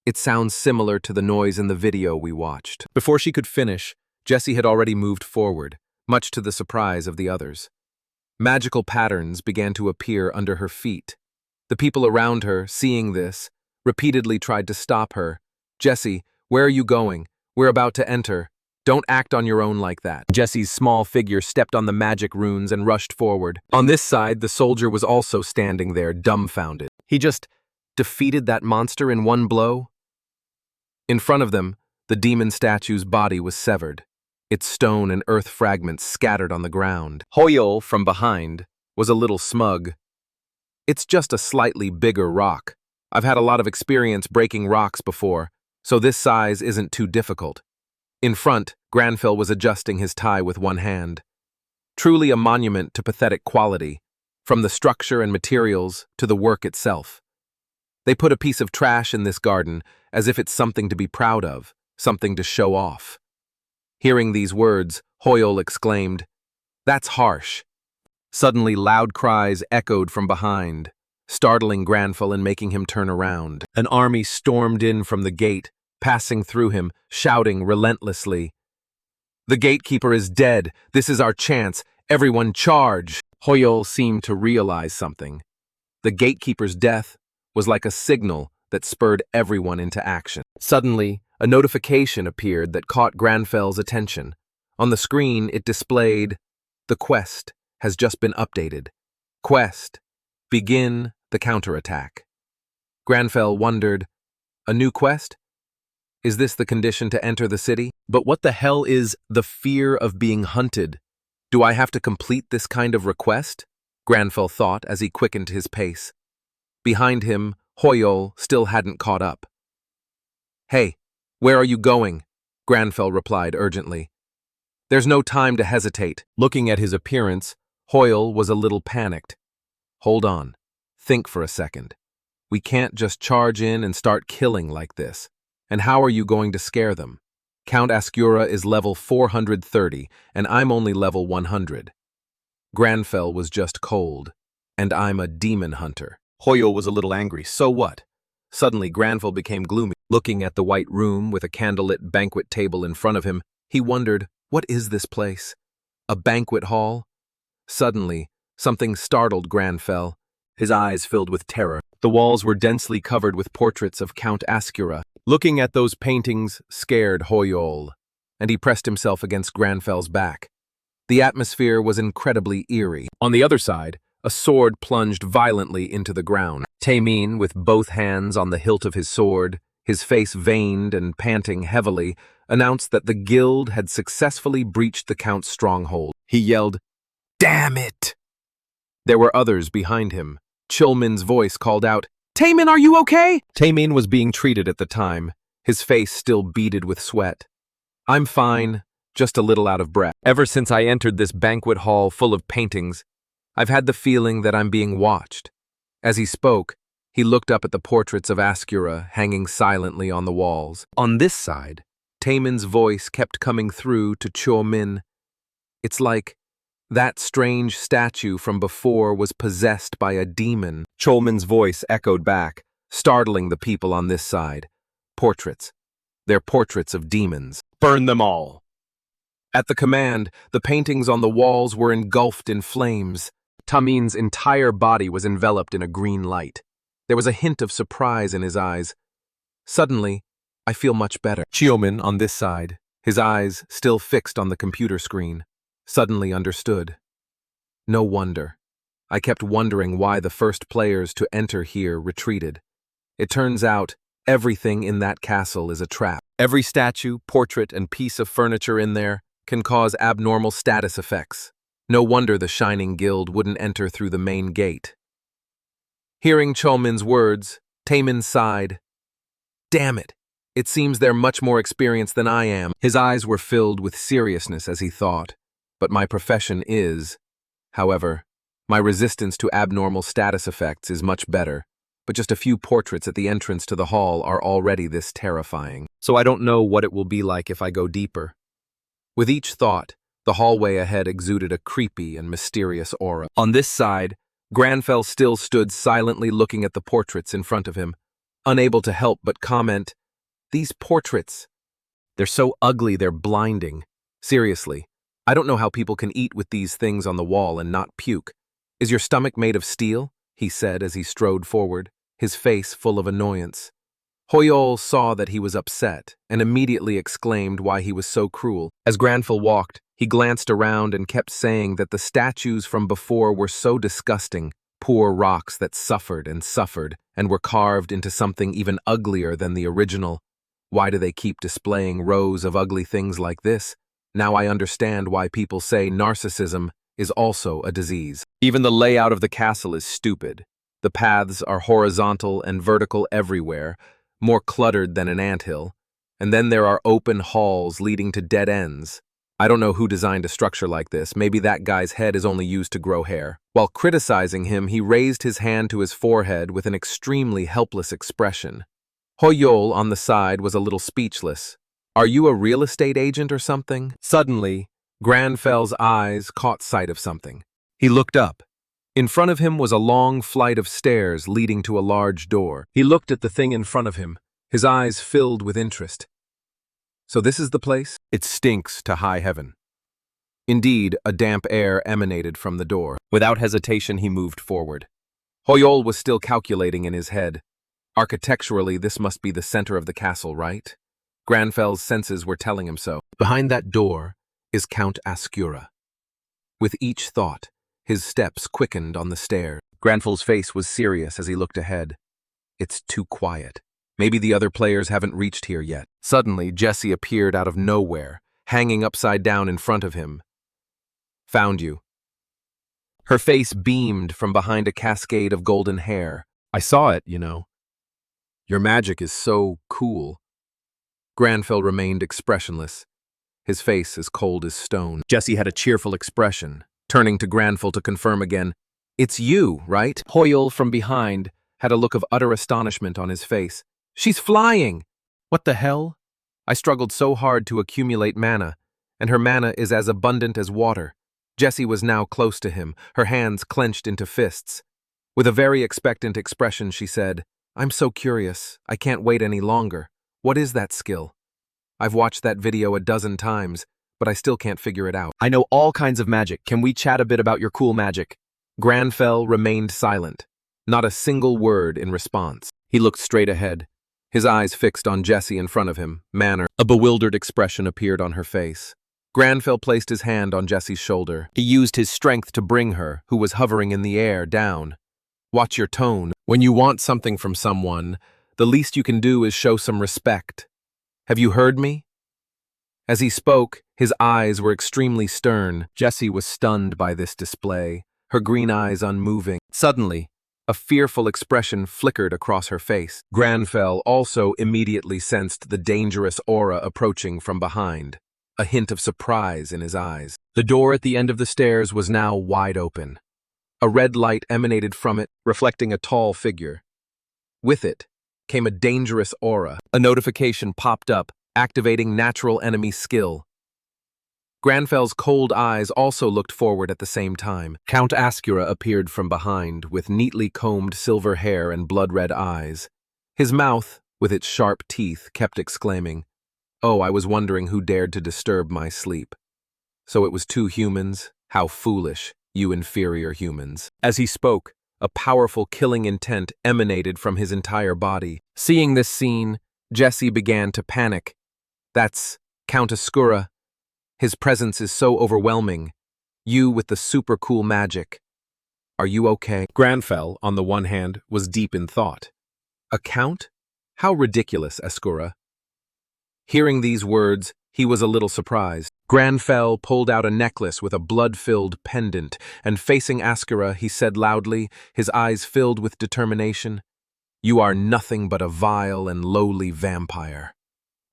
It sounds similar to the noise in the video we watched. Before she could finish, Jessie had already moved forward, much to the surprise of the others. Magical patterns began to appear under her feet. The people around her, seeing this, repeatedly tried to stop her. Jessie, where are you going? We're about to enter. Don't act on your own like that. Jessie's small figure stepped on the magic runes and rushed forward. On this side, the soldier was also standing there, dumbfounded. He just defeated that monster in one blow? In front of them, the demon statue's body was severed, its stone and earth fragments scattered on the ground. Hoyol, from behind, was a little smug. It's just a slightly bigger rock. I've had a lot of experience breaking rocks before, so this size isn't too difficult. In front, Granfell was adjusting his tie with one hand. Truly a monument to pathetic quality, from the structure and materials to the work itself. They put a piece of trash in this garden as if it's something to be proud of, something to show off. Hearing these words, Hoyol exclaimed, "That's harsh." Suddenly loud cries echoed from behind, startling Granfell and making him turn around. An army stormed in from the gate, passing through him, shouting relentlessly, "The gatekeeper is dead! This is our chance! Everyone charge!" Hoyol seemed to realize something. The gatekeeper's death was like a signal that spurred everyone into action. Suddenly, a notification appeared that caught Granfell's attention. On the screen, it displayed, "The quest has just been updated. Quest, begin the counterattack." Granfell wondered, a new quest? Is this the condition to enter the city? But what the hell is the fear of being hunted? Do I have to complete this kind of request? Granfell thought as he quickened his pace. Behind him, Hoyol still hadn't caught up. "Hey, where are you going?" Granfell replied urgently. "There's no time to hesitate." Looking at his appearance, Hoyol was a little panicked. "Hold on. Think for a second. We can't just charge in and start killing like this. And how are you going to scare them? Count Ascura is level 430, and I'm only level 100. Granfell was just cold, and I'm a demon hunter." Hoyol was a little angry. So what? Suddenly, Granfell became gloomy. Looking at the white room with a candlelit banquet table in front of him, he wondered, what is this place? A banquet hall? Suddenly, something startled Granfell. His eyes filled with terror. The walls were densely covered with portraits of Count Ascura. Looking at those paintings scared Hoyol, and he pressed himself against Granfell's back. The atmosphere was incredibly eerie. On the other side, a sword plunged violently into the ground. Taemin, with both hands on the hilt of his sword, his face veined and panting heavily, announced that the guild had successfully breached the Count's stronghold. He yelled, "Damn it!" There were others behind him. Chulmin's voice called out, "Taemin, are you okay?" Taemin was being treated at the time, his face still beaded with sweat. "I'm fine, just a little out of breath. Ever since I entered this banquet hall full of paintings, I've had the feeling that I'm being watched." As he spoke, he looked up at the portraits of Ascura hanging silently on the walls. On this side, Taemin's voice kept coming through to Chulmin. "It's like that strange statue from before was possessed by a demon." Chulmin's voice echoed back, startling the people on this side. Portraits. They're portraits of demons. Burn them all. At the command, the paintings on the walls were engulfed in flames. Tamin's entire body was enveloped in a green light. There was a hint of surprise in his eyes. Suddenly, I feel much better. Chiomin, on this side, his eyes still fixed on the computer screen, suddenly understood. No wonder. I kept wondering why the first players to enter here retreated. It turns out Everything in that castle is a trap. Every statue, portrait, and piece of furniture in there can cause abnormal status effects. No wonder the Shining Guild wouldn't enter through the main gate. Hearing Cholmin's words, Taemin sighed. Damn it! It seems they're much more experienced than I am. His eyes were filled with seriousness as he thought. But my profession is. However, my resistance to abnormal status effects is much better. But just a few portraits at the entrance to the hall are already this terrifying. So I don't know what it will be like if I go deeper. With each thought, the hallway ahead exuded a creepy and mysterious aura. On this side, Granfell still stood silently looking at the portraits in front of him, unable to help but comment, "These portraits, they're so ugly they're blinding. Seriously, I don't know how people can eat with these things on the wall and not puke. Is your stomach made of steel?" he said as he strode forward, his face full of annoyance. Hoyol saw that he was upset and immediately exclaimed why he was so cruel. As Granfell walked, he glanced around and kept saying that the statues from before were so disgusting, poor rocks that suffered and were carved into something even uglier than the original. Why do they keep displaying rows of ugly things like this? Now I understand why people say narcissism is also a disease. Even the layout of the castle is stupid. The paths are horizontal and vertical everywhere, more cluttered than an anthill, and then there are open halls leading to dead ends. I don't know who designed a structure like this. Maybe that guy's head is only used to grow hair. While criticizing him, he raised his hand to his forehead with an extremely helpless expression. Hoyol on the side was a little speechless. Are you a real estate agent or something? Suddenly, Granfell's eyes caught sight of something. He looked up. In front of him was a long flight of stairs leading to a large door. He looked at the thing in front of him, his eyes filled with interest. So this is the place? It stinks to high heaven. Indeed, a damp air emanated from the door. Without hesitation, he moved forward. Hoyol was still calculating in his head. Architecturally, this must be the center of the castle, right? Granfell's senses were telling him so. Behind that door is Count Ascura. With each thought, his steps quickened on the stairs. Granfell's face was serious as he looked ahead. It's too quiet. Maybe the other players haven't reached here yet. Suddenly, Jessie appeared out of nowhere, hanging upside down in front of him. Found you. Her face beamed from behind a cascade of golden hair. I saw it, you know. Your magic is so cool. Granfell remained expressionless, his face as cold as stone. Jessie had a cheerful expression, turning to Granfell to confirm again. It's you, right? Hoyol from behind had a look of utter astonishment on his face. She's flying! What the hell? I struggled so hard to accumulate mana, and her mana is as abundant as water. Jessie was now close to him, her hands clenched into fists. With a very expectant expression, she said, I'm so curious. I can't wait any longer. What is that skill? I've watched that video a dozen times, but I still can't figure it out. I know all kinds of magic. Can we chat a bit about your cool magic? Granfell remained silent, not a single word in response. He looked straight ahead, his eyes fixed on Jessie in front of him. A bewildered expression appeared on her face. Granfell placed his hand on Jessie's shoulder. He used his strength to bring her, who was hovering in the air, down. Watch your tone. When you want something from someone, the least you can do is show some respect. Have you heard me? As he spoke, his eyes were extremely stern. Jessie was stunned by this display, her green eyes unmoving. Suddenly, a fearful expression flickered across her face. Granfell also immediately sensed the dangerous aura approaching from behind, a hint of surprise in his eyes. The door at the end of the stairs was now wide open. A red light emanated from it, reflecting a tall figure. With it came a dangerous aura. A notification popped up, activating natural enemy skill. Granfell's cold eyes also looked forward at the same time. Count Ascura appeared from behind, with neatly combed silver hair and blood-red eyes. His mouth, with its sharp teeth, kept exclaiming, Oh, I was wondering who dared to disturb my sleep. So it was 2 humans? How foolish, you inferior humans. As he spoke, a powerful killing intent emanated from his entire body. Seeing this scene, Jessie began to panic. That's Count Ascura. His presence is so overwhelming. You with the super cool magic. Are you okay? Granfell, on the one hand, was deep in thought. A count? How ridiculous, Ascura. Hearing these words, he was a little surprised. Granfell pulled out a necklace with a blood-filled pendant, and facing Ascura, he said loudly, his eyes filled with determination, "You are nothing but a vile and lowly vampire."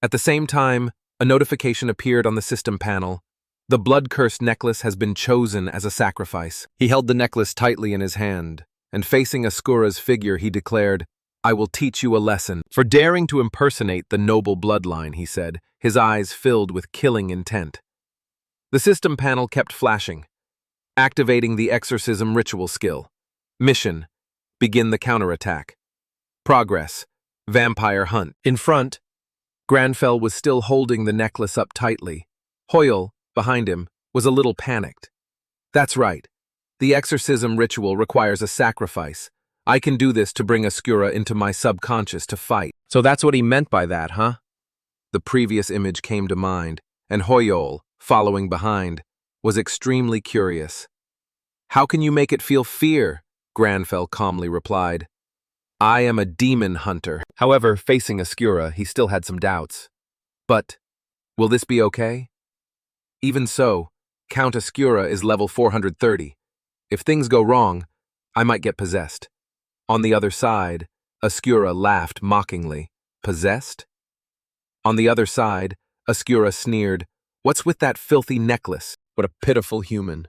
At the same time, a notification appeared on the system panel. The blood-cursed necklace has been chosen as a sacrifice. He held the necklace tightly in his hand, and facing Ascura's figure, he declared, "I will teach you a lesson for daring to impersonate the noble bloodline," he said, his eyes filled with killing intent. The system panel kept flashing, activating the exorcism ritual skill. Mission: begin the counterattack. Progress: vampire hunt. In front, Granfell was still holding the necklace up tightly. Hoyle, behind him, was a little panicked. "That's right. The exorcism ritual requires a sacrifice. I can do this to bring Ascura into my subconscious to fight." So that's what he meant by that, huh? The previous image came to mind, and Hoyle, following behind, was extremely curious. "How can you make it feel fear?" Granfell calmly replied. "I am a demon hunter." However, facing Ascura, he still had some doubts. "But, will this be okay?" "Even so, Count Ascura is level 430. If things go wrong, I might get possessed." On the other side, Ascura laughed mockingly. "Possessed?" On the other side, Ascura sneered, "What's with that filthy necklace? What a pitiful human."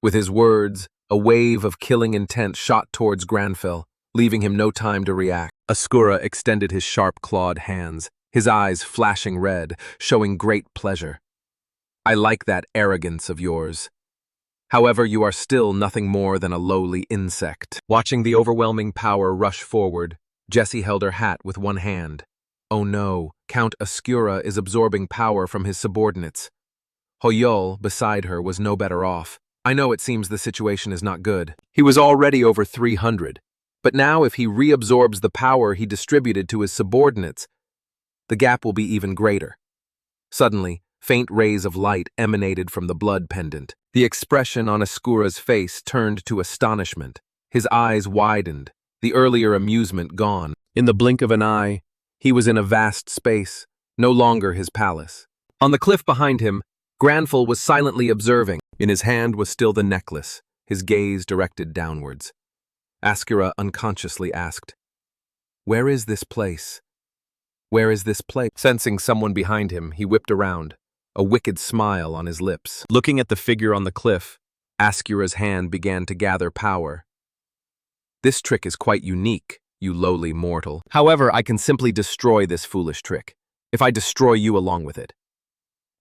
With his words, a wave of killing intent shot towards Granfell, leaving him no time to react. Ascura extended his sharp-clawed hands, his eyes flashing red, showing great pleasure. "I like that arrogance of yours. However, you are still nothing more than a lowly insect." Watching the overwhelming power rush forward, Jessie held her hat with one hand. Oh no, Count Ascura is absorbing power from his subordinates. Hoyle, beside her, was no better off. I know it seems the situation is not good. He was already over 300. But now if he reabsorbs the power he distributed to his subordinates, the gap will be even greater. Suddenly, faint rays of light emanated from the blood pendant. The expression on Ascura's face turned to astonishment. His eyes widened, the earlier amusement gone. In the blink of an eye, he was in a vast space, no longer his palace. On the cliff behind him, Granfell was silently observing. In his hand was still the necklace, his gaze directed downwards. Ascura unconsciously asked, "Where is this place? Where is this place?" Sensing someone behind him, he whipped around, a wicked smile on his lips. Looking at the figure on the cliff, Ascura's hand began to gather power. "This trick is quite unique, you lowly mortal. However, I can simply destroy this foolish trick, if I destroy you along with it."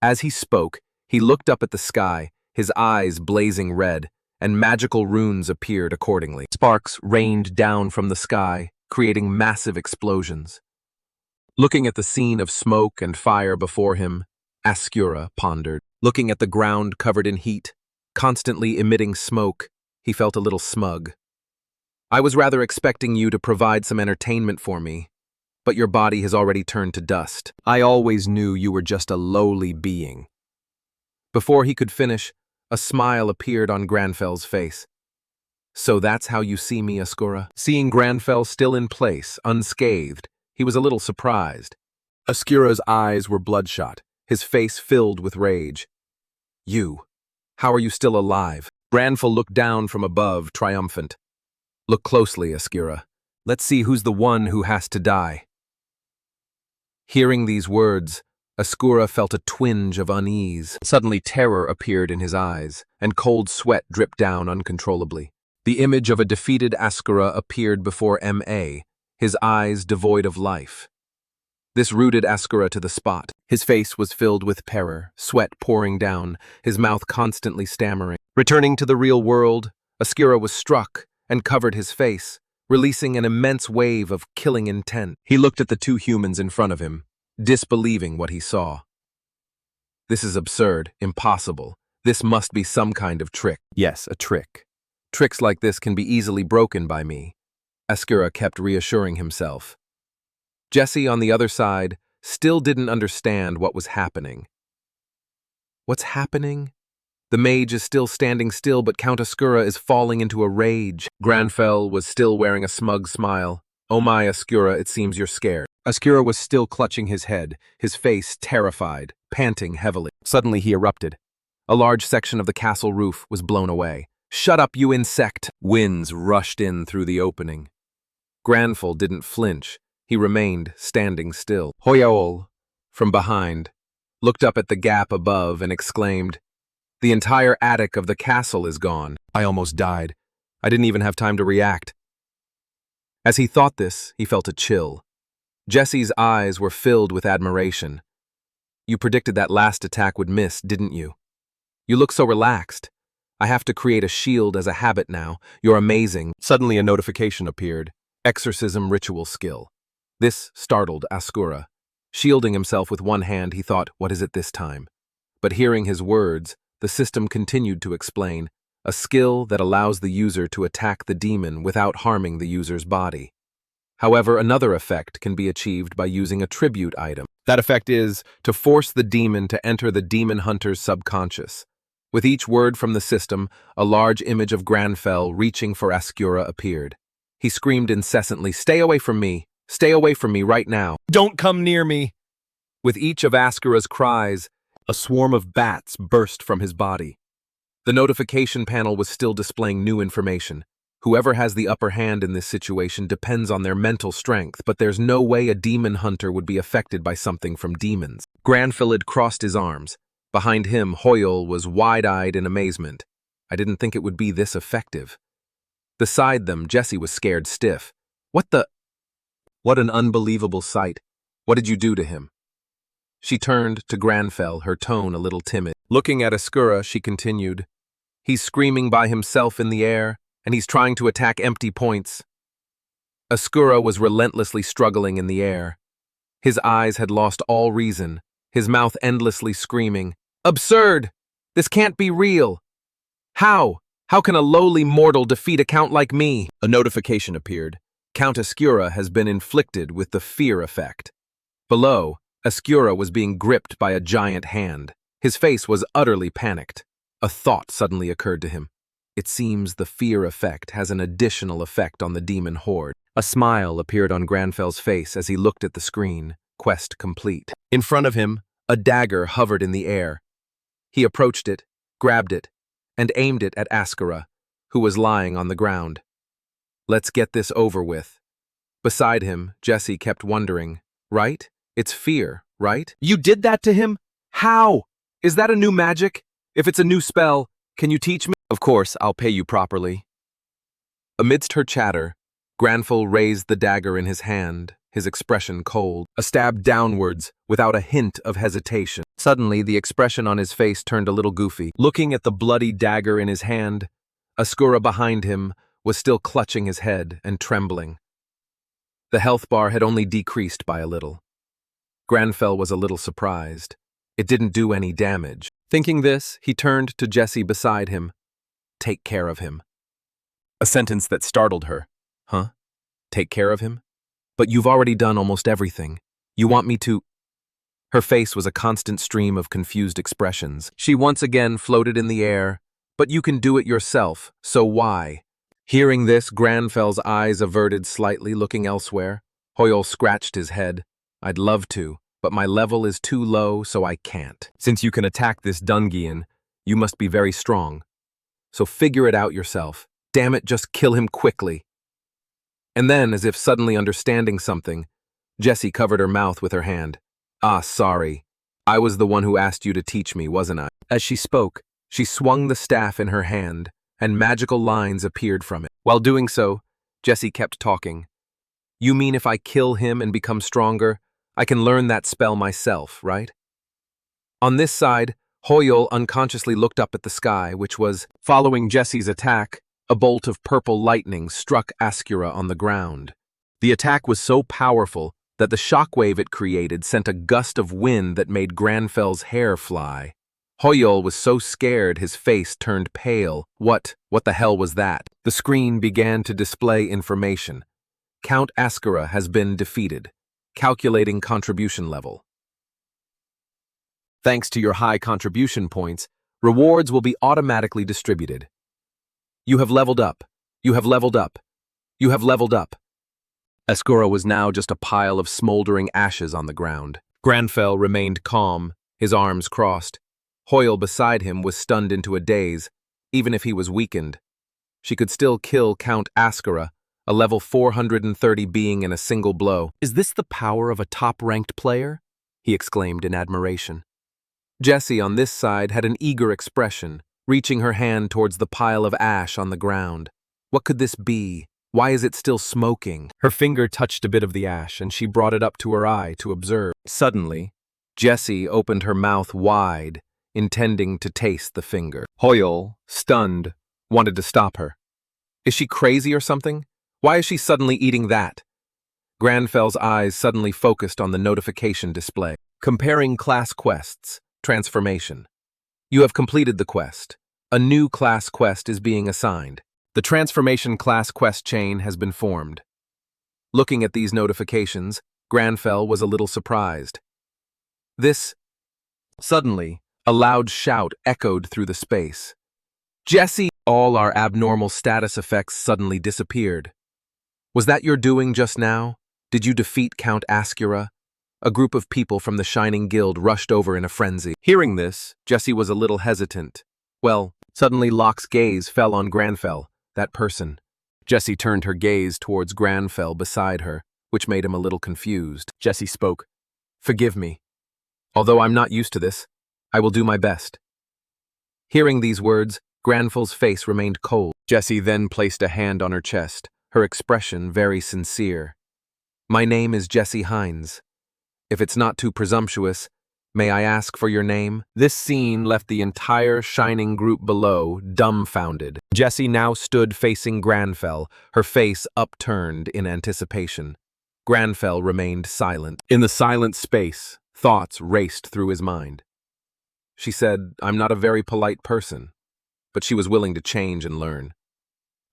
As he spoke, he looked up at the sky, his eyes blazing red, and magical runes appeared accordingly. Sparks rained down from the sky, creating massive explosions. Looking at the scene of smoke and fire before him, Ascura pondered. Looking at the ground covered in heat, constantly emitting smoke, he felt a little smug. "I was rather expecting you to provide some entertainment for me, but your body has already turned to dust. I always knew you were just a lowly being." Before he could finish, a smile appeared on Granfell's face. "So that's how you see me, Ascura?" Seeing Granfell still in place, unscathed, he was a little surprised. Ascura's eyes were bloodshot, his face filled with rage. "You? How are you still alive?" Granfell looked down from above, triumphant. "Look closely, Ascura. Let's see who's the one who has to die." Hearing these words, Ascura felt a twinge of unease. Suddenly terror appeared in his eyes, and cold sweat dripped down uncontrollably. The image of a defeated Ascura appeared before M.A., his eyes devoid of life. This rooted Ascura to the spot. His face was filled with terror, sweat pouring down, his mouth constantly stammering. Returning to the real world, Ascura was struck and covered his face, releasing an immense wave of killing intent. He looked at the two humans in front of him, disbelieving what he saw. "This is absurd, impossible. This must be some kind of trick." "Yes, a trick. Tricks like this can be easily broken by me," Ascura kept reassuring himself. Jessie, on the other side, still didn't understand what was happening. "What's happening?" The mage is still standing still, but Count Ascura is falling into a rage. Granfell was still wearing a smug smile. "Oh my, Ascura, it seems you're scared." Ascura was still clutching his head, his face terrified, panting heavily. Suddenly he erupted. A large section of the castle roof was blown away. "Shut up, you insect!" Winds rushed in through the opening. Granfell didn't flinch. He remained standing still. Hoyol, from behind, looked up at the gap above and exclaimed, "The entire attic of the castle is gone." I almost died. I didn't even have time to react. As he thought this, he felt a chill. Jesse's eyes were filled with admiration. "You predicted that last attack would miss, didn't you? You look so relaxed. I have to create a shield as a habit now. You're amazing." Suddenly a notification appeared. Exorcism ritual skill. This startled Ascura. Shielding himself with one hand, he thought, what is it this time? But hearing his words, the system continued to explain, a skill that allows the user to attack the demon without harming the user's body. However, another effect can be achieved by using a tribute item. That effect is to force the demon to enter the demon hunter's subconscious. With each word from the system, a large image of Granfell reaching for Ascura appeared. He screamed incessantly, "Stay away from me! Stay away from me right now! Don't come near me!" With each of Ascura's cries, a swarm of bats burst from his body. The notification panel was still displaying new information. Whoever has the upper hand in this situation depends on their mental strength, but there's no way a demon hunter would be affected by something from demons. Granfell had crossed his arms. Behind him, Hoyol was wide-eyed in amazement. I didn't think it would be this effective. Beside them, Jesse was scared stiff. What an unbelievable sight. What did you do to him? She turned to Granfell, her tone a little timid. Looking at Ascura, she continued, "He's screaming by himself in the air, and he's trying to attack empty points." Ascura was relentlessly struggling in the air. His eyes had lost all reason, his mouth endlessly screaming, "Absurd! This can't be real! How? How can a lowly mortal defeat a count like me?" A notification appeared. Count Ascura has been inflicted with the fear effect. Below, Ascura was being gripped by a giant hand. His face was utterly panicked. A thought suddenly occurred to him. It seems the fear effect has an additional effect on the demon horde. A smile appeared on Granfell's face as he looked at the screen. Quest complete. In front of him, a dagger hovered in the air. He approached it, grabbed it, and aimed it at Ascura, who was lying on the ground. Let's get this over with. Beside him, Jesse kept wondering, right? It's fear, right? You did that to him? How? Is that a new magic? If it's a new spell, can you teach me? Of course, I'll pay you properly. Amidst her chatter, Granfell raised the dagger in his hand, his expression cold, a stab downwards without a hint of hesitation. Suddenly, the expression on his face turned a little goofy. Looking at the bloody dagger in his hand, Ascura behind him was still clutching his head and trembling. The health bar had only decreased by a little. Granfell was a little surprised. It didn't do any damage. Thinking this, he turned to Jesse beside him. Take care of him. A sentence that startled her. Huh? Take care of him? But you've already done almost everything. You want me to... Her face was a constant stream of confused expressions. She once again floated in the air. But you can do it yourself, so why? Hearing this, Granfell's eyes averted slightly, looking elsewhere. Hoyol scratched his head. I'd love to, but my level is too low, so I can't. Since you can attack this Dungian, you must be very strong. So figure it out yourself. Damn it, just kill him quickly. And then, as if suddenly understanding something, Jessie covered her mouth with her hand. Ah, sorry. I was the one who asked you to teach me, wasn't I? As she spoke, she swung the staff in her hand, and magical lines appeared from it. While doing so, Jessie kept talking. You mean if I kill him and become stronger, I can learn that spell myself, right? On this side, Hoyol unconsciously looked up at the sky, which was, following Jessie's attack, a bolt of purple lightning struck Ascura on the ground. The attack was so powerful that the shockwave it created sent a gust of wind that made Granfell's hair fly. Hoyol was so scared his face turned pale. What the hell was that? The screen began to display information. Count Ascura has been defeated. Calculating contribution level. Thanks to your high contribution points, rewards will be automatically distributed. You have leveled up. You have leveled up. You have leveled up. Ascura was now just a pile of smoldering ashes on the ground. Granfell remained calm, his arms crossed. Hoyle beside him was stunned into a daze, even if he was weakened. She could still kill Count Ascura, a level 430 being in a single blow. "Is this the power of a top-ranked player?" he exclaimed in admiration. Jessie on this side had an eager expression, reaching her hand towards the pile of ash on the ground. What could this be? Why is it still smoking? Her finger touched a bit of the ash, and she brought it up to her eye to observe. Suddenly, Jessie opened her mouth wide, intending to taste the finger. Hoyle, stunned, wanted to stop her. Is she crazy or something? Why is she suddenly eating that? Granfell's eyes suddenly focused on the notification display. Comparing class quests. Transformation. You have completed the quest. A new class quest is being assigned. The transformation class quest chain has been formed. Looking at these notifications, Granfell was a little surprised. Suddenly, a loud shout echoed through the space. "Jessie!" All our abnormal status effects suddenly disappeared. "Was that your doing just now? Did you defeat Count Ascura?" A group of people from the Shining Guild rushed over in a frenzy. Hearing this, Jessie was a little hesitant. Suddenly Locke's gaze fell on Granfell, that person. Jessie turned her gaze towards Granfell beside her, which made him a little confused. Jessie spoke. "Forgive me. Although I'm not used to this, I will do my best." Hearing these words, Granfell's face remained cold. Jessie then placed a hand on her chest, her expression very sincere. "My name is Jessie Hines. If it's not too presumptuous, may I ask for your name?" This scene left the entire Shining group below dumbfounded. Jessie now stood facing Granfell, her face upturned in anticipation. Granfell remained silent. In the silent space, thoughts raced through his mind. She said, "I'm not a very polite person," but she was willing to change and learn.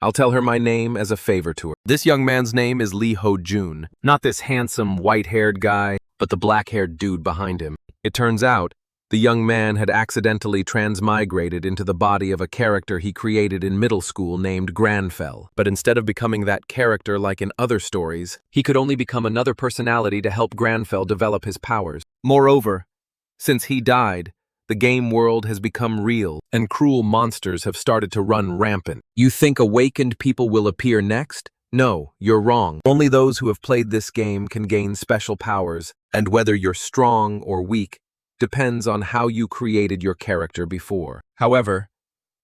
"I'll tell her my name as a favor to her. This young man's name is Lee Ho-jun, not this handsome, white-haired guy, but the black-haired dude behind him." It turns out, the young man had accidentally transmigrated into the body of a character he created in middle school named Granfell. But instead of becoming that character like in other stories, he could only become another personality to help Granfell develop his powers. Moreover, since he died, the game world has become real, and cruel monsters have started to run rampant. You think awakened people will appear next? No, you're wrong. Only those who have played this game can gain special powers, and whether you're strong or weak depends on how you created your character before. However,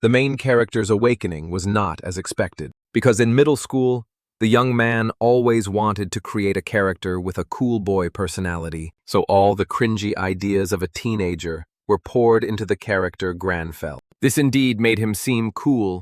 the main character's awakening was not as expected, because in middle school, the young man always wanted to create a character with a cool boy personality, so all the cringy ideas of a teenager were poured into the character Granfell. This indeed made him seem cool,